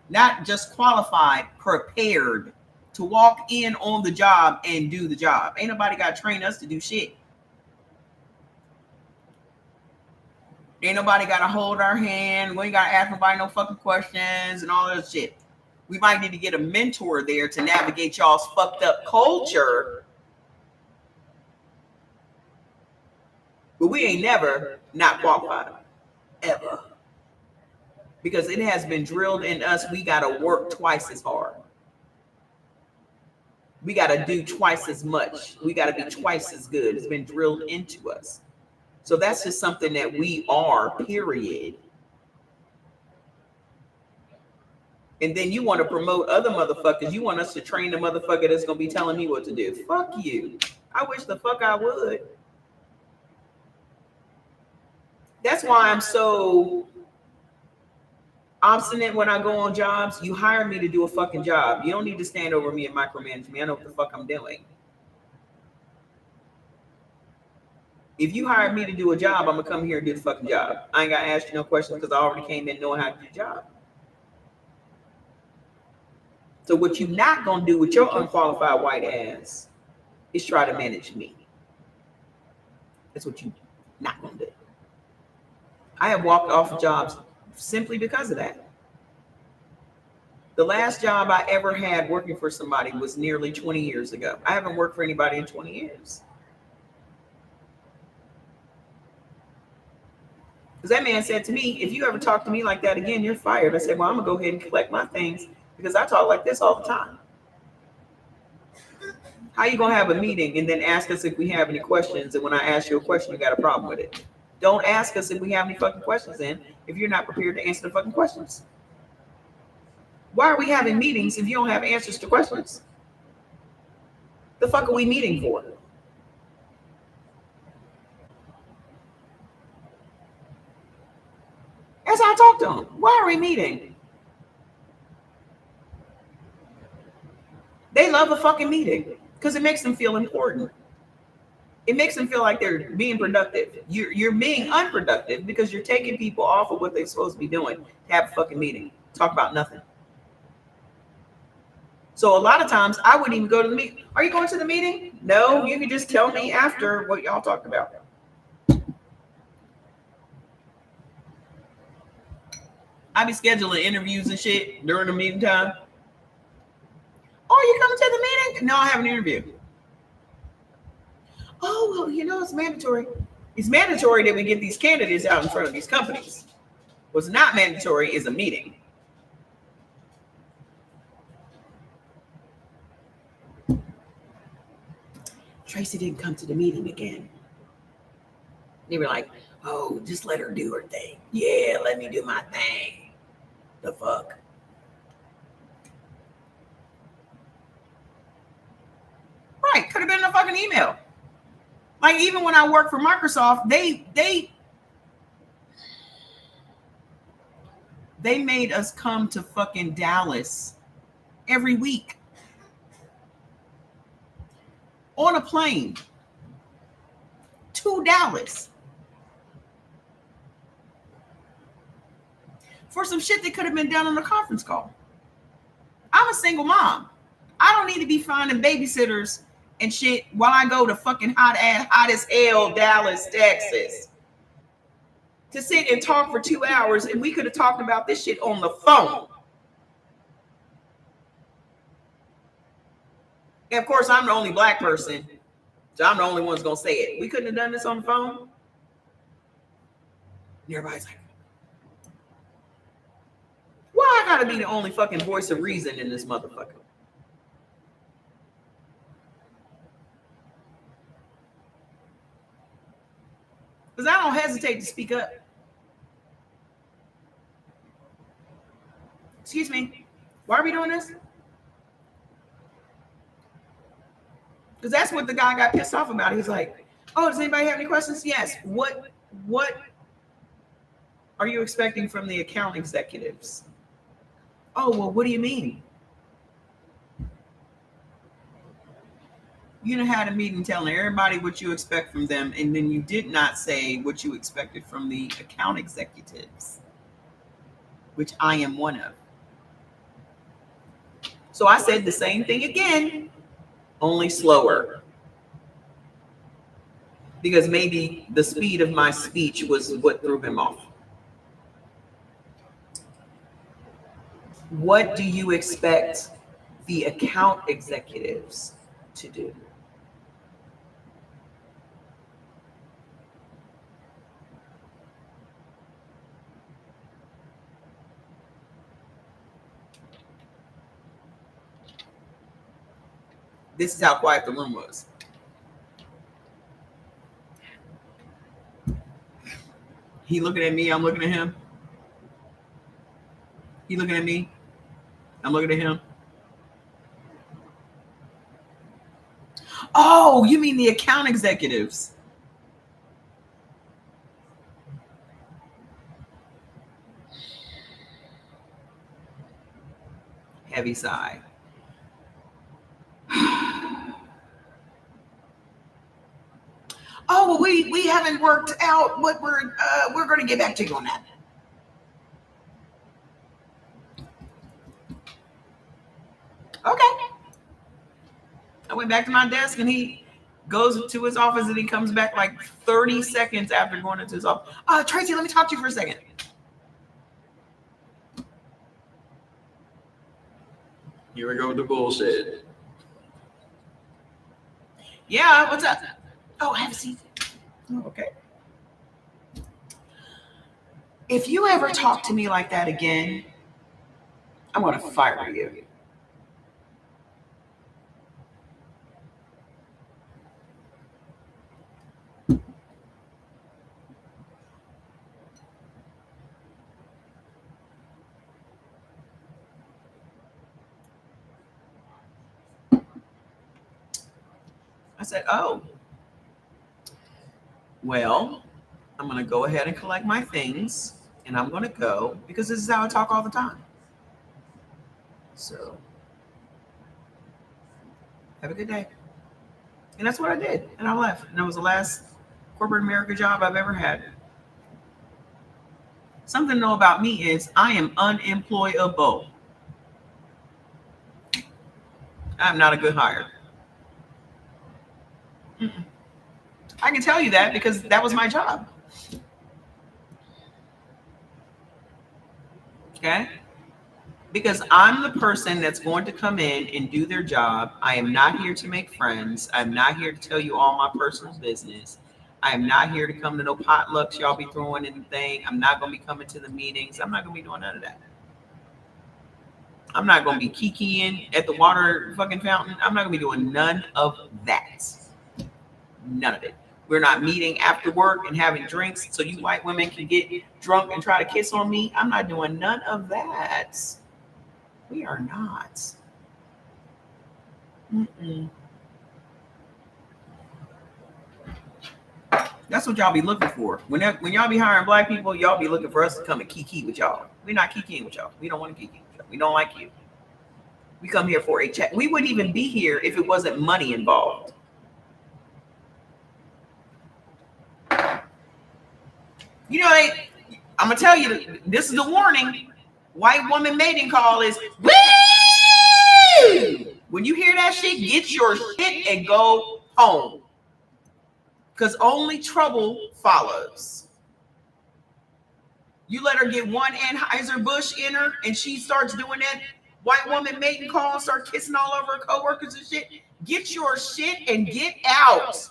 Not just qualified, prepared to walk in on the job and do the job. Ain't nobody got to train us to do shit. Ain't nobody got to hold our hand. We ain't got to ask nobody no fucking questions and all that shit. We might need to get a mentor there to navigate y'all's fucked up culture. But we ain't never not qualified. Ever. Because it has been drilled in us, we got to work twice as hard. We got to do twice as much. We got to be twice as good. It's been drilled into us. So that's just something that we are, period. And then you want to promote other motherfuckers. You want us to train the motherfucker that's going to be telling me what to do. Fuck you. I wish the fuck I would. That's why I'm so obstinate when I go on jobs. You hire me to do a fucking job. You don't need to stand over me and micromanage me. I know what the fuck I'm doing. If you hire me to do a job, I'm going to come here and do the fucking job. I ain't got to ask you no questions because I already came in knowing how to do the job. So what you're not going to do with your unqualified white ass is try to manage me. That's what you're not going to do. I have walked off jobs simply because of that. The last job I ever had working for somebody was nearly 20 years ago. I haven't worked for anybody in 20 years. Because that man said to me, if you ever talk to me like that again, you're fired. I said, well, I'm going to go ahead and collect my things because I talk like this all the time. How you going to have a meeting and then ask us if we have any questions? And when I ask you a question, you got a problem with it. Don't ask us if we have any fucking questions then if you're not prepared to answer the fucking questions. Why are we having meetings if you don't have answers to questions? The fuck are we meeting for? That's how I talk to them. Why are we meeting? They love a fucking meeting because it makes them feel important. It makes them feel like they're being productive. You're being unproductive because you're taking people off of what they're supposed to be doing to have a fucking meeting. Talk about nothing. So a lot of times I wouldn't even go to the meeting. Are you going to the meeting? No, you can just tell me after what y'all talked about. I be scheduling interviews and shit during the meeting time. Oh, you coming to the meeting? No, I have an interview. Oh, well, you know, it's mandatory. It's mandatory that we get these candidates out in front of these companies. What's not mandatory is a meeting. Tracy didn't come to the meeting again. They were like, oh, just let her do her thing. Yeah, let me do my thing. The fuck? Right, could have been in a fucking email. Like, even when I worked for Microsoft, they made us come to fucking Dallas every week on a plane to Dallas for some shit that could have been done on a conference call. I'm a single mom. I don't need to be finding babysitters and shit while I go to fucking hot as hell Dallas, Texas, to sit and talk for 2 hours, and we could have talked about this shit on the phone. And of course, I'm the only black person, so I'm the only one's gonna say it. We couldn't have done this on the phone. And everybody's like, why I gotta be the only fucking voice of reason in this motherfucker? Because I don't hesitate to speak up. Excuse me, why are we doing this? Because that's what the guy got pissed off about. He's like, oh, does anybody have any questions? Yes. What are you expecting from the account executives? Oh, well, what do you mean? You done had a meeting telling everybody what you expect from them, and then you did not say what you expected from the account executives, which I am one of. So I said the same thing again, only slower. Because maybe the speed of my speech was what threw him off. What do you expect the account executives to do? This is how quiet the room was. He looking at me, I'm looking at him. He looking at me, I'm looking at him. Oh, you mean the account executives? Heavy sigh. Oh, well, we haven't worked out what we're going to get back to you on that. Okay. I went back to my desk, and he goes to his office, and he comes back like 30 seconds after going into his office. Tracy, let me talk to you for a second. Here we go with the bullshit. Yeah, what's up? Oh, have a seat. Oh, okay. If you ever talk to me like that again, I'm going to fire you. I said, oh, well, I'm going to go ahead and collect my things, and I'm going to go, because this is how I talk all the time. So, have a good day. And that's what I did. And I left. And that was the last corporate America job I've ever had. Something to know about me is I am unemployable. I'm not a good hire. Mm-mm. I can tell you that because that was my job. Okay? Because I'm the person that's going to come in and do their job. I am not here to make friends. I'm not here to tell you all my personal business. I am not here to come to no potlucks y'all be throwing anything. I'm not going to be coming to the meetings. I'm not going to be doing none of that. I'm not going to be kikiing at the water fucking fountain. I'm not going to be doing none of that. None of it. We're not meeting after work and having drinks so you white women can get drunk and try to kiss on me. I'm not doing none of that. We are not. Mm-mm. That's what y'all be looking for. When y'all be hiring black people, y'all be looking for us to come and kiki with y'all. We're not kikiing with y'all. We don't want to kiki with y'all. We don't like you. We come here for a check. We wouldn't even be here if it wasn't money involved. You know, I'm gonna tell you, this is the warning. White woman mating call is woo! When you hear that shit, get your shit and go home. Because only trouble follows. You let her get one Anheuser-Busch in her and she starts doing that white woman mating call and start kissing all over her coworkers and shit. Get your shit and get out.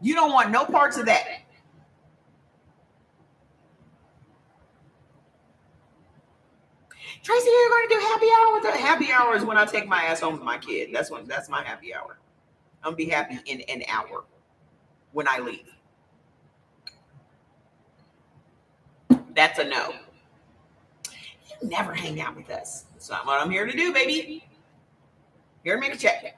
You don't want no parts of that. Tracy, you're going to do happy hour with her. Happy hour is when I take my ass home with my kid. That's my happy hour. I'm gonna be happy in an hour when I leave. That's a no. You never hang out with us. That's not what I'm here to do, baby. Here to make a check.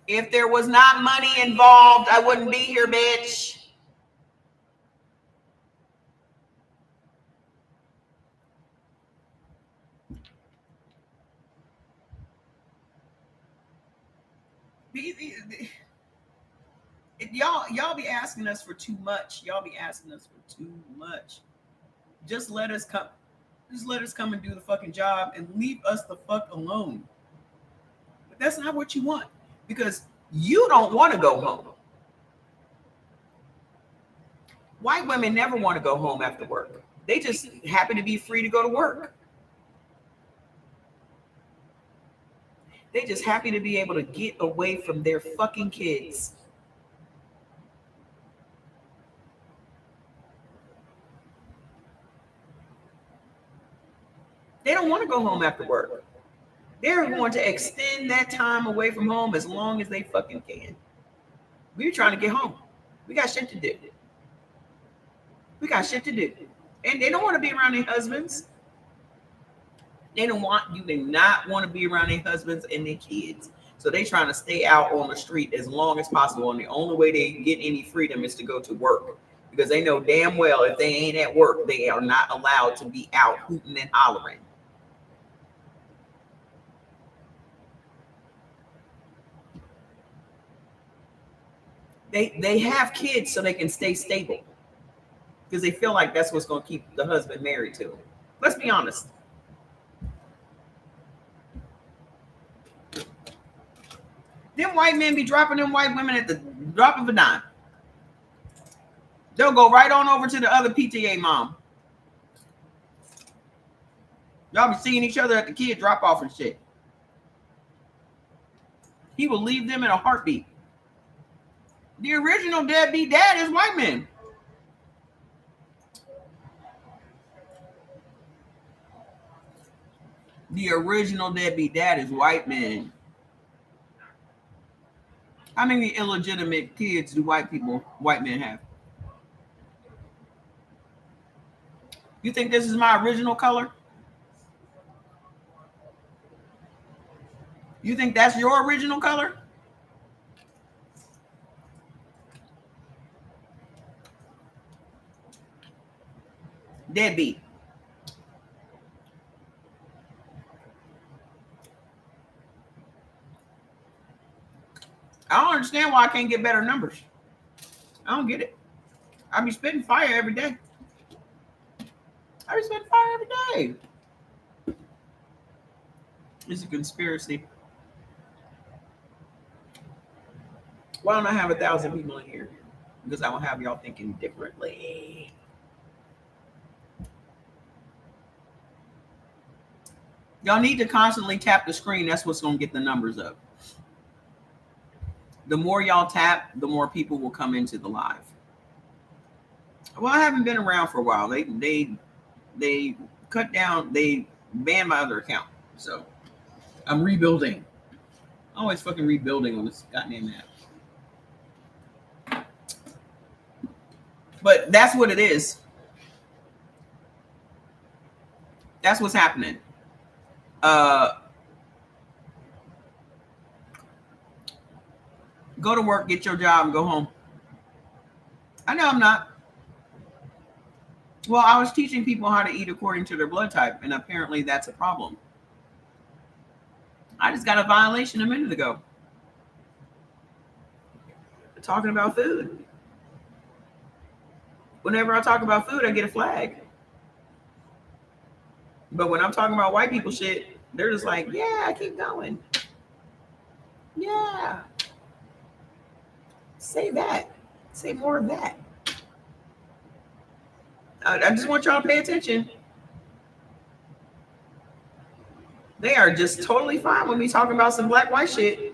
If there was not money involved, I wouldn't be here, bitch. Y'all be asking us for too much. Y'all be asking us for too much. Just let us come. Just let us come and do the fucking job and leave us the fuck alone. But that's not what you want, because you don't want to go home. White women never want to go home after work. They just happen to be free to go to work. They just happy to be able to get away from their fucking kids. They don't want to go home after work. They're going to extend that time away from home as long as they fucking can. We're trying to get home. We got shit to do. We got shit to do. And they don't want to be around their husbands. They do not want to be around their husbands and their kids. So they trying to stay out on the street as long as possible. And the only way they get any freedom is to go to work. Because they know damn well if they ain't at work, they are not allowed to be out hooting and hollering. They have kids so they can stay stable. Because they feel like that's what's going to keep the husband married to them. Let's be honest. Them white men be dropping them white women at the drop of a dime. They'll go right on over to the other PTA mom. Y'all be seeing each other at the kid drop off and shit. He will leave them in a heartbeat. The original deadbeat dad is white men. The original deadbeat dad is white men. How many illegitimate kids do white men have? You think this is my original color? You think that's your original color? Deadbeat. I don't understand why I can't get better numbers. I don't get it. I be spitting fire every day. It's a conspiracy. Why don't I have 1,000 people in here? Because I will have y'all thinking differently. Y'all need to constantly tap the screen. That's what's going to get the numbers up. The more y'all tap, the more people will come into the live. Well, I haven't been around for a while. They cut down. They banned my other account. So I'm rebuilding. Always fucking rebuilding on this goddamn app. But that's what it is. That's what's happening. Go to work, get your job, and go home. I know I'm not. Well, I was teaching people how to eat according to their blood type, and apparently that's a problem. I just got a violation a minute ago. Talking about food. Whenever I talk about food, I get a flag. But when I'm talking about white people shit, they're just like, yeah, keep going. Yeah. Say that. Say more of that. I just want y'all to pay attention. They are just totally fine with me talking about some black white shit.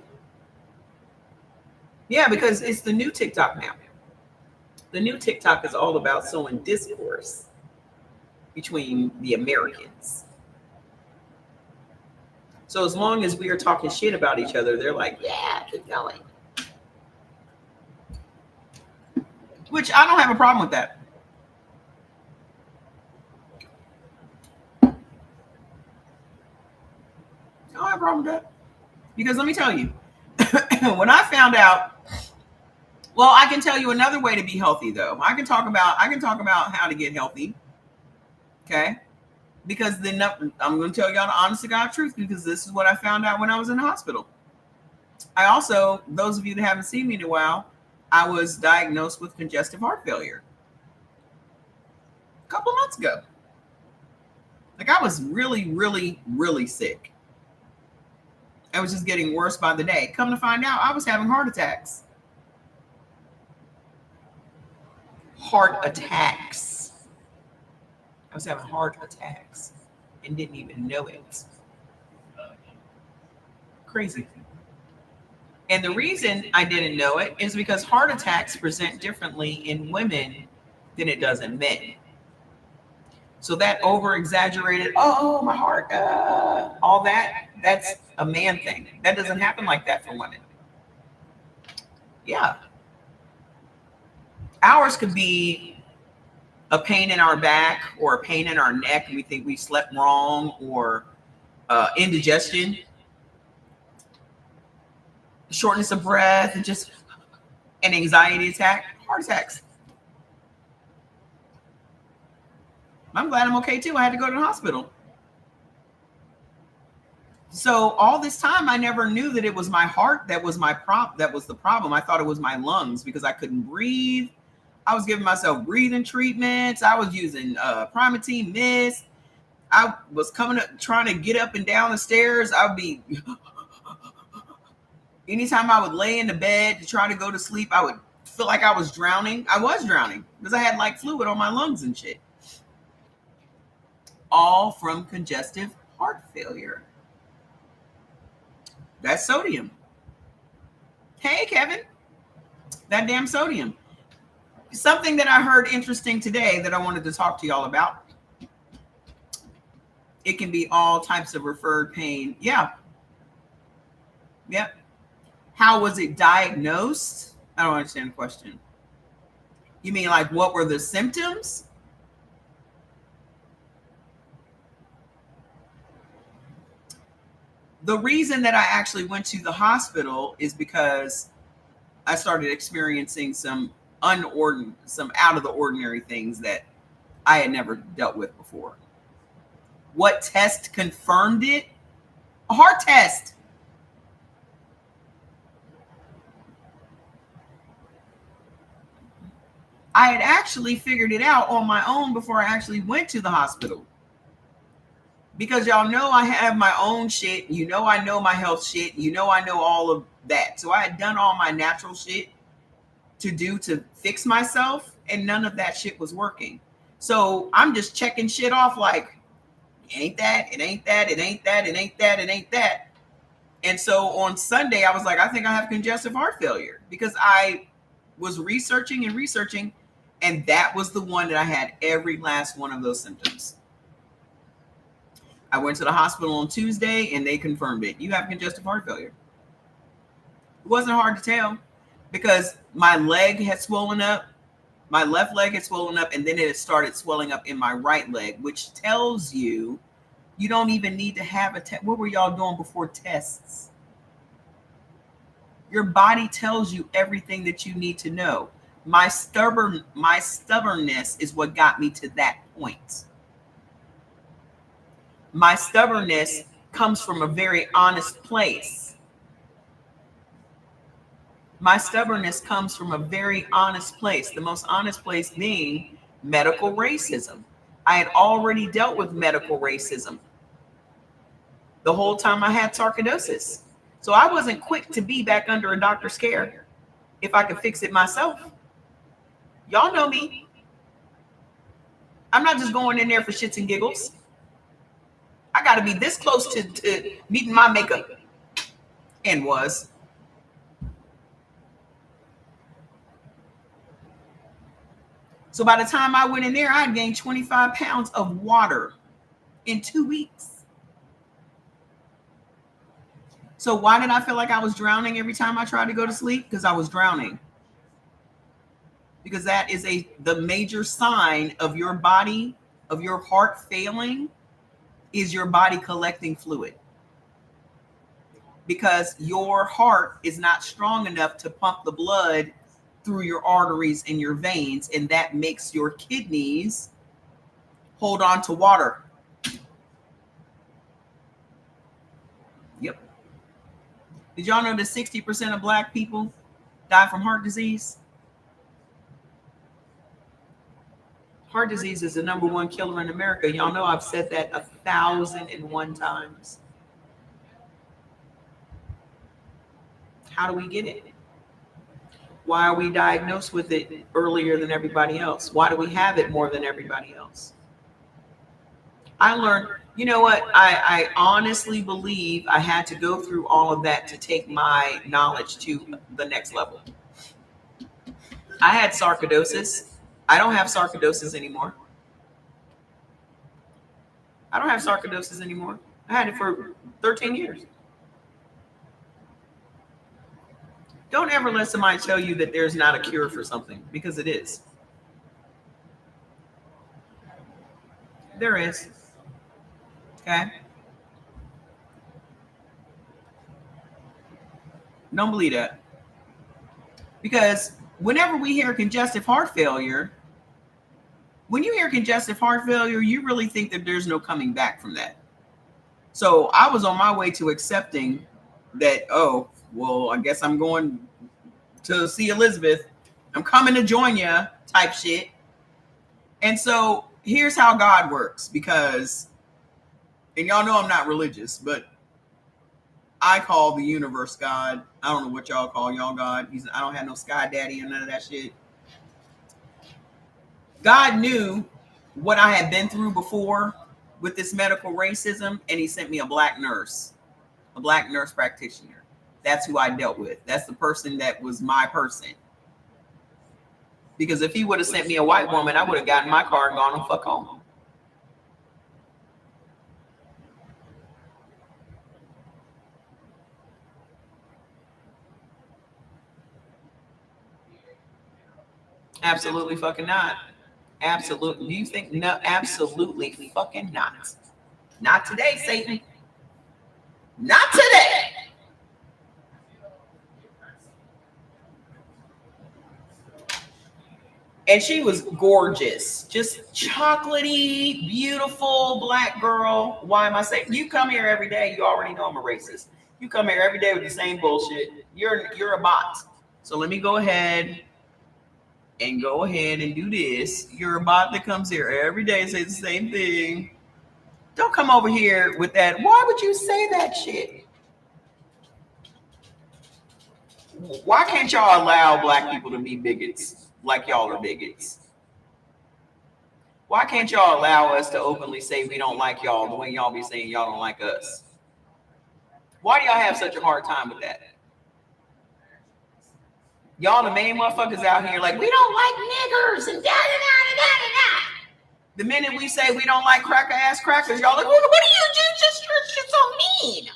Yeah, because it's the new TikTok now. The new TikTok is all about sowing discourse between the Americans. So as long as we are talking shit about each other, they're like, yeah, keep going. Which I don't have a problem with that. I don't have a problem with that. Because let me tell you, when I found out, well, I can tell you another way to be healthy though. I can talk about how to get healthy. Okay? Because then I'm going to tell y'all the honest to God truth, because this is what I found out when I was in the hospital. I also, those of you that haven't seen me in a while, I was diagnosed with congestive heart failure a couple months ago. Like I was really, really, really sick. I was just getting worse by the day. Come to find out, I was having heart attacks. Heart attacks. I was having heart attacks and didn't even know it. Crazy. And the reason I didn't know it is because heart attacks present differently in women than it does in men. So that over-exaggerated, oh, my heart, all that, that's a man thing. That doesn't happen like that for women. Yeah. Ours could be a pain in our back or a pain in our neck, and we think we slept wrong, or indigestion, shortness of breath, and just an anxiety attack, heart attacks. I'm glad I'm okay too. I had to go to the hospital. So all this time, I never knew that it was my heart that was that was the problem. I thought it was my lungs because I couldn't breathe. I was giving myself breathing treatments. I was using Primatene Mist. I was coming up, trying to get up and down the stairs. I would be, anytime I would lay in the bed to try to go to sleep, I would feel like I was drowning. I was drowning because I had like fluid on my lungs and shit. All from congestive heart failure. That's sodium. Hey, Kevin. That damn sodium. Something that I heard interesting today that I wanted to talk to y'all about. It can be all types of referred pain. Yeah. Yep. How was it diagnosed? I don't understand the question. You mean like what were the symptoms? The reason that I actually went to the hospital is because I started experiencing some out of the ordinary things that I had never dealt with before. What test confirmed it? A heart test. I had actually figured it out on my own before I actually went to the hospital. Because y'all know I have my own shit. You know I know my health shit. You know I know all of that. So I had done all my natural shit to fix myself, and none of that shit was working. So I'm just checking shit off like, it ain't that, it ain't that, it ain't that, it ain't that, it ain't that. And so on Sunday, I was like, I think I have congestive heart failure, because I was researching, And that was the one that I had every last one of those symptoms. I went to the hospital on Tuesday and they confirmed it. You have congestive heart failure. It wasn't hard to tell because my leg had swollen up. My left leg had swollen up, and then it had started swelling up in my right leg, which tells you you don't even need to have a test. What were y'all doing before tests? Your body tells you everything that you need to know. My stubbornness is what got me to that point. My stubbornness comes from a very honest place. My stubbornness comes from a very honest place. The most honest place being medical racism. I had already dealt with medical racism the whole time I had sarcoidosis. So I wasn't quick to be back under a doctor's care if I could fix it myself. Y'all know me. I'm not just going in there for shits and giggles. I got to be this close to meeting my makeup, and was. So by the time I went in there, I had gained 25 pounds of water in 2 weeks. So why did I feel like I was drowning every time I tried to go to sleep? Because I was drowning. Because that is the major sign of your body, of your heart failing, is your body collecting fluid. Because your heart is not strong enough to pump the blood through your arteries and your veins, and that makes your kidneys hold on to water. Yep. Did y'all know that 60% of Black people die from heart disease? Heart disease is the #1 killer in America. Y'all know I've said that 1,001 times. How do we get it? Why are we diagnosed with it earlier than everybody else? Why do we have it more than everybody else? I learned, you know what? I honestly believe I had to go through all of that to take my knowledge to the next level. I had sarcoidosis. I don't have sarcoidosis anymore. I don't have sarcoidosis anymore. I had it for 13 years. Don't ever let somebody tell you that there's not a cure for something, because it is. There is. Okay? Don't believe that. Because whenever we hear congestive heart failure, when you hear congestive heart failure, you really think that there's no coming back from that. So I was on my way to accepting that, oh, well, I guess I'm going to see Elizabeth. I'm coming to join you type shit. And so here's how God works, because, and y'all know I'm not religious, but I call the universe God. I don't know what y'all call y'all God. I don't have no sky daddy and none of that shit. God knew what I had been through before with this medical racism, and he sent me a black nurse practitioner. That's who I dealt with. That's the person that was my person. Because if he would have sent me a white woman, I would have gotten my car and gone and fuck home. Absolutely fucking not. Absolutely. Do you think? No, absolutely fucking not. Not today, Satan. Not today. And she was gorgeous, just chocolatey, beautiful black girl. Why am I saying? You come here every day, you already know I'm a racist. You come here every day with the same bullshit. You're a bot. So let me go ahead and do this. You're a bot that comes here every day and says the same thing. Don't come over here with that. Why would you say that shit? Why can't y'all allow black people to be bigots like y'all are bigots? Why can't y'all allow us to openly say we don't like y'all the way y'all be saying y'all don't like us? Why do y'all have such a hard time with that? Y'all the main motherfuckers out here like, we don't like niggers and da-da-da-da-da-da. The minute we say we don't like cracker ass crackers, y'all like, what do you do? Just you're so mean.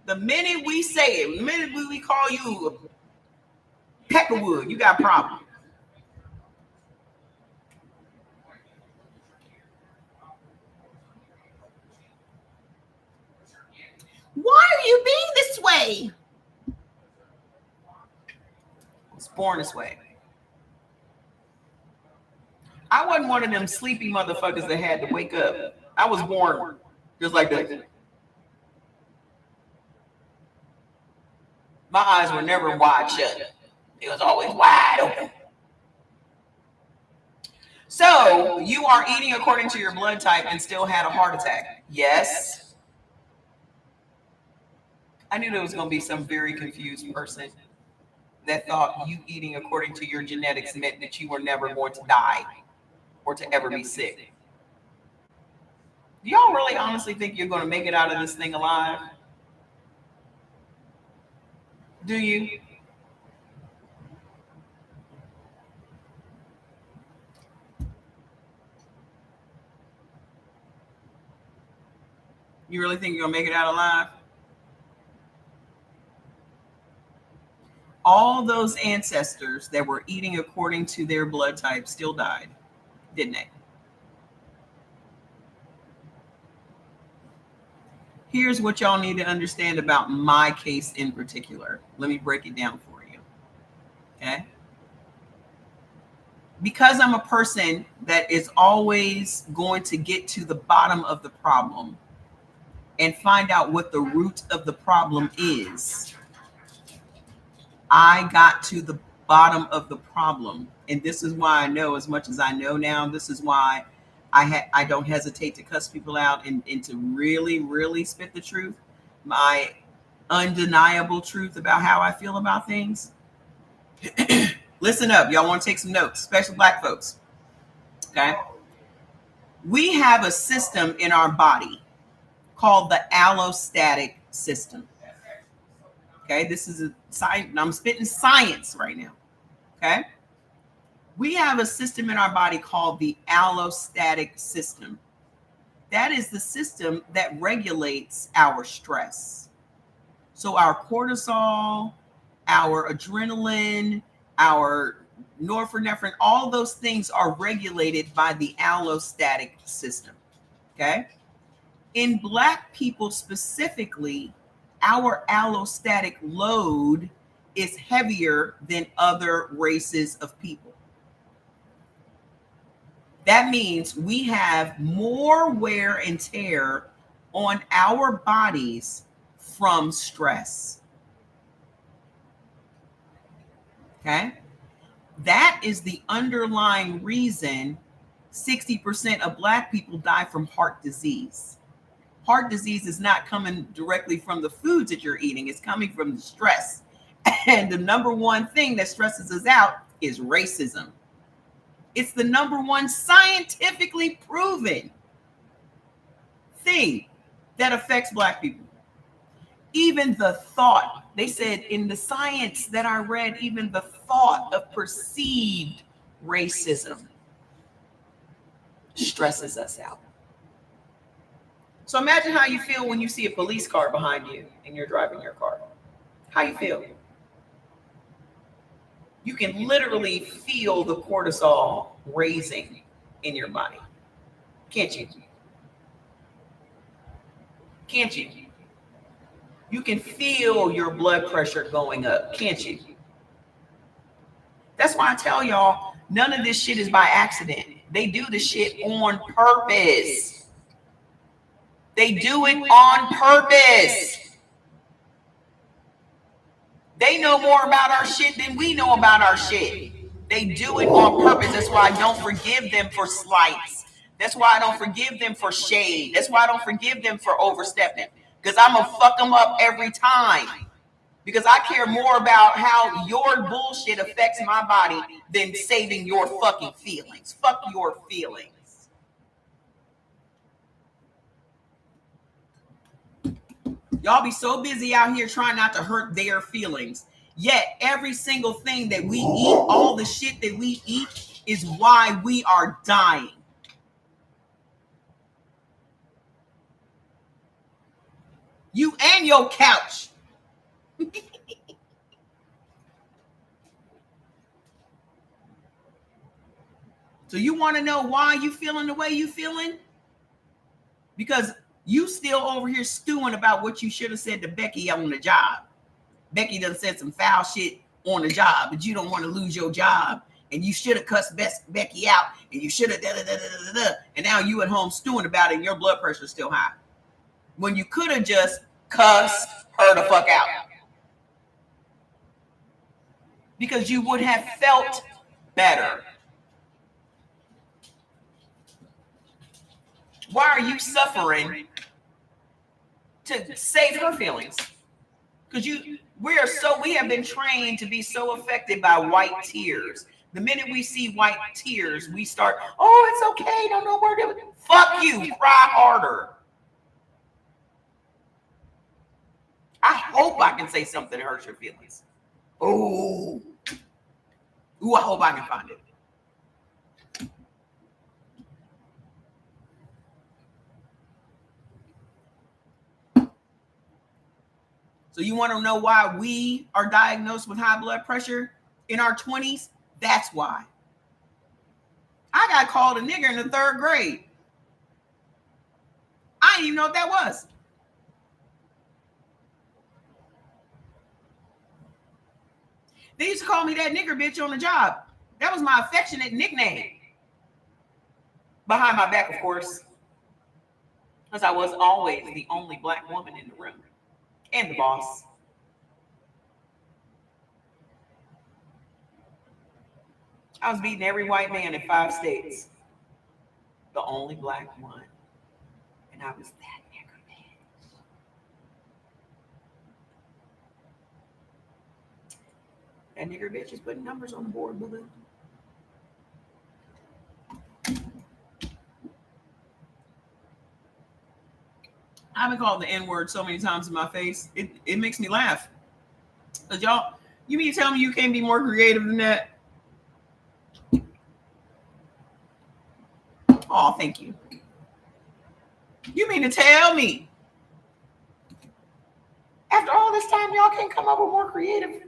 The minute we say it, the minute we call you Peckerwood, you got a problem. Why are you being this way? I was born this way. I wasn't one of them sleepy motherfuckers that had to wake up. I was born just like that. My eyes were never wide shut. It was always wide open. So you are eating according to your blood type and still had a heart attack. Yes. I knew there was going to be some very confused person that thought you eating according to your genetics meant that you were never going to die or to ever be sick. Do y'all really honestly think you're going to make it out of this thing alive? Do you? You really think you're going to make it out alive? All those ancestors that were eating according to their blood type still died, didn't they? Here's what y'all need to understand about my case in particular. Let me break it down for you. Okay? Because I'm a person that is always going to get to the bottom of the problem and find out what the root of the problem is, I got to the bottom of the problem. And this is why I know as much as I know now. This is why I don't hesitate to cuss people out and to really, really spit the truth. My undeniable truth about how I feel about things. Listen up. Y'all want to take some notes, especially black folks. Okay. We have a system in our body called the allostatic system. Okay, this is a science. I'm spitting science right now. Okay, we have a system in our body called the allostatic system. That is the system that regulates our stress. So our cortisol, our adrenaline, our norepinephrine, all those things are regulated by the allostatic system. Okay, in Black people specifically, our allostatic load is heavier than other races of people. That means we have more wear and tear on our bodies from stress. Okay? That is the underlying reason 60% of Black people die from heart disease. Heart disease is not coming directly from the foods that you're eating. It's coming from the stress. And the number one thing that stresses us out is racism. It's the number one scientifically proven thing that affects Black people. Even the thought, they said in the science that I read, even the thought of perceived racism stresses us out. So imagine how you feel when you see a police car behind you and you're driving your car. How you feel? You can literally feel the cortisol raising in your body. Can't you? Can't you? You can feel your blood pressure going up, can't you? That's why I tell y'all, none of this shit is by accident. They do the shit on purpose. They do it on purpose. They know more about our shit than we know about our shit. They do it on purpose. That's why I don't forgive them for slights. That's why I don't forgive them for shade. That's why I don't forgive them for overstepping. Because I'm going to fuck them up every time. Because I care more about how your bullshit affects my body than saving your fucking feelings. Fuck your feelings. Y'all be so busy out here trying not to hurt their feelings. Yet every single thing that we eat, all the shit that we eat is why we are dying. You and your couch. So you want to know why you feeling the way you feeling? Because you still over here stewing about what you should have said to Becky on the job. Becky done said some foul shit on the job, but you don't want to lose your job. And you should have cussed Becky out. And you should have da-da-da-da-da-da. And now you at home stewing about it and your blood pressure is still high. When you could have just cussed her the fuck out. Because you would have felt better. Why are you suffering to save her feelings? Because we have been trained to be so affected by white tears. The minute we see white tears, we start, oh, it's okay, don't know where to. Fuck you, cry harder. I hope I can say something that hurts your feelings. Ooh, I hope I can find it. So you want to know why we are diagnosed with high blood pressure in our 20s? That's why. I got called a nigger in the 3rd grade. I didn't even know what that was. They used to call me that nigger bitch on the job. That was my affectionate nickname. Behind my back, of course. Because I was always the only black woman in the room. And the boss. I was beating every white man in 5 states. The only black one. And I was that nigger bitch. That nigger bitch is putting numbers on the board, boo-boo. I've been called the N-word so many times in my face. It makes me laugh. Because y'all, you mean to tell me you can't be more creative than that? Oh, thank you. You mean to tell me after all this time y'all can't come up with more creative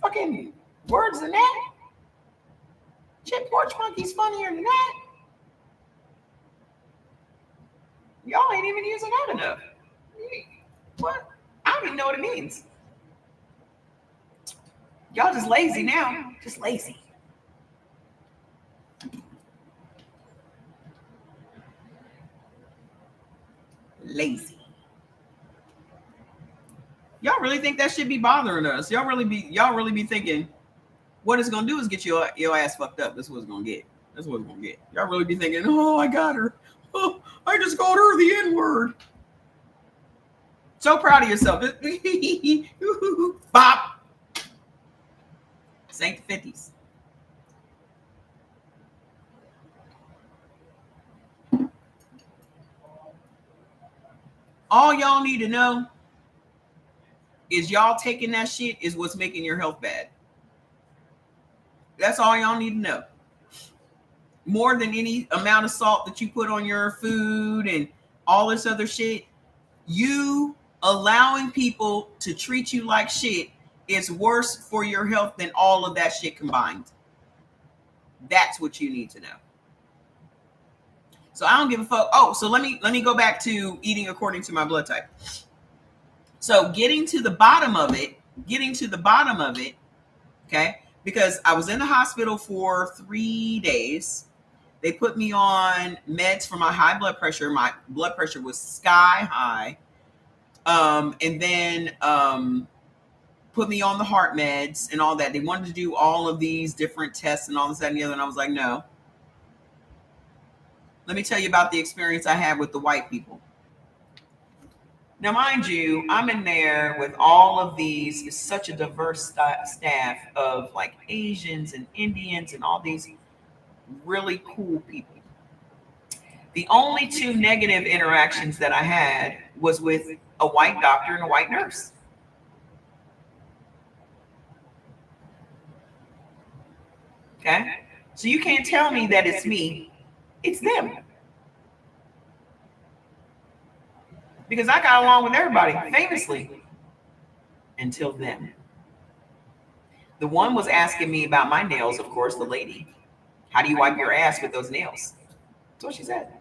fucking words than that? Chip Porch Monkey's funnier than that. Y'all ain't even using that enough. What? I don't even know what it means. Y'all just lazy now. Just lazy. Lazy. Y'all really think that should be bothering us? Y'all really be thinking what it's gonna do is get your ass fucked up. That's what it's gonna get. That's what it's gonna get. Y'all really be thinking, oh, I got her. Oh, I just called her the N-word. So proud of yourself. Bop. This ain't the 50s. All y'all need to know is y'all taking that shit is what's making your health bad. That's all y'all need to know. More than any amount of salt that you put on your food and all this other shit, you allowing people to treat you like shit is worse for your health than all of that shit combined. That's what you need to know. So I don't give a fuck. Oh, so let me go back to eating according to my blood type. So getting to the bottom of it, okay? Because I was in the hospital for 3 days. They put me on meds for my high blood pressure. My blood pressure was sky high. And then put me on the heart meds and all that. They wanted to do all of these different tests and all this, that, and the other. And I was like, no. Let me tell you about the experience I had with the white people. Now, mind you, I'm in there with all of these, it's such a diverse staff of like Asians and Indians and all these really cool people. The only two negative interactions that I had was with a white doctor and a white nurse. Okay? So you can't tell me that it's me, it's them. Because I got along with everybody, famously, until then. The one was asking me about my nails, of course, the lady. How do you wipe your ass with those nails? That's what she said.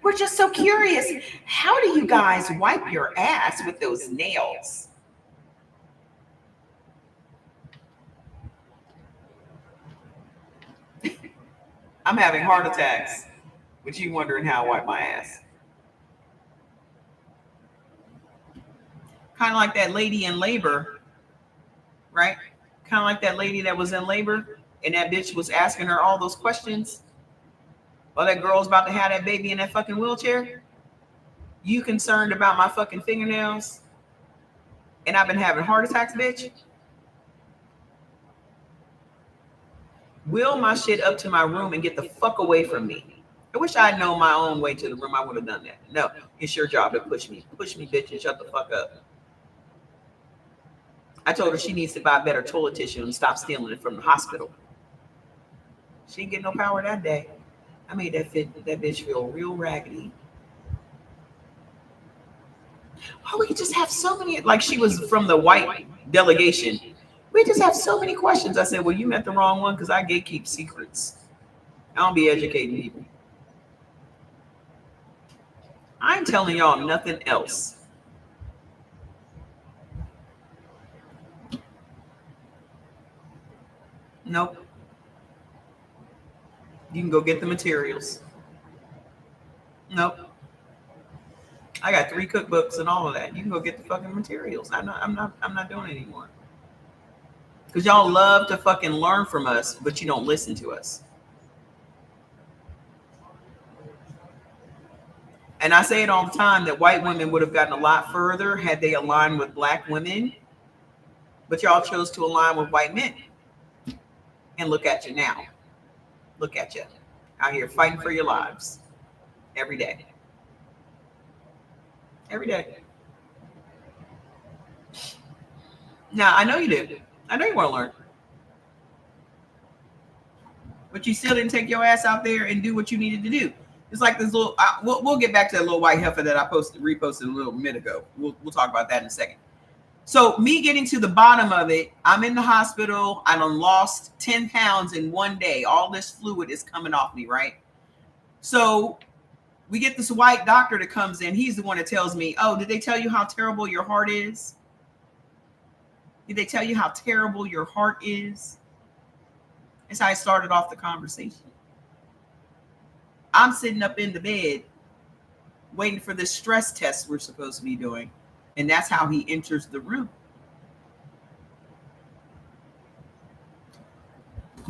We're just so curious. How do you guys wipe your ass with those nails? I'm having heart attacks, with you wondering how I wipe my ass. Kind of like that lady in labor, right? Kind of like that lady that was in labor and that bitch was asking her all those questions while that girl's about to have that baby in that fucking wheelchair. You concerned about my fucking fingernails and I've been having heart attacks, bitch? Wheel my shit up to my room and get the fuck away from me. I wish I'd known my own way to the room. I would have done that. No, it's your job to push me. Push me, bitch, and shut the fuck up. I told her she needs to buy better toilet tissue and stop stealing it from the hospital. She didn't get no power that day. I made that bitch feel real raggedy. Oh, we just have so many, like she was from the white delegation. We just have so many questions. I said, well, you met the wrong one because I gatekeep secrets. I don't be educating people. I'm telling y'all nothing else. Nope. You can go get the materials. Nope. I got 3 cookbooks and all of that. You can go get the fucking materials. I'm not doing it anymore. Because y'all love to fucking learn from us, but you don't listen to us. And I say it all the time that white women would have gotten a lot further had they aligned with black women, but y'all chose to align with white men. And look at you now. Look at you out here fighting for your lives every day. Every day. Now, I know you do. I know you want to learn. But you still didn't take your ass out there and do what you needed to do. It's like this little, we'll get back to that little white heifer that I reposted a little minute ago. We'll talk about that in a second. So me getting to the bottom of it, I'm in the hospital. I done lost 10 pounds in one day. All this fluid is coming off me, right? So we get this white doctor that comes in. He's the one that tells me, oh, did they tell you how terrible your heart is? Did they tell you how terrible your heart is? That's how I started off the conversation. I'm sitting up in the bed waiting for this stress test we're supposed to be doing. And that's how he enters the room.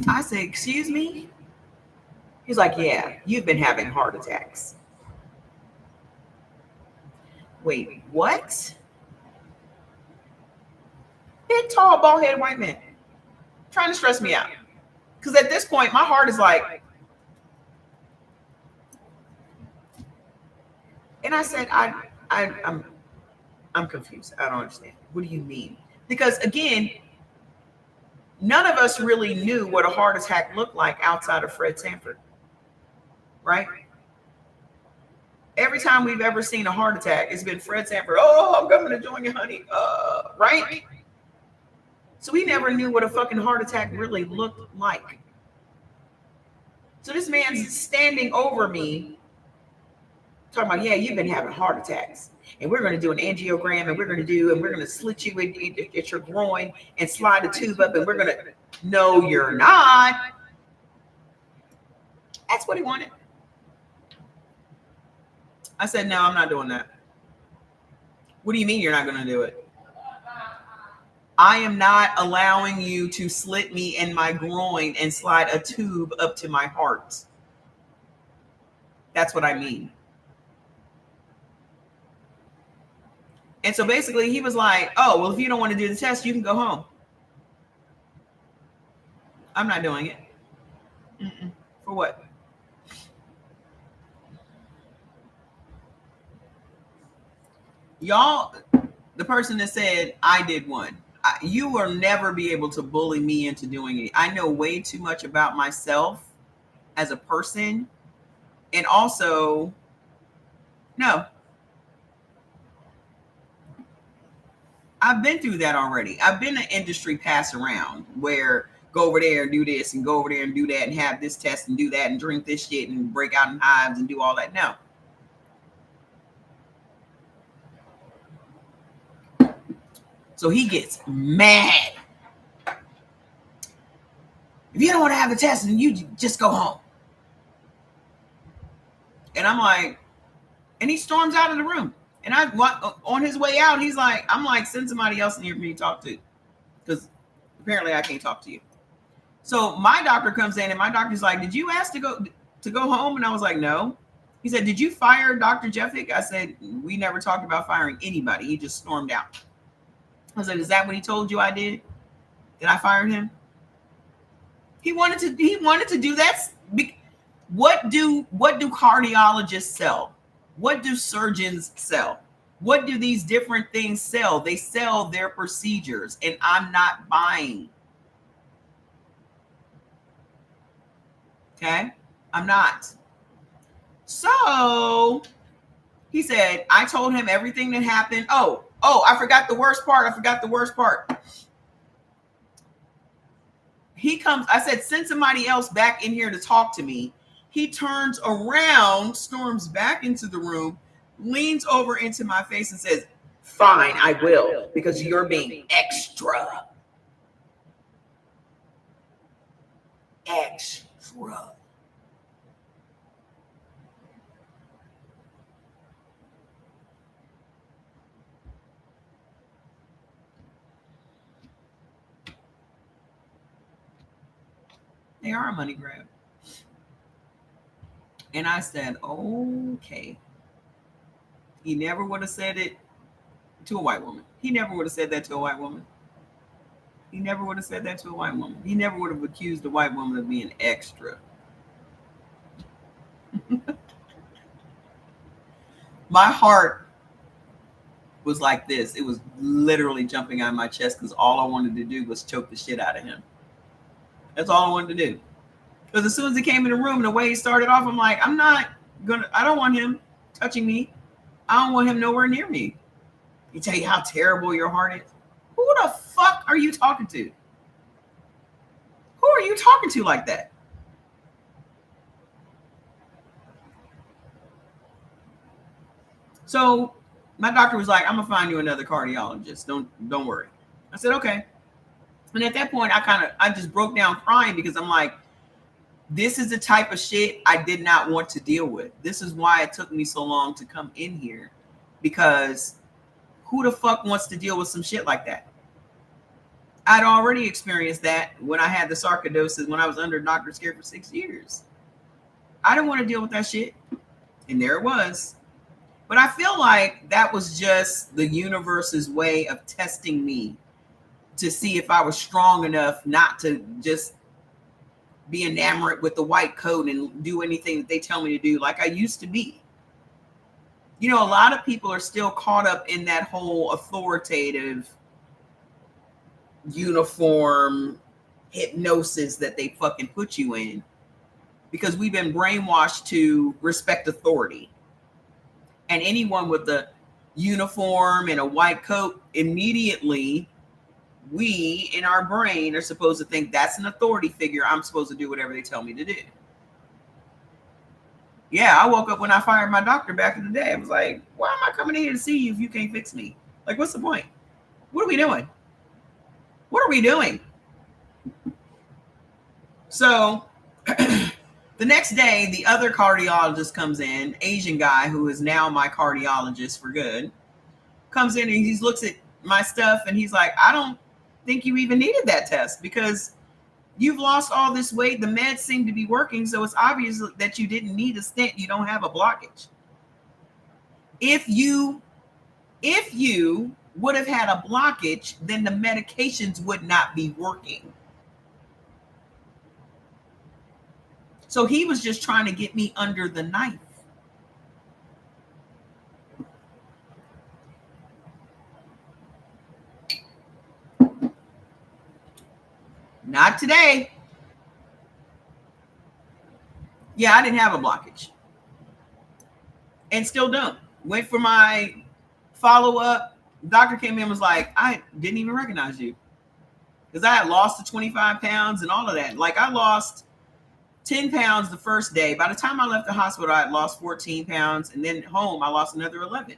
I say, excuse me? He's like, yeah, you've been having heart attacks. Wait, what? Big, tall, bald-headed white man trying to stress me out. Because at this point, my heart is like, and I said, I'm confused. I don't understand. What do you mean? Because again, none of us really knew what a heart attack looked like outside of Fred Sanford, right? Every time we've ever seen a heart attack, it's been Fred Sanford. Oh, I'm coming to join you, honey. Right? So we never knew what a fucking heart attack really looked like. So this man's standing over me, talking about, yeah, you've been having heart attacks. And we're going to do an angiogram and we're going to slit you at your groin and slide the tube up and we're going to, no, you're not. That's what he wanted. I said, no, I'm not doing that. What do you mean you're not going to do it? I am not allowing you to slit me in my groin and slide a tube up to my heart. That's what I mean. And so basically he was like, oh, well, if you don't want to do the test, you can go home. I'm not doing it. Mm-mm. For what? Y'all, the person that said I did one, you will never be able to bully me into doing it. I know way too much about myself as a person. And also, no. I've been through that already. I've been an industry pass around where go over there and do this and go over there and do that and have this test and do that and drink this shit and break out in hives and do all that. No. So he gets mad. If you don't want to have the test, then you just go home. And I'm like, and he storms out of the room. And on his way out, he's like, I'm like, send somebody else in here for me to talk to. Because apparently I can't talk to you. So my doctor comes in and my doctor's like, did you ask to go home? And I was like, no. He said, did you fire Dr. Jeffick? I said, we never talked about firing anybody. He just stormed out. I said, is that what he told you I did? Did I fire him? He wanted to do that. What do cardiologists sell? What do surgeons sell? What do these different things sell? They sell their procedures, and I'm not buying. Okay? I'm not. So he said, I told him everything that happened. Oh, I forgot the worst part. He comes, I said, send somebody else back in here to talk to me. He turns around, storms back into the room, leans over into my face and says, fine, I will, because you're being extra. Extra. They are a money grab. And I said, okay. He never would have said it to a white woman. He never would have said that to a white woman. He never would have said that to a white woman. He never would have accused a white woman of being extra. My heart was like this. It was literally jumping out of my chest because all I wanted to do was choke the shit out of him. That's all I wanted to do. Because as soon as he came in the room and the way he started off, I'm like, I don't want him touching me. I don't want him nowhere near me. He tell you how terrible your heart is. Who the fuck are you talking to? Who are you talking to like that? So my doctor was like, I'm gonna find you another cardiologist. Don't worry. I said, okay. And at that point, I just broke down crying because I'm like, this is the type of shit I did not want to deal with. This is why it took me so long to come in here, because who the fuck wants to deal with some shit like that? I'd already experienced that when I had the sarcoidosis, when I was under doctor's care for 6 years. I didn't want to deal with that shit. And there it was. But I feel like that was just the universe's way of testing me to see if I was strong enough not to just be enamored with the white coat and do anything that they tell me to do like I used to be. You know, a lot of people are still caught up in that whole authoritative uniform hypnosis that they fucking put you in, because we've been brainwashed to respect authority. And anyone with a uniform and a white coat, immediately we in our brain are supposed to think that's an authority figure. I'm supposed to do whatever they tell me to do. Yeah, I woke up when I fired my doctor back in the day. I was like, why am I coming in here to see you if you can't fix me? Like, what's the point? What are we doing? What are we doing? So the next day, the other cardiologist comes in, Asian guy who is now my cardiologist for good, comes in and he looks at my stuff and he's like, I don't think you even needed that test because you've lost all this weight. The meds seem to be working. So it's obvious that you didn't need a stent. You don't have a blockage. If you If you would have had a blockage, then the medications would not be working. So he was just trying to get me under the knife. Not today. Yeah, I didn't have a blockage. And still don't. Went for my follow-up. Doctor came in and was like, I didn't even recognize you. Because I had lost the 25 pounds and all of that. Like, I lost 10 pounds the first day. By the time I left the hospital, I had lost 14 pounds. And then home, I lost another 11.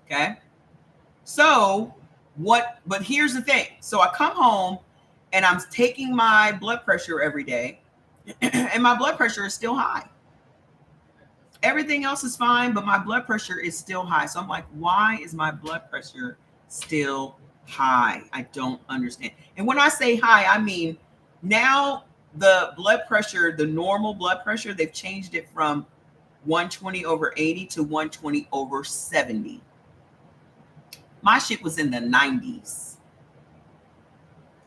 Okay. So but here's the thing. So I come home and I'm taking my blood pressure every day. And my blood pressure is still high. Everything else is fine, but my blood pressure is still high. So I'm like, why is my blood pressure still high? I don't understand. And when I say high, I mean now the blood pressure, the normal blood pressure, they've changed it from 120/80 to 120/70. My shit was in the 90s.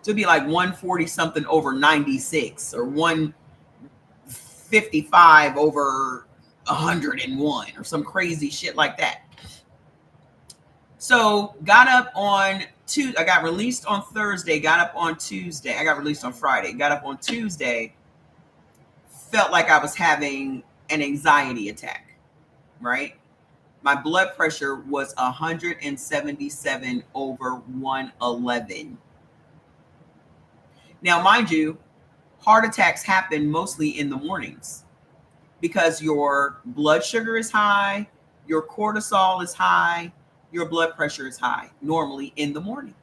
To be like 140 something over 96 or 155 over 101 or some crazy shit like that. So got up on I got released on Thursday, got up on Tuesday. I got released on Friday, got up on Tuesday. Felt like I was having an anxiety attack, right? My blood pressure was 177/111. Now, mind you, heart attacks happen mostly in the mornings because your blood sugar is high, your cortisol is high, your blood pressure is high, normally in the morning.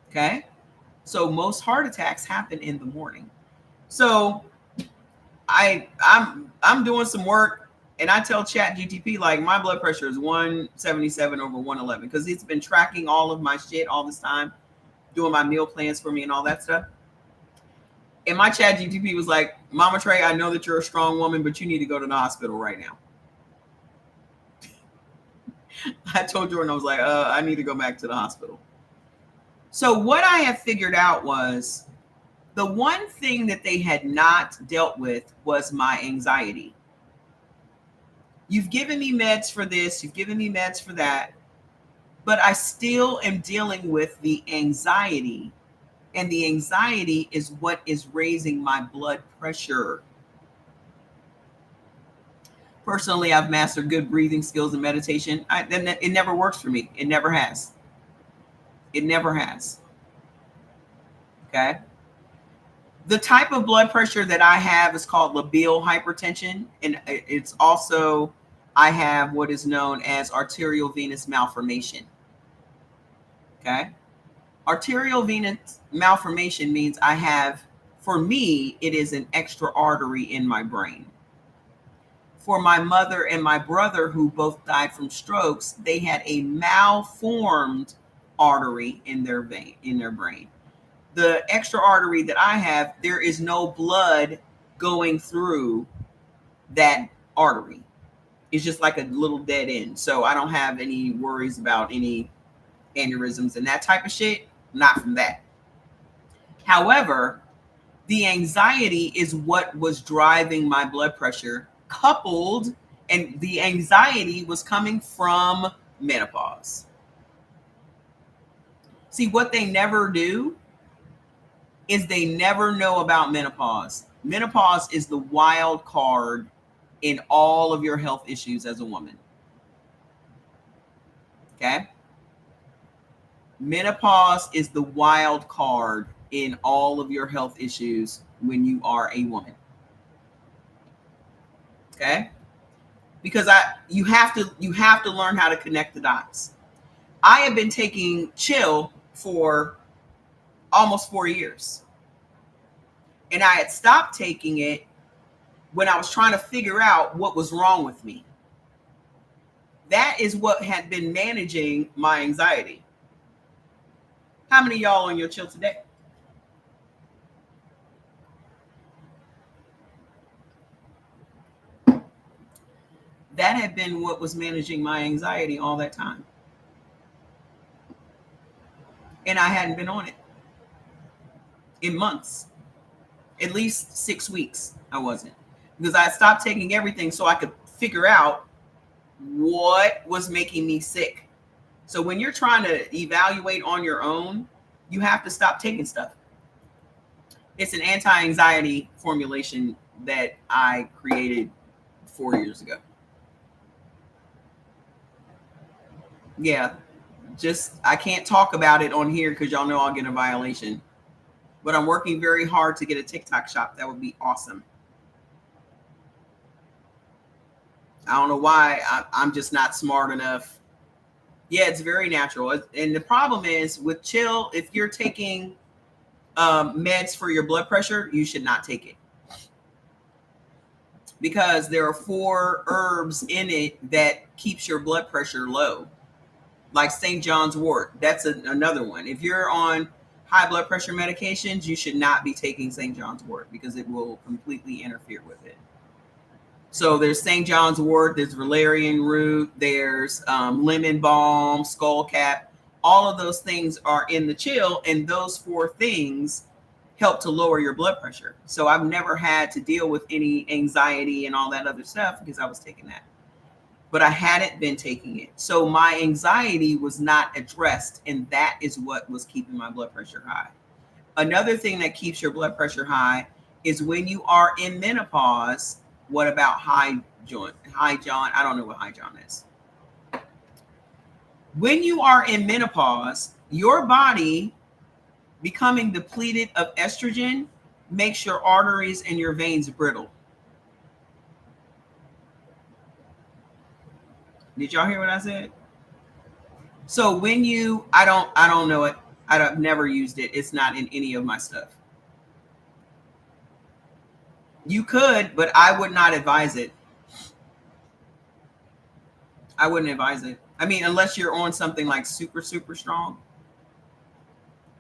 Okay? So most heart attacks happen in the morning. So I'm doing some work and I tell ChatGPT, like, my blood pressure is 177/111 because it's been tracking all of my shit all this time, doing my meal plans for me and all that stuff. And my ChatGPT was like, Mama Trey, I know that you're a strong woman, but you need to go to the hospital right now. I told Jordan, I was like, I need to go back to the hospital. So what I have figured out was the one thing that they had not dealt with was my anxiety. You've given me meds for this, you've given me meds for that, but I still am dealing with the anxiety. And the anxiety is what is raising my blood pressure. Personally, I've mastered good breathing skills and meditation. It never works for me. It never has. It never has. Okay. The type of blood pressure that I have is called labial hypertension. And it's also, I have what is known as arterial venous malformation. Okay. Arterial venous malformation means I have, for me, it is an extra artery in my brain. For my mother and my brother, who both died from strokes, they had a malformed artery in their vein, in their brain. The extra artery that I have, there is no blood going through that artery. It's just like a little dead end. So I don't have any worries about any aneurysms and that type of shit. Not from that. However, the anxiety is what was driving my blood pressure, coupled, and the anxiety was coming from menopause. See, what they never do is they never know about menopause. Menopause is the wild card in all of your health issues as a woman. Okay? Menopause is the wild card in all of your health issues when you are a woman. Okay? Because you have to learn how to connect the dots. I have been taking Chill for almost 4 years. And I had stopped taking it when I was trying to figure out what was wrong with me. That is what had been managing my anxiety. How many of y'all on your Chill today? that had been what was managing my anxiety all that time. And I hadn't been on it in months, at least 6 weeks. I wasn't, because I stopped taking everything so I could figure out what was making me sick. So when you're trying to evaluate on your own, you have to stop taking stuff. It's an anti-anxiety formulation that I created 4 years ago. Yeah, just I can't talk about it on here because y'all know I'll get a violation. But I'm working very hard to get a TikTok shop. That would be awesome. I don't know why I'm just not smart enough. Yeah, it's very natural. And the problem is with chill, if you're taking meds for your blood pressure, you should not take it. Because there are 4 herbs in it that keeps your blood pressure low. Like St. John's wort. That's another one. If you're on high blood pressure medications, you should not be taking St. John's wort because it will completely interfere with it. So there's St. John's wort, there's valerian root, there's lemon balm, skullcap. All of those things are in the chill, and those 4 things help to lower your blood pressure. So I've never had to deal with any anxiety and all that other stuff because I was taking that. But I hadn't been taking it. So my anxiety was not addressed, and that is what was keeping my blood pressure high. Another thing that keeps your blood pressure high is when you are in menopause. What about high John? I don't know what high John is. When you are in menopause, your body becoming depleted of estrogen makes your arteries and your veins brittle. Did y'all hear what I said? So when you, I don't know it. I've never used it. It's not in any of my stuff. You could, but I would not advise it. I wouldn't advise it. I mean, unless you're on something like super, super strong.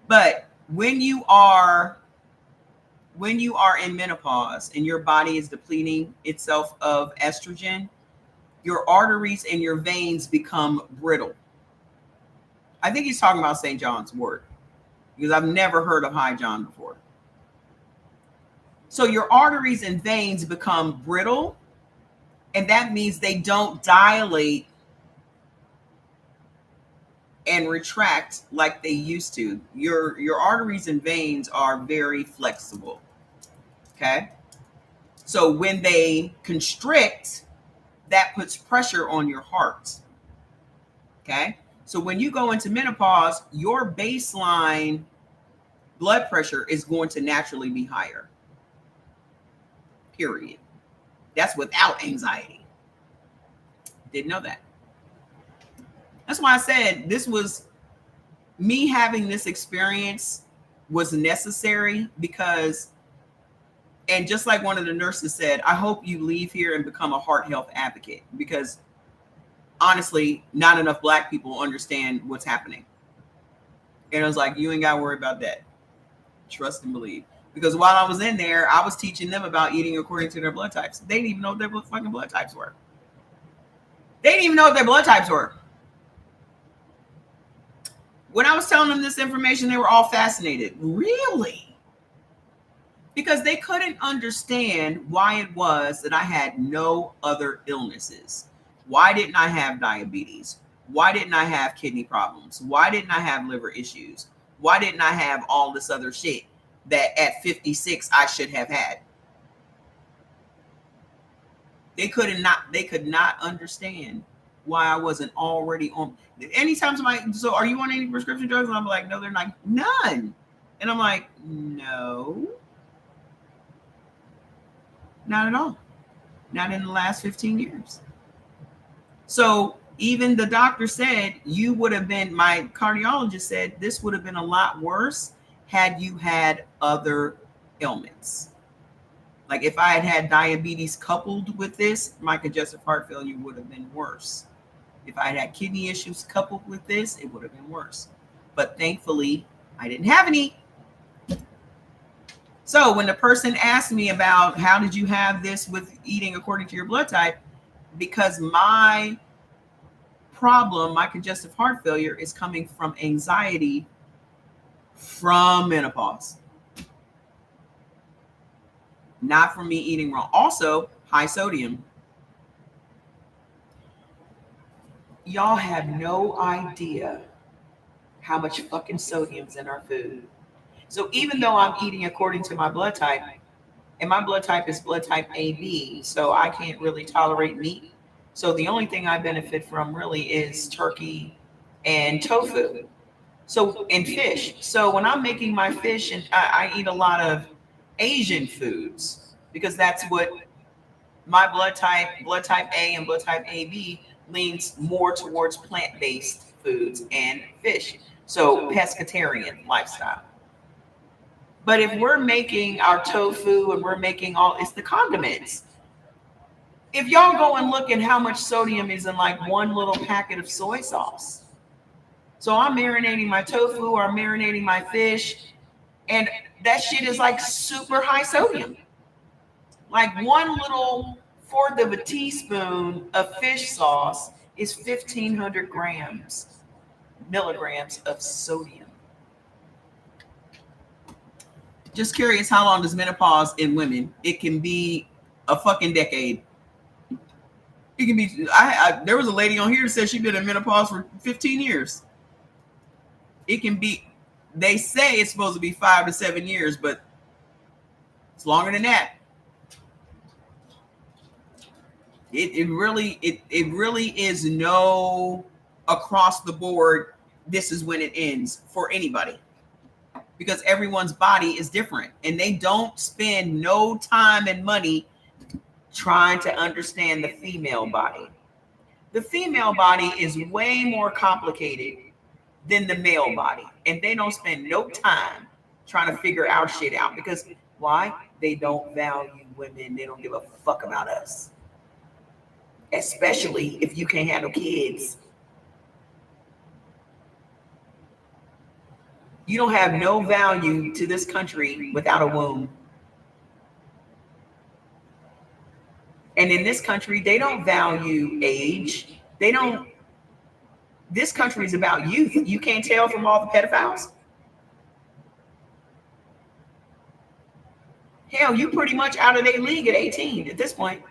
But when you are in menopause and your body is depleting itself of estrogen, your arteries and your veins become brittle. I think he's talking about St. John's wort because I've never heard of high John before. So your arteries and veins become brittle, and that means they don't dilate and retract like they used to. Your arteries and veins are very flexible. Okay? So when they constrict, that puts pressure on your heart. Okay? So when you go into menopause, your baseline blood pressure is going to naturally be higher. Period. That's without anxiety. Didn't know that. That's why I said this was me having this experience was necessary because, and just like one of the nurses said, I hope you leave here and become a heart health advocate because honestly, not enough Black people understand what's happening. And I was like, you ain't got to worry about that. Trust and believe. Because while I was in there, I was teaching them about eating according to their blood types. They didn't even know what their fucking blood types were. They didn't even know what their blood types were. When I was telling them this information, they were all fascinated. Really? Because they couldn't understand why it was that I had no other illnesses. Why didn't I have diabetes? Why didn't I have kidney problems? Why didn't I have liver issues? Why didn't I have all this other shit that at 56 I should have had? They could not understand why I wasn't already on. Anytime somebody, so are you on any prescription drugs? And I'm like, no, they're not. None. And I'm like, no, not at all. Not in the last 15 years. So even the doctor said you would have been, my cardiologist said this would have been a lot worse had you had other ailments. Like if I had had diabetes coupled with this, my congestive heart failure would have been worse. If I had had kidney issues coupled with this, it would have been worse. But thankfully, I didn't have any. So when the person asked me about how did you have this with eating according to your blood type, because my problem, my congestive heart failure, is coming from anxiety from menopause, not from me eating wrong. Also, high sodium. Y'all have no idea how much fucking sodium's in our food. So even though I'm eating according to my blood type, and my blood type is blood type AB, so I can't really tolerate meat. So the only thing I benefit from really is turkey and tofu. So, and fish. So when I'm making my fish, and I eat a lot of Asian foods because that's what my blood type A and blood type AB, leans more towards plant-based foods and fish. So pescatarian lifestyle. But if we're making our tofu and we're making it's the condiments. If y'all go and look at how much sodium is in like one little packet of soy sauce. So I'm marinating my tofu or I'm marinating my fish, and that shit is like super high sodium. Like one little fourth of a teaspoon of fish sauce is 1,500 milligrams of sodium. Just curious, how long does menopause in women? It can be a fucking decade. It can be. There was a lady on here that said she'd been in menopause for 15 years. It can be. They say it's supposed to be 5 to 7 years, but it's longer than that. It really is no across the board. This is when it ends for anybody, because everyone's body is different and they don't spend no time and money trying to understand the female body. The female body is way more complicated than the male body, and they don't spend no time trying to figure our shit out. Because why? They don't value women. They don't give a fuck about us, especially if you can't handle kids. You don't have no value to this country without a womb. And in this country, they don't value age. This country is about youth. You can't tell from all the pedophiles. Hell, you pretty much out of their league at 18 at this point.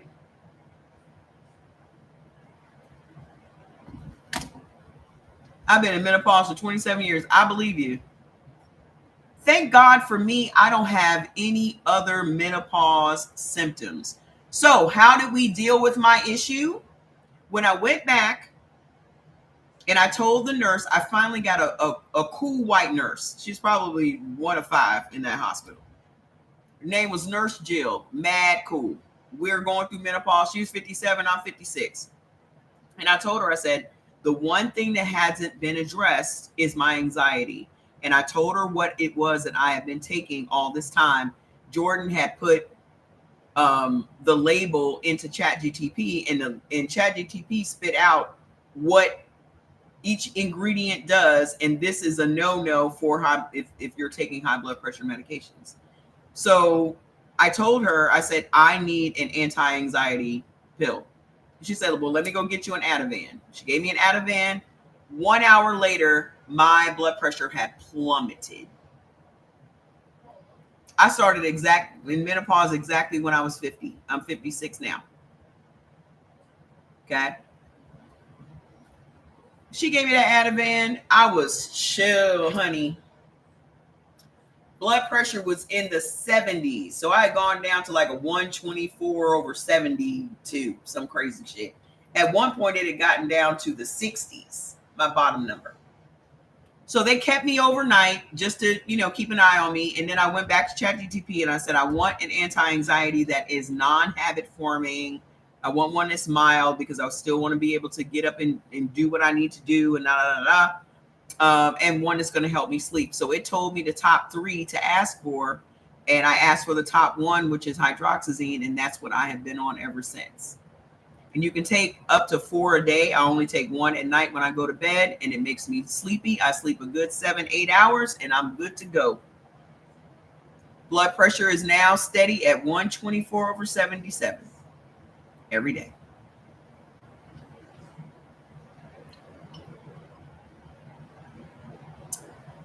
I've been in menopause for 27 years. I believe you. Thank God for me, I don't have any other menopause symptoms. So how did we deal with my issue? When I went back and I told the nurse, I finally got a cool white nurse. She's probably one of 5 in that hospital. Her name was Nurse Jill. Mad cool. We're going through menopause. She was 57, I'm 56. And I told her, I said, the one thing that hasn't been addressed is my anxiety. And I told her what it was that I have been taking all this time. Jordan had put the label into ChatGTP, and ChatGTP spit out what each ingredient does. And this is a no-no for if you're taking high blood pressure medications. So I told her, I said, I need an anti-anxiety pill. She said, well, let me go get you an Ativan. She gave me an Ativan. 1 hour later, my blood pressure had plummeted. I started in menopause exactly when I was 50. I'm 56 now. Okay. She gave me that Ativan. I was chill, honey. Blood pressure was in the 70s. So I had gone down to like a 124/72, some crazy shit. At one point, it had gotten down to the 60s, my bottom number. So they kept me overnight just to, keep an eye on me. And then I went back to ChatGTP and I said, I want an anti-anxiety that is non-habit forming. I want one that's mild because I still want to be able to get up and do what I need to do and and one that's going to help me sleep. So it told me the top 3 to ask for. And I asked for the top 1, which is hydroxyzine. And that's what I have been on ever since. And you can take up to 4 a day. I only take 1 at night when I go to bed, and it makes me sleepy. I sleep a good 7-8 hours, and I'm good to go. Blood pressure is now steady at 124/77 every day.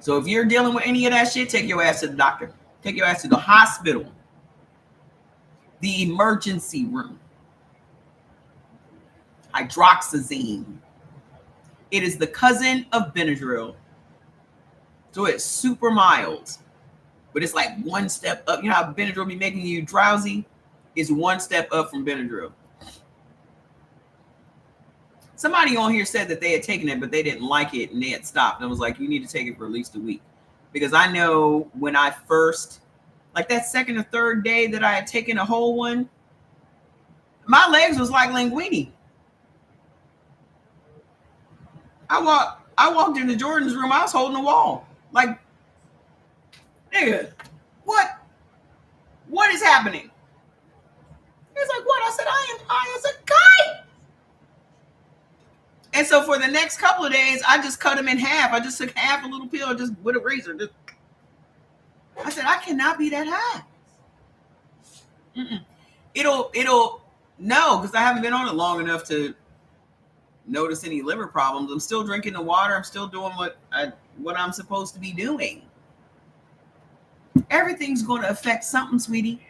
So if you're dealing with any of that shit, take your ass to the doctor. Take your ass to the hospital. The emergency room. Hydroxyzine. It is the cousin of Benadryl. So it's super mild. But it's like one step up. You know how Benadryl be making you drowsy? It's one step up from Benadryl. Somebody on here said that they had taken it, but they didn't like it and they had stopped. And I was like, you need to take it for at least a week. Because I know when I first, like that second or third day that I had taken a whole one, my legs was like linguine. I walked into Jordan's room, I was holding the wall. Like, nigga, what is happening? He's like, what? I said, I am high as a kite. And so for the next couple of days, I just cut them in half. I just took half a little pill just with a razor. I said, I cannot be that high. It'll no, because I haven't been on it long enough to notice any liver problems. I'm still drinking the water. I'm still doing what I'm supposed to be doing. Everything's going to affect something, sweetie.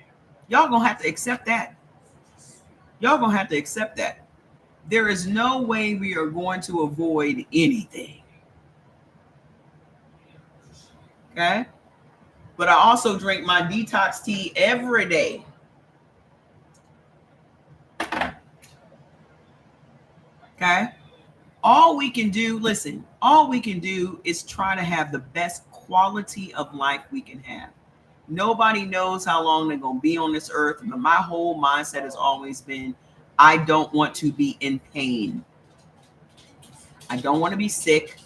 Y'all going to have to accept that. Y'all going to have to accept that. There is no way we are going to avoid anything. Okay? But I also drink my detox tea every day. Okay? All we can do is try to have the best quality of life we can have. Nobody knows how long they're going to be on this earth, but my whole mindset has always been, I don't want to be in pain. I don't want to be sick.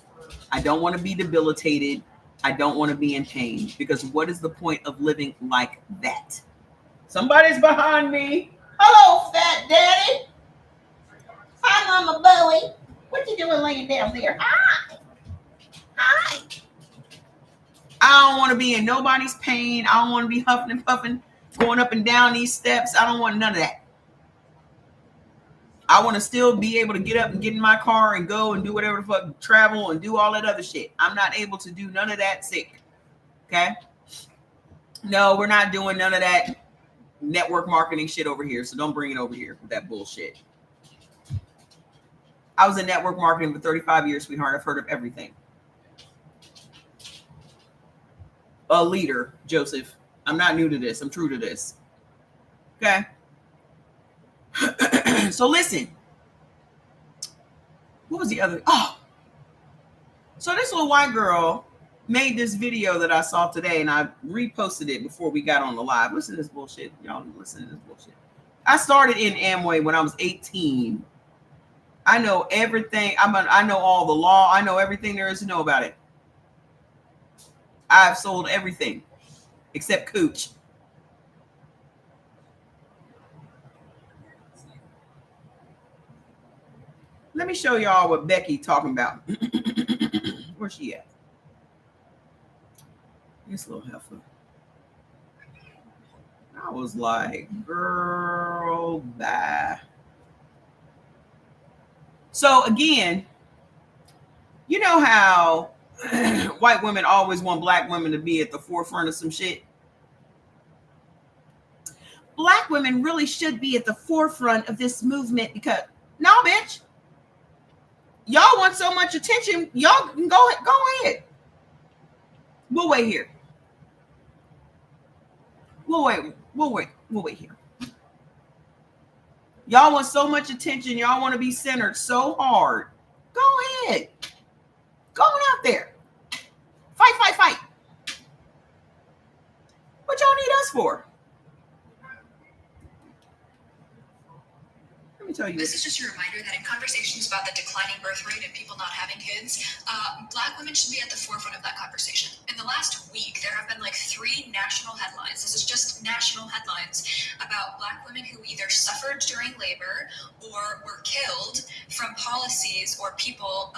I don't want to be debilitated. I don't want to be in pain, because what is the point of living like that? Somebody's behind me. Hello, fat daddy. Hi, Mama Bowie. What you doing laying down there? Hi. I don't want to be in nobody's pain. I don't want to be huffing and puffing, going up and down these steps. I don't want none of that. I want to still be able to get up and get in my car and go and do whatever the fuck, travel and do all that other shit. I'm not able to do none of that sick. Okay? No, we're not doing none of that network marketing shit over here. So don't bring it over here with that bullshit. I was in network marketing for 35 years, sweetheart. I've heard of everything. A leader, Joseph. I'm not new to this. I'm true to this. Okay? So listen. What was the other? Oh. So this little white girl made this video that I saw today, and I reposted it before we got on the live. Listen to this bullshit. Y'all listen to this bullshit. I started in Amway when I was 18. I know everything. I know all the law. I know everything there is to know about it. I've sold everything except cooch. Let me show y'all what Becky talking about. Where's she at? This little heifer. I was like, girl, bye. So again, you know how white women always want black women to be at the forefront of some shit? Black women really should be at the forefront of this movement, because no, bitch. Y'all want so much attention. Y'all can go ahead. We'll wait here. We'll wait here. Y'all want so much attention. Y'all want to be centered so hard. Go ahead. Go on out there. Fight. What y'all need us for? Let me tell you. This is just a reminder that in conversations about the declining birth rate and people not having kids, Black women should be at the forefront of that conversation. In the last week, there have been like 3 national headlines. This is just national headlines about Black women who either suffered during labor or were killed from policies or people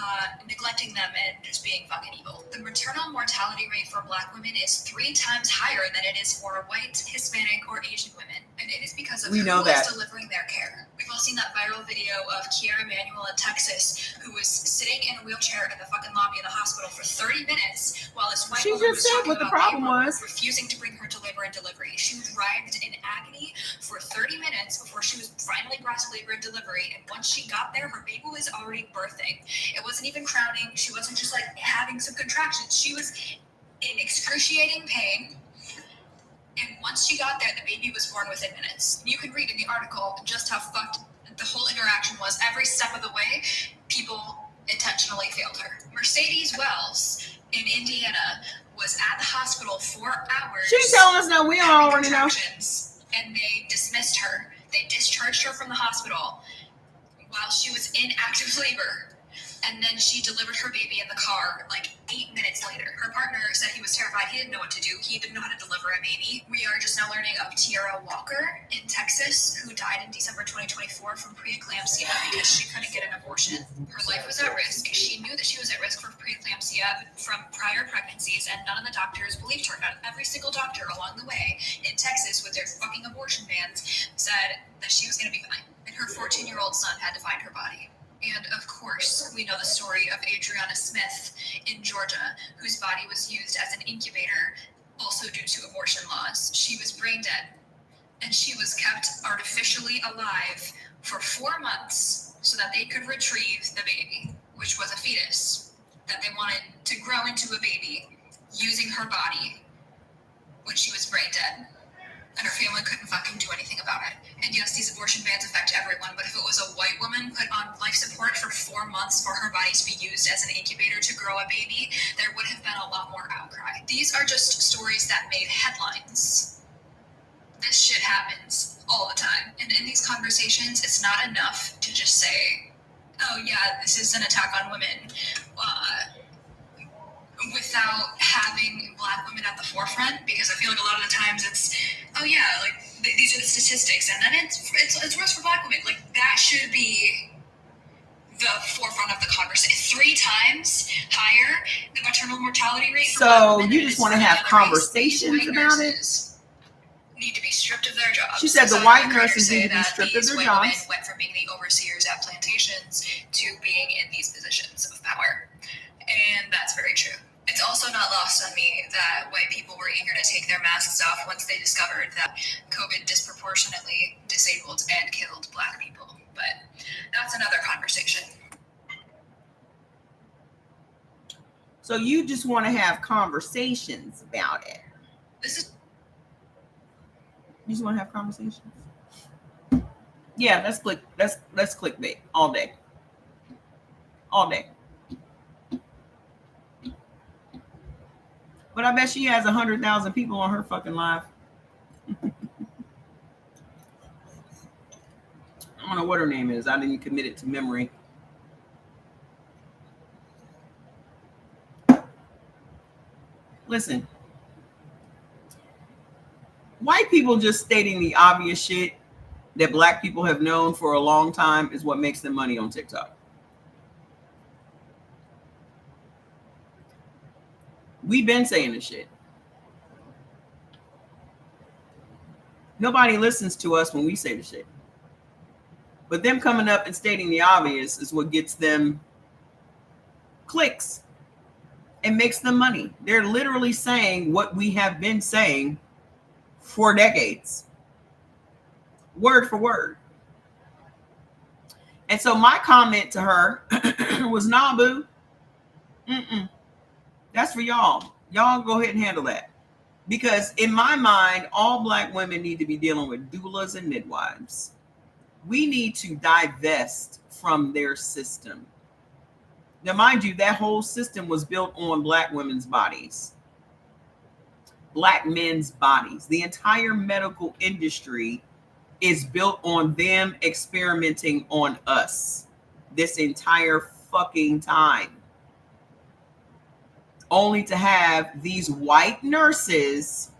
neglecting them and just being fucking evil. The maternal mortality rate for Black women is 3 times higher than it is for white, Hispanic, or Asian women. And it is because of who is delivering their care. We've all seen that viral video of Kiara Emanuel in Texas who was sitting in a wheelchair in the fucking lobby of the hospital for 30 minutes while this white She woman just was said talking what the about problem labor, was. refusing to bring her to labor and delivery. She was writhed in agony for 30 minutes before she was finally brought to labor and delivery. And once she got there, her baby was already birthing. It wasn't even crowning. She wasn't just like having some contractions. She was in excruciating pain. And once she got there, the baby was born within minutes. You can read in the article just how fucked the whole interaction was. Every step of the way, people intentionally failed her. Mercedes Wells in Indiana was at the hospital for hours. She's telling us that we having already know. contractions, and they dismissed her. They discharged her from the hospital while she was in active labor. And then she delivered her baby in the car like 8 minutes later. Her partner said he was terrified. He didn't know what to do. He didn't know how to deliver a baby. We are just now learning of Tiara Walker in Texas, who died in December 2024 from preeclampsia because she couldn't get an abortion. Her life was at risk. She knew that she was at risk for preeclampsia from prior pregnancies, and none of the doctors believed her. Not every single doctor along the way in Texas with their fucking abortion bans said that she was going to be fine. And her 14-year-old son had to find her body. And of course, we know the story of Adriana Smith in Georgia, whose body was used as an incubator, also due to abortion laws. She was brain dead, and she was kept artificially alive for 4 months so that they could retrieve the baby, which was a fetus that they wanted to grow into a baby using her body when she was brain dead. And her family couldn't fucking do anything about it. And yes, these abortion bans affect everyone, but if it was a white woman put on life support for 4 months for her body to be used as an incubator to grow a baby, there would have been a lot more outcry. These are just stories that made headlines. This shit happens all the time. And in these conversations, it's not enough to just say, oh yeah, this is an attack on women, without having Black women at the forefront, because I feel like a lot of the times it's, oh yeah, like these are the statistics, and then it's worse for Black women. Like that should be the forefront of the conversation. 3 times higher the maternal mortality rate. For Black So women you than just it is want to for have the other race. conversations These white about it? nurses need to be stripped of their jobs. She said the Some white commentators nurses say need to be that stripped of these their white jobs. women went from being the overseers at plantations to being in these positions of power. And that's very true. It's also not lost on me that white people were eager to take their masks off once they discovered that COVID disproportionately disabled and killed Black people. But that's another conversation. So you just want to have conversations about it. This is You just want to have conversations. Yeah, that's clickbait all day. All day. But I bet she has 100,000 people on her fucking live. I don't know what her name is. I didn't commit it to memory. Listen. White people just stating the obvious shit that Black people have known for a long time is what makes them money on TikTok. We've been saying this shit. Nobody listens to us when we say the shit. But them coming up and stating the obvious is what gets them clicks and makes them money. They're literally saying what we have been saying for decades. Word for word. And so my comment to her was, nah, boo. That's for y'all. Y'all go ahead and handle that. Because in my mind, all Black women need to be dealing with doulas and midwives. We need to divest from their system. Now, mind you, that whole system was built on Black women's bodies. Black men's bodies. The entire medical industry is built on them experimenting on us this entire fucking time. Only to have these white nurses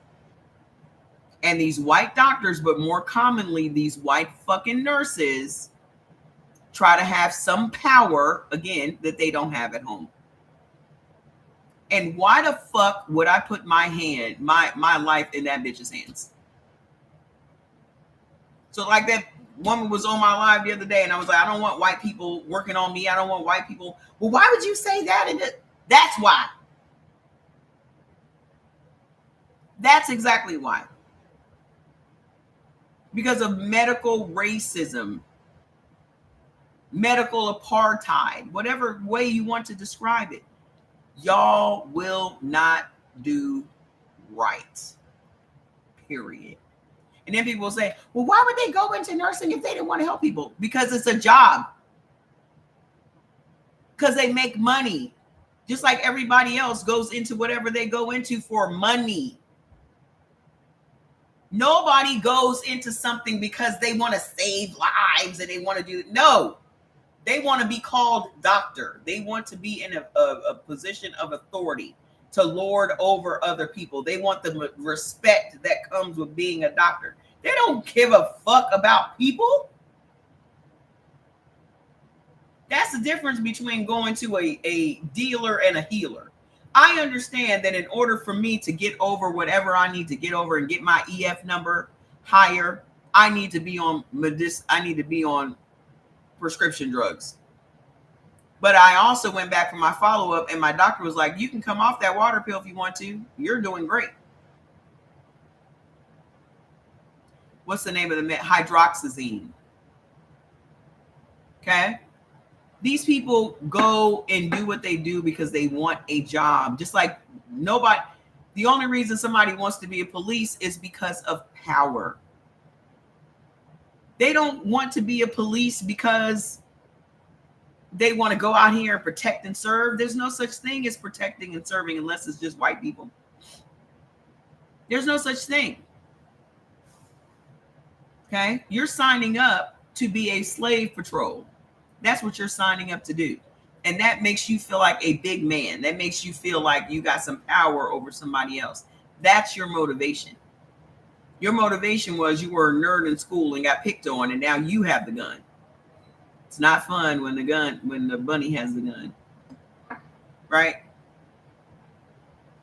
and these white doctors, but more commonly, these white fucking nurses try to have some power, again, that they don't have at home. And why the fuck would I put my life in that bitch's hands? So like that woman was on my live the other day, and I was like, I don't want white people working on me. I don't want white people. Well, why would you say that? And that's why. That's exactly why. Because of medical racism, medical apartheid, whatever way you want to describe it. Y'all will not do right. Period. And then people will say, well, why would they go into nursing if they didn't want to help people? Because it's a job. Because they make money. Just like everybody else goes into whatever they go into for money. Nobody goes into something because they want to save lives and they want to do it. No. They want to be called doctor. They want to be in a position of authority to lord over other people. They want the respect that comes with being a doctor. They don't give a fuck about people. That's the difference between going to a dealer and a healer. I understand that in order for me to get over whatever I need to get over and get my EF number higher, I need to be on prescription drugs. But I also went back for my follow-up and my doctor was like, you can come off that water pill if you want to. You're doing great. What's the name of the hydroxyzine? Okay. These people go and do what they do because they want a job. Just like the only reason somebody wants to be a police is because of power. They don't want to be a police because they want to go out here and protect and serve. There's no such thing as protecting and serving unless it's just white people. There's no such thing. Okay? You're signing up to be a slave patrol. That's what you're signing up to do. And that makes you feel like a big man. That makes you feel like you got some power over somebody else. That's your motivation. Your motivation was you were a nerd in school and got picked on, and now you have the gun. It's not fun when the bunny has the gun. Right?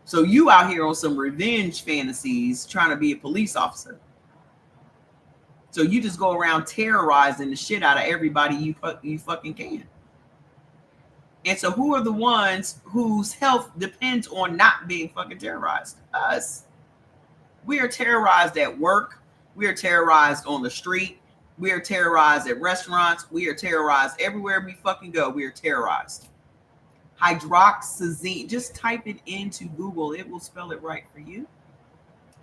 So you out here on some revenge fantasies trying to be a police officer. So you just go around terrorizing the shit out of everybody you fucking can. And so who are the ones whose health depends on not being fucking terrorized? Us. We are terrorized at work. We are terrorized on the street. We are terrorized at restaurants. We are terrorized everywhere we fucking go. We are terrorized. Hydroxyzine. Just type it into Google. It will spell it right for you.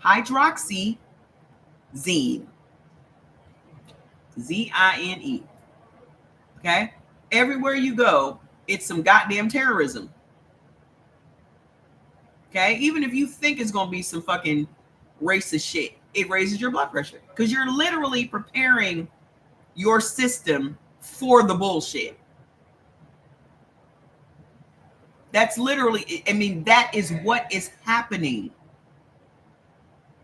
Hydroxyzine. Z-I-N-E. Okay? Everywhere you go, it's some goddamn terrorism. Okay? Even if you think it's going to be some fucking racist shit, it raises your blood pressure because you're literally preparing your system for the bullshit. That's literally, I mean, that is what is happening.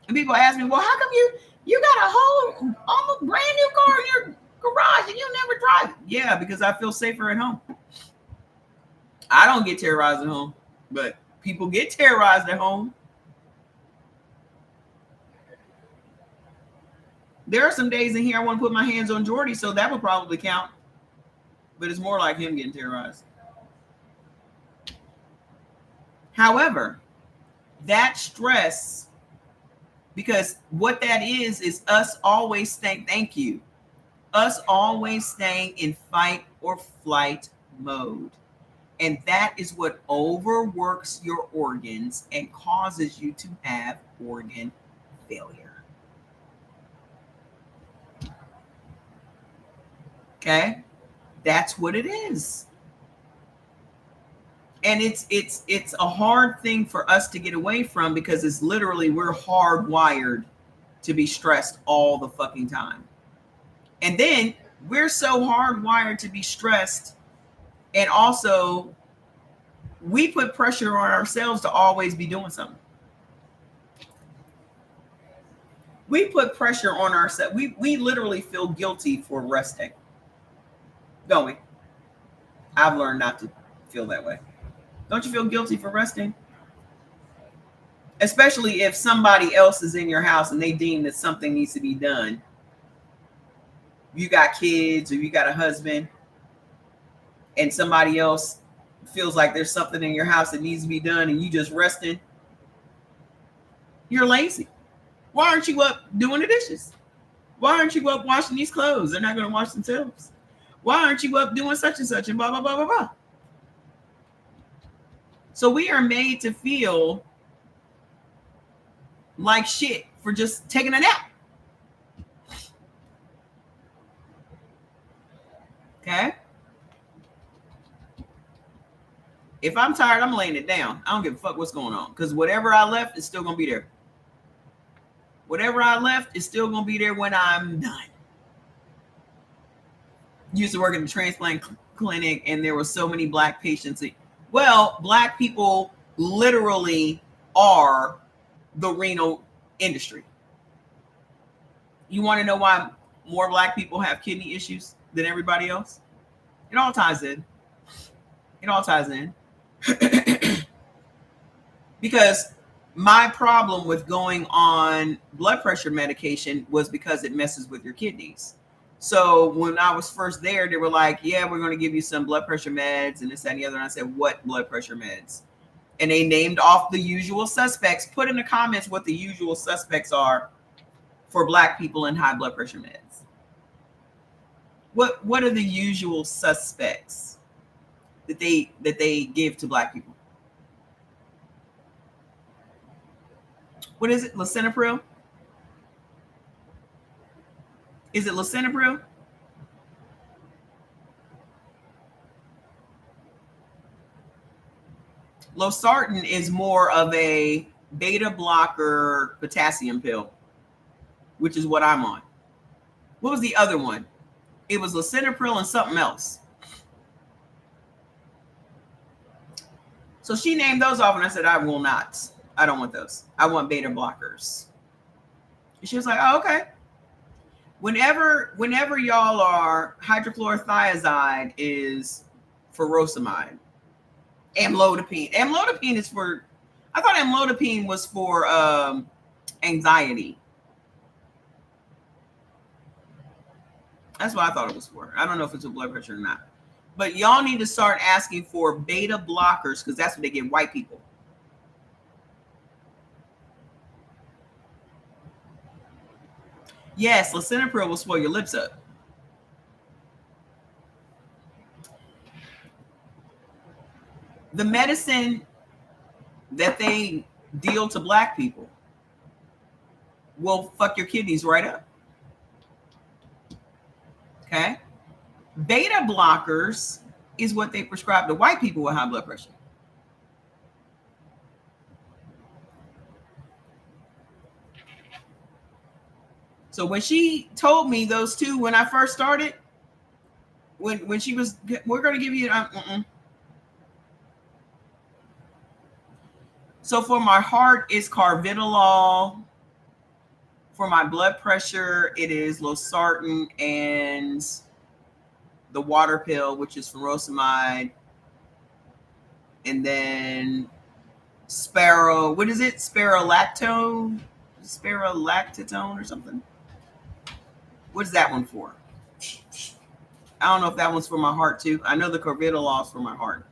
And people ask me, well, how come you got a whole almost brand new car in your garage and you never drive it? Yeah, because I feel safer at home. I don't get terrorized at home, but people get terrorized at home. There are some days in here I want to put my hands on Jordy, so that would probably count. But it's more like him getting terrorized. However, that stress, because what that is us always saying thank you. Us always staying in fight or flight mode. And that is what overworks your organs and causes you to have organ failure. Okay? That's what it is. And it's a hard thing for us to get away from because it's literally we're hardwired to be stressed all the fucking time. And then we're so hardwired to be stressed, and also we put pressure on ourselves to always be doing something. We put pressure on ourselves. We literally feel guilty for resting. Don't we? I've learned not to feel that way. Don't you feel guilty for resting? Especially if somebody else is in your house and they deem that something needs to be done. you got kids or you got a husband and somebody else feels like there's something in your house that needs to be done and you just resting, you're lazy. Why aren't you up doing the dishes? Why aren't you up washing these clothes? They're not going to wash themselves. Why aren't you up doing such and such and blah, blah, blah, blah, blah. So we are made to feel like shit for just taking a nap. Okay? If I'm tired, I'm laying it down. I don't give a fuck what's going on. Because whatever I left is still going to be there. Whatever I left is still going to be there when I'm done. Used to work in the transplant clinic, and there were so many black patients. Well, black people literally are the renal industry. You want to know why more black people have kidney issues than everybody else? It all ties in. It all ties in. Because my problem with going on blood pressure medication was because it messes with your kidneys. So when I was first there, they were like, yeah, we're going to give you some blood pressure meds and this, that, and the other. And I said, what blood pressure meds? And they named off the usual suspects. Put in the comments what the usual suspects are for black people in high blood pressure meds. What are the usual suspects that they give to black people? What is it? Lisinopril? Is it lisinopril? Losartan is more of a beta blocker potassium pill, which is what I'm on. What was the other one? It was lisinopril and something else. So she named those off, and I said, I will not. I don't want those. I want beta blockers. And she was like, oh, okay. Whenever y'all are, hydrochlorothiazide is furosemide. Amlodipine. Amlodipine is for, I thought amlodipine was for anxiety. That's what I thought it was for. I don't know if it's with blood pressure or not. But y'all need to start asking for beta blockers because that's what they give white people. Yes, lisinopril will swell your lips up. The medicine that they deal to black people will fuck your kidneys right up. Okay? Beta blockers is what they prescribe to white people with high blood pressure. So when she told me those two, when I first started, when she was, we're going to give you, So for my heart, it's carvedilol. For my blood pressure, it is losartan and the water pill, which is furosemide. And then what is it? Spirolactone or something. What is that one for? I don't know if that one's for my heart too. I know the carvedilol is for my heart.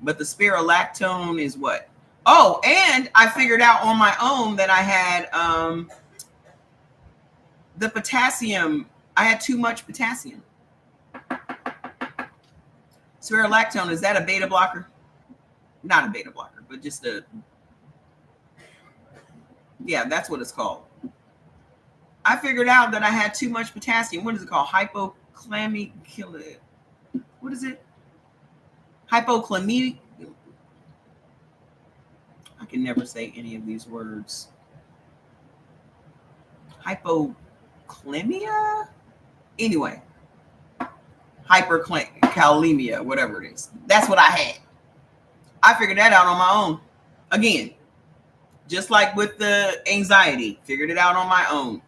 But the spirolactone is what? Oh, and I figured out on my own that I had the potassium. I had too much potassium. Spirolactone, is that a beta blocker? Not a beta blocker, but just yeah, that's what it's called. I figured out that I had too much potassium. What is it called? Hypocalemic. What is it? Hypocalemic. I can never say any of these words. Hypoclemia? Anyway. Hyperkalemia, whatever it is. That's what I had. I figured that out on my own. Again, just like with the anxiety, figured it out on my own.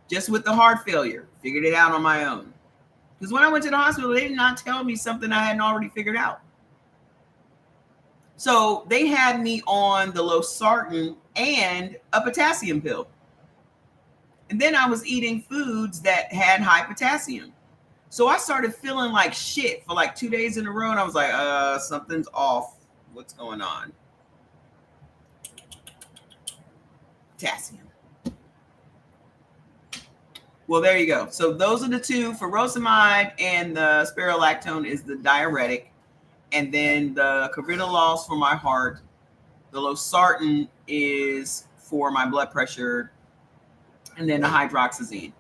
Just with the heart failure, figured it out on my own. Because when I went to the hospital, they did not tell me something I hadn't already figured out. So they had me on the losartan and a potassium pill. And then I was eating foods that had high potassium. So I started feeling like shit for like 2 days in a row. And I was like, something's off. What's going on? Potassium. Well, there you go. So those are the two. Furosemide and the spironolactone is the diuretic. And then the carvedilol for my heart. The losartan is for my blood pressure. And then the hydroxyzine.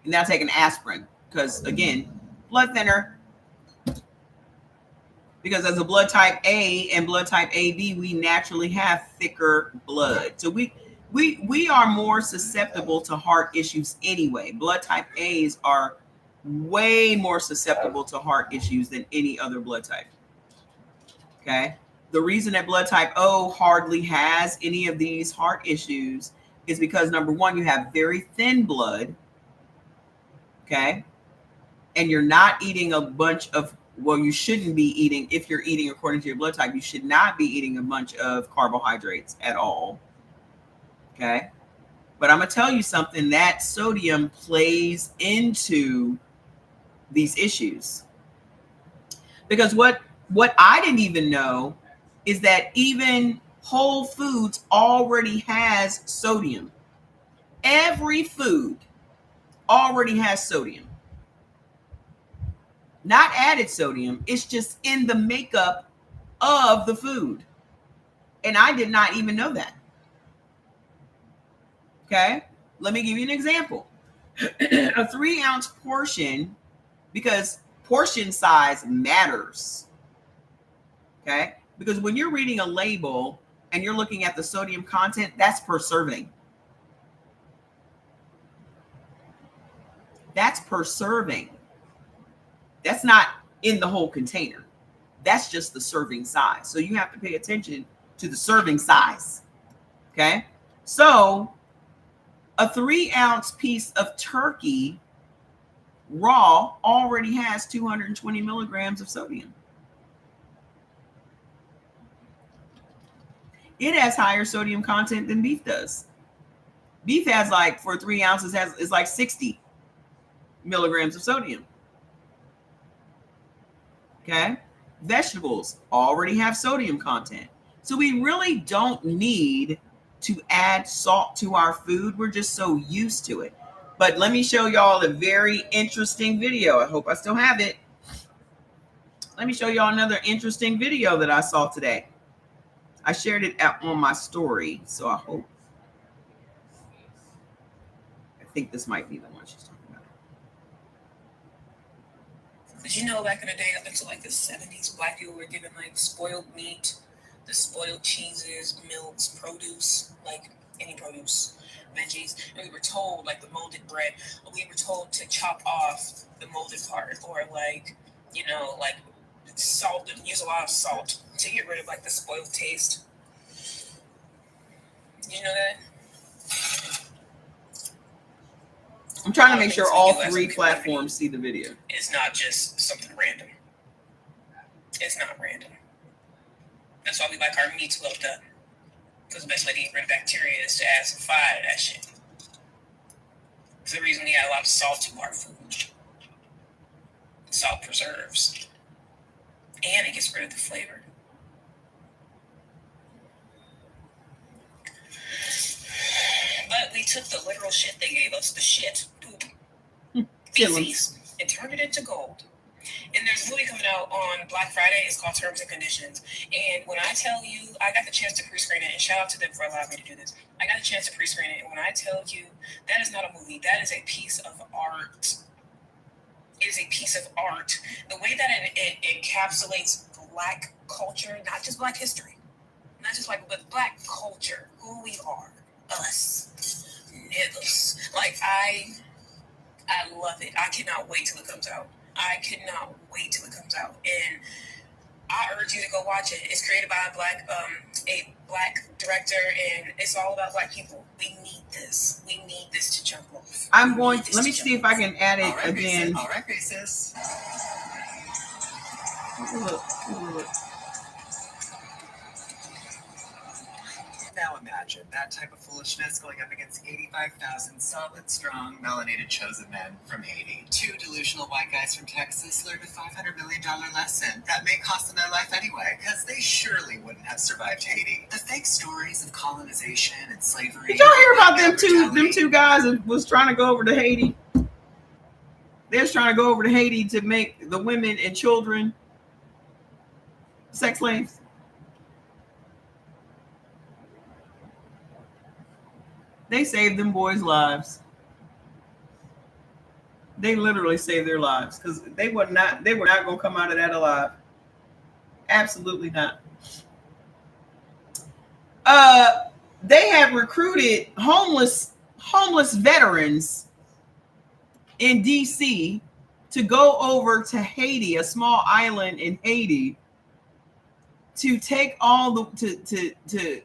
And now taking aspirin. Because, again, blood thinner. Because as a blood type A and blood type AB, we naturally have thicker blood. So we are more susceptible to heart issues anyway. Blood type A's are way more susceptible to heart issues than any other blood type. Okay? The reason that blood type O hardly has any of these heart issues is because, number one, you have very thin blood. Okay? And you're not eating a bunch of, well, you shouldn't be eating, if you're eating according to your blood type, you should not be eating a bunch of carbohydrates at all. Okay. But I'm going to tell you something, that sodium plays into these issues. Because what I didn't even know is that even Whole Foods already has sodium. Every food already has sodium. Not added sodium. It's just in the makeup of the food. And I did not even know that. Okay. Let me give you an example. A 3-ounce portion, because portion size matters. Okay. Because when you're reading a label and you're looking at the sodium content, that's per serving. That's per serving. That's not in the whole container. That's just the serving size. So you have to pay attention to the serving size. Okay. So a 3-ounce piece of turkey raw already has 220 milligrams of sodium. It has higher sodium content than beef does. Beef has like, for 3 ounces, is like 60 milligrams of sodium. Okay. Vegetables already have sodium content. So we really don't need to add salt to our food. We're just so used to it. But let me show y'all a very interesting video. I hope I still have it. Let me show y'all another interesting video that I saw today. I shared it on my story, so I think this might be the one she's talking about. Did you know back in the day, up until like the 70s, black people were given like spoiled meat, the spoiled cheeses, milks, produce, like any produce, veggies, and we were told, like the molded bread, we were told to chop off the molded part, or like, you know, like salt, and use a lot of salt to get rid of like the spoiled taste. Did you know that? I'm trying to make sure all 3 platforms see the video. It's not just something random. It's not random. That's why we like our meats well done. Because the best way to get rid of bacteria is to add some fire to that shit. It's the reason we add a lot of salt to our food. Salt preserves. And it gets rid of the flavor. But we took the literal shit they gave us, the shit, poop, feces, and turned it into gold. And there's a movie coming out on Black Friday. It's called Terms and Conditions. And when I tell you, I got the chance to pre-screen it, and shout out to them for allowing me to do this. I got the chance to pre-screen it, and when I tell you, that is not a movie. That is a piece of art. It is a piece of art. The way that it encapsulates Black culture, not just Black history, not just like, but Black culture, who we are, us, niggas. Like, I love it. I cannot wait till it comes out. I cannot wait till it comes out, and I urge you to go watch it. It's created by a black director, and it's all about Black people. We need this. We need this to jump off. Let me see if I can add it again. All right, sis. Look. Now imagine imagine that type of foolishness going up against 85,000 solid, strong, melanated chosen men from Haiti. Two delusional white guys from Texas learned a $500 million lesson that may cost them their life anyway, because they surely wouldn't have survived Haiti. The fake stories of colonization and slavery. Did y'all hear about them two guys that was trying to go over to Haiti? They're trying to go over to Haiti to make the women and children sex slaves. They saved them boys' lives. They literally saved their lives because they were not going to come out of that alive. Absolutely not. They have recruited homeless veterans in DC to go over to Haiti, a small island in Haiti, to take to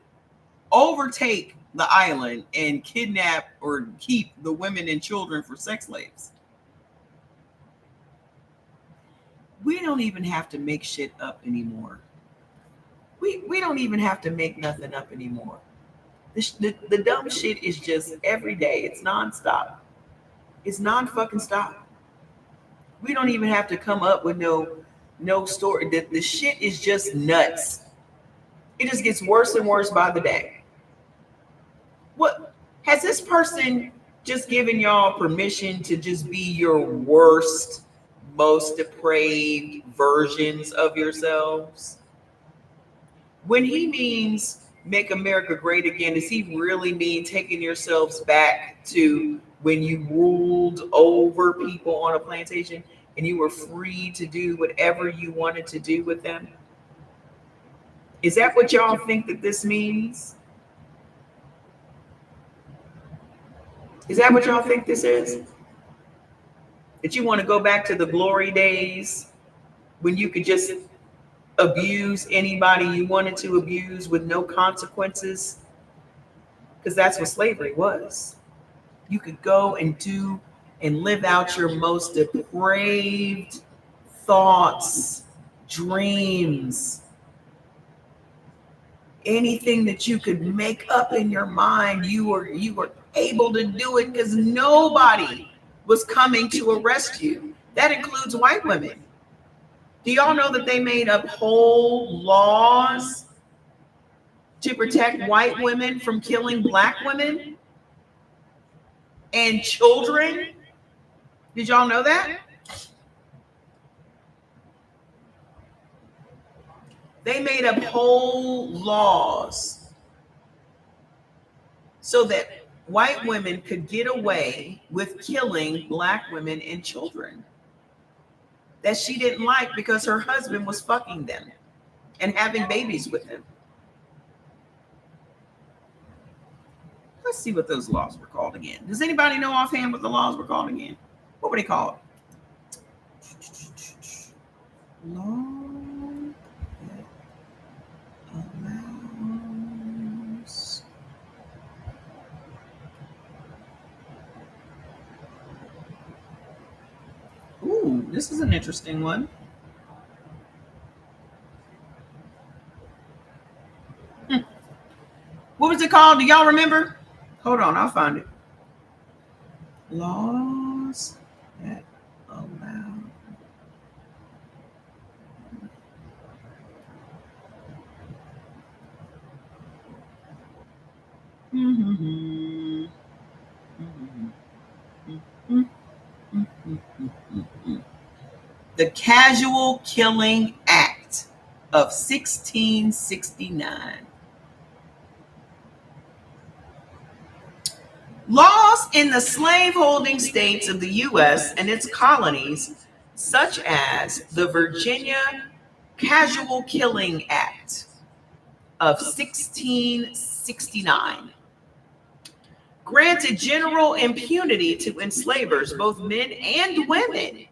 overtake the island and kidnap or keep the women and children for sex slaves. We don't even have to make shit up anymore. We don't even have to make nothing up anymore. The dumb shit is just every day. It's nonstop. It's non-fucking stop. We don't even have to come up with no story. The shit is just nuts. It just gets worse and worse by the day. What has this person just given y'all permission to just be your worst, most depraved versions of yourselves? When he means make America great again, does he really mean taking yourselves back to when you ruled over people on a plantation and you were free to do whatever you wanted to do with them? Is that what y'all think that this means? Is that what y'all think this is? That you want to go back to the glory days when you could just abuse anybody you wanted to abuse with no consequences? Because that's what slavery was. You could go and do and live out your most depraved thoughts, dreams, anything that you could make up in your mind. You were able to do it because nobody was coming to arrest you. That includes white women. Do y'all know that they made up whole laws to protect white women from killing black women and children? Did y'all know that? They made up whole laws so that white women could get away with killing black women and children that she didn't like because her husband was fucking them and having babies with them. Let's see what those laws were called again. Does anybody know offhand what the laws were called again? What were they called? Law that allows Ooh, this is an interesting one. What was it called? Do y'all remember? Hold on, I'll find it. Laws that allow. The Casual Killing Act of 1669. Laws in the slaveholding states of the U.S. and its colonies, such as the Virginia Casual Killing Act of 1669, granted general impunity to enslavers, both men and women,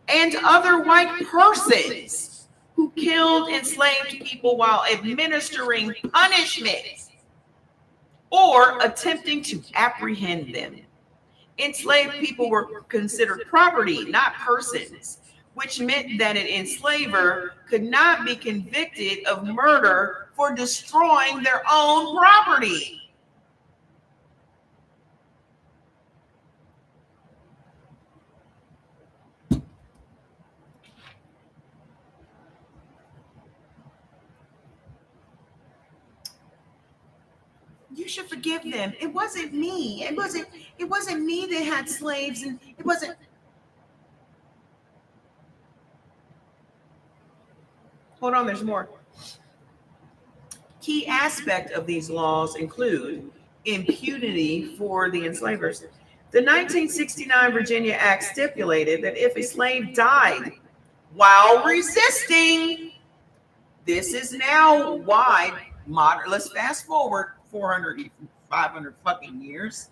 and other white persons who killed enslaved people while administering punishment or attempting to apprehend them. Enslaved people were considered property, not persons, which meant that an enslaver could not be convicted of murder for destroying their own property. You should forgive them. It wasn't me. It wasn't me that had slaves, and it wasn't. Hold on, there's more. Key aspect of these laws include impunity for the enslavers. The 1969 Virginia Act stipulated that if a slave died while resisting, this is now wide, modern. Let's fast forward 400, 500 fucking years.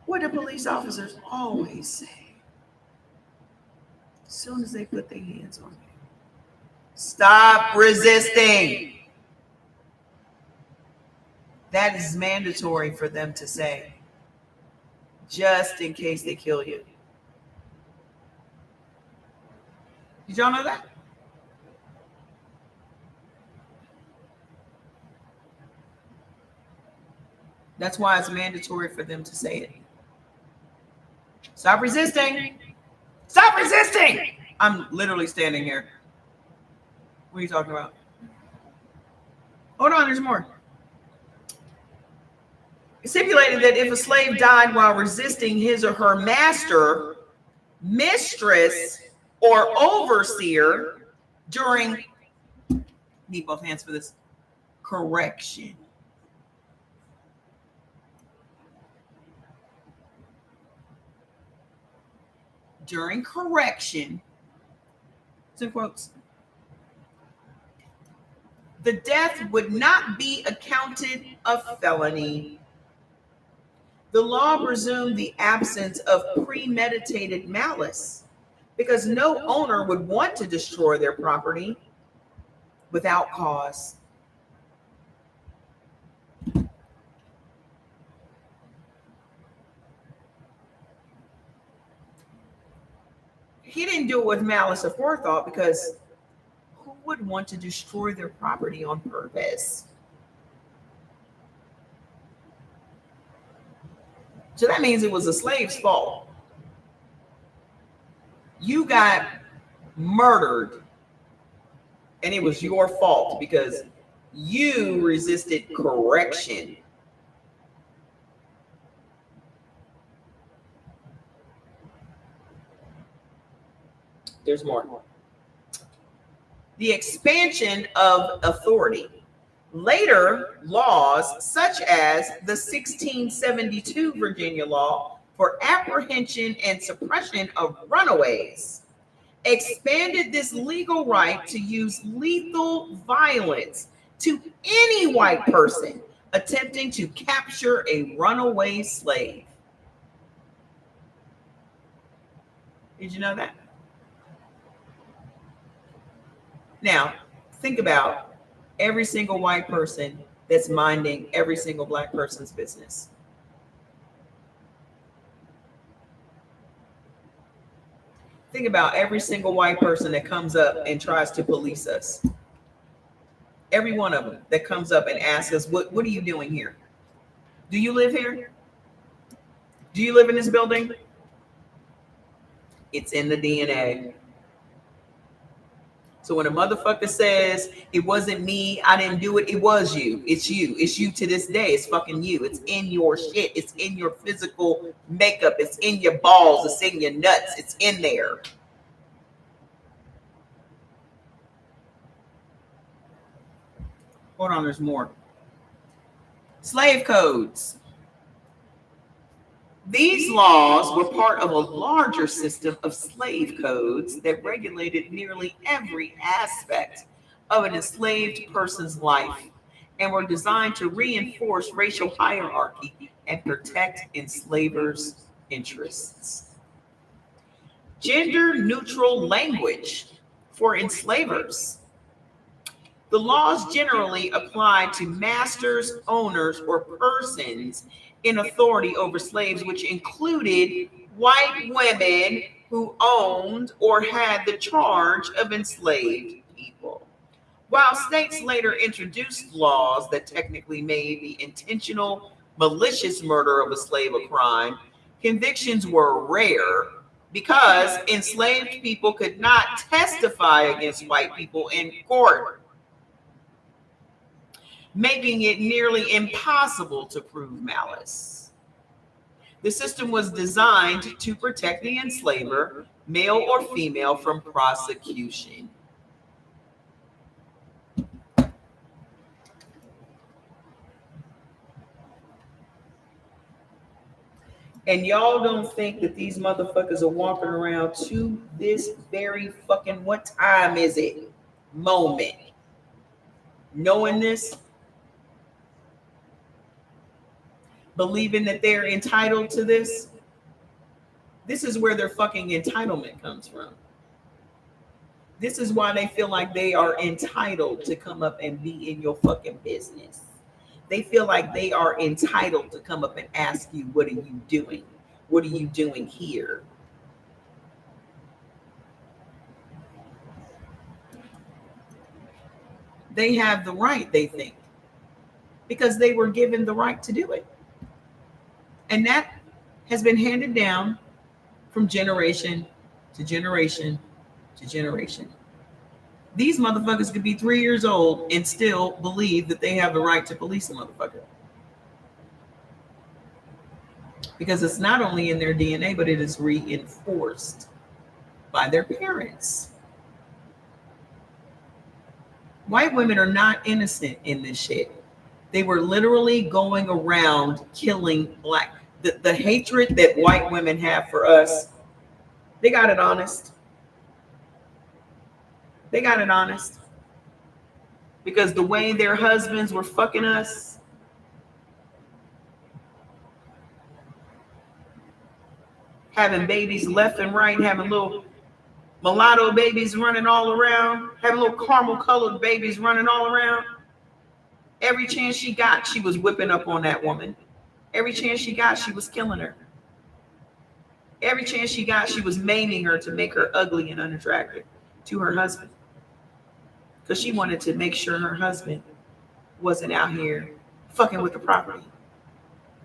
What do police officers always say? As soon as they put their hands on you, stop resisting. That is mandatory for them to say, just in case they kill you. Did y'all know that? That's why it's mandatory for them to say it. Stop resisting. Stop resisting. I'm literally standing here. What are you talking about? Hold on, there's more. It stipulated that if a slave died while resisting his or her master, mistress, or overseer during, need both hands for this, correction. During correction, it's in quotes, the death would not be accounted a felony. The law presumed the absence of premeditated malice because no owner would want to destroy their property without cause. He didn't do it with malice or forethought because who would want to destroy their property on purpose? So that means it was a slave's fault. You got murdered and it was your fault because you resisted correction. There's more. The expansion of authority. Later laws, such as the 1672 Virginia law for apprehension and suppression of runaways, expanded this legal right to use lethal violence to any white person attempting to capture a runaway slave. Did you know that? Now, think about every single white person that's minding every single black person's business. Think about every single white person that comes up and tries to police us. Every one of them that comes up and asks us, what are you doing here? Do you live here? Do you live in this building? It's in the DNA. So when a motherfucker says, it wasn't me, I didn't do it, it was you. It's you. It's you to this day. It's fucking you. It's in your shit. It's in your physical makeup. It's in your balls. It's in your nuts. It's in there. Hold on, there's more. Slave codes. These laws were part of a larger system of slave codes that regulated nearly every aspect of an enslaved person's life and were designed to reinforce racial hierarchy and protect enslavers' interests. Gender-neutral language for enslavers. The laws generally apply to masters, owners, or persons in authority over slaves, which included white women who owned or had the charge of enslaved people. While states later introduced laws that technically made the intentional, malicious murder of a slave a crime, convictions were rare because enslaved people could not testify against white people in court, making it nearly impossible to prove malice. The system was designed to protect the enslaver, male or female, from prosecution. And y'all don't think that these motherfuckers are walking around to this very fucking, what time is it, moment, knowing this, believing that they're entitled to this. This is where their fucking entitlement comes from. This is why they feel like they are entitled to come up and be in your fucking business. They feel like they are entitled to come up and ask you, what are you doing? What are you doing here? They have the right, they think, because they were given the right to do it. And that has been handed down from generation to generation to generation. These motherfuckers could be 3 years old and still believe that they have the right to police a motherfucker. Because it's not only in their DNA, but it is reinforced by their parents. White women are not innocent in this shit. They were literally going around killing black. The hatred that white women have for us, they got it honest. They got it honest. Because the way their husbands were fucking us, having babies left and right, having little mulatto babies running all around, having little caramel colored babies running all around. Every chance she got, she was whipping up on that woman. Every chance she got, she was killing her. Every chance she got, she was maiming her to make her ugly and unattractive to her husband. Because she wanted to make sure her husband wasn't out here fucking with the property.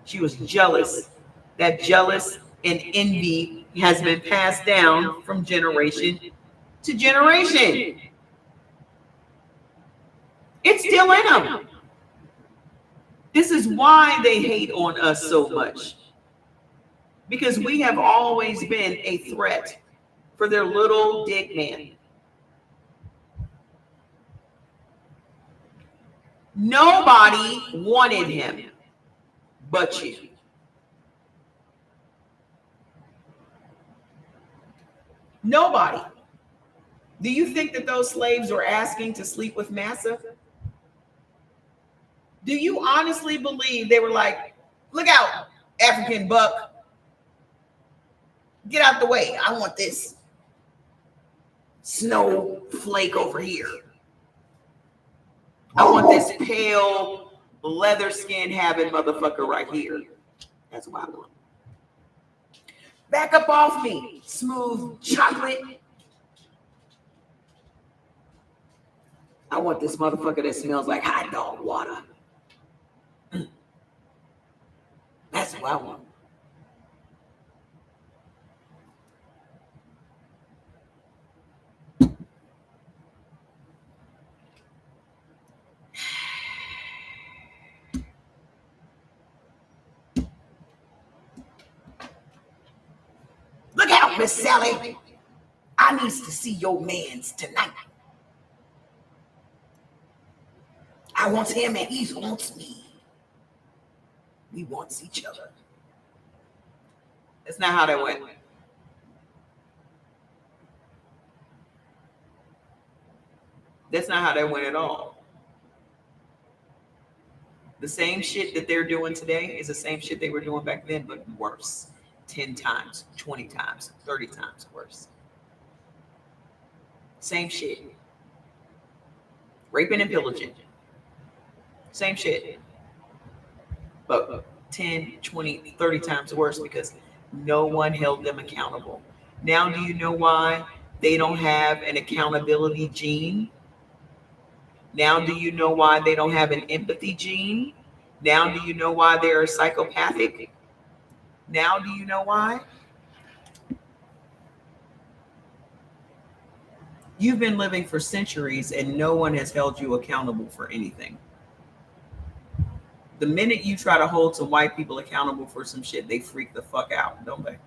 She was jealous. That jealous and envy has been passed down from generation to generation. It's still in them. This is why they hate on us so much. Because we have always been a threat for their little dick man. Nobody wanted him but you. Nobody. Do you think that those slaves were asking to sleep with Massa? Do you honestly believe they were like, look out, African buck. Get out the way. I want this snowflake over here. I want this pale leather skin having motherfucker right here. That's what I want. Back up off me, smooth chocolate. I want this motherfucker that smells like hot dog water. That's what I want. Look out, Miss Sally. I needs to see your mans tonight. I want him and he wants me. We wants each other. That's not how that went. That's not how that went at all. The same shit that they're doing today is the same shit they were doing back then, but worse. 10 times, 20 times, 30 times worse. Same shit. Raping and pillaging. Same shit. But 10, 20, 30 times worse because no one held them accountable. Now do you know why they don't have an accountability gene? Now do you know why they don't have an empathy gene? Now do you know why they are psychopathic? Now do you know why? You've been living for centuries and no one has held you accountable for anything. The minute you try to hold some white people accountable for some shit, they freak the fuck out, don't they?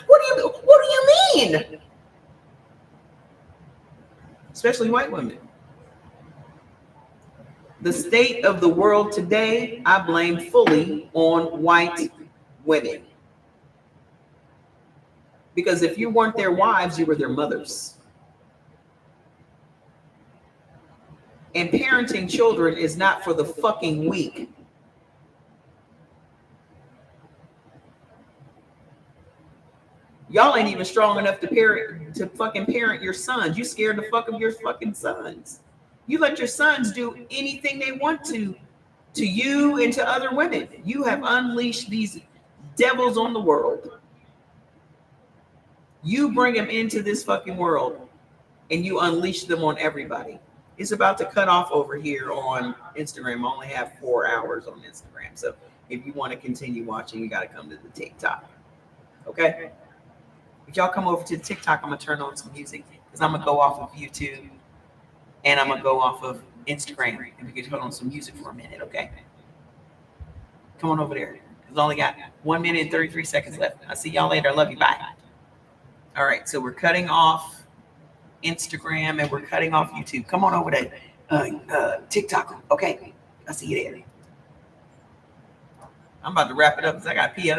What do you mean? Especially white women. The state of the world today, I blame fully on white women. Because if you weren't their wives, you were their mothers. And parenting children is not for the fucking weak. Y'all ain't even strong enough to fucking parent your sons. You scared the fuck of your fucking sons. You let your sons do anything they want to you and to other women. You have unleashed these devils on the world. You bring them into this fucking world and you unleash them on everybody. It's about to cut off over here on Instagram. I only have 4 hours on Instagram. So if you want to continue watching, you got to come to the TikTok. Okay? If y'all come over to the TikTok, I'm going to turn on some music because I'm going to go off of YouTube and I'm going to go off of Instagram and we can turn on some music for a minute, okay? Come on over there. We've only got 1 minute and 33 seconds left. I'll see y'all later. I love you. Bye. All right, so we're cutting off Instagram and we're cutting off YouTube. Come on over to TikTok, okay? I'll see you there. I'm about to wrap it up because I got to pee.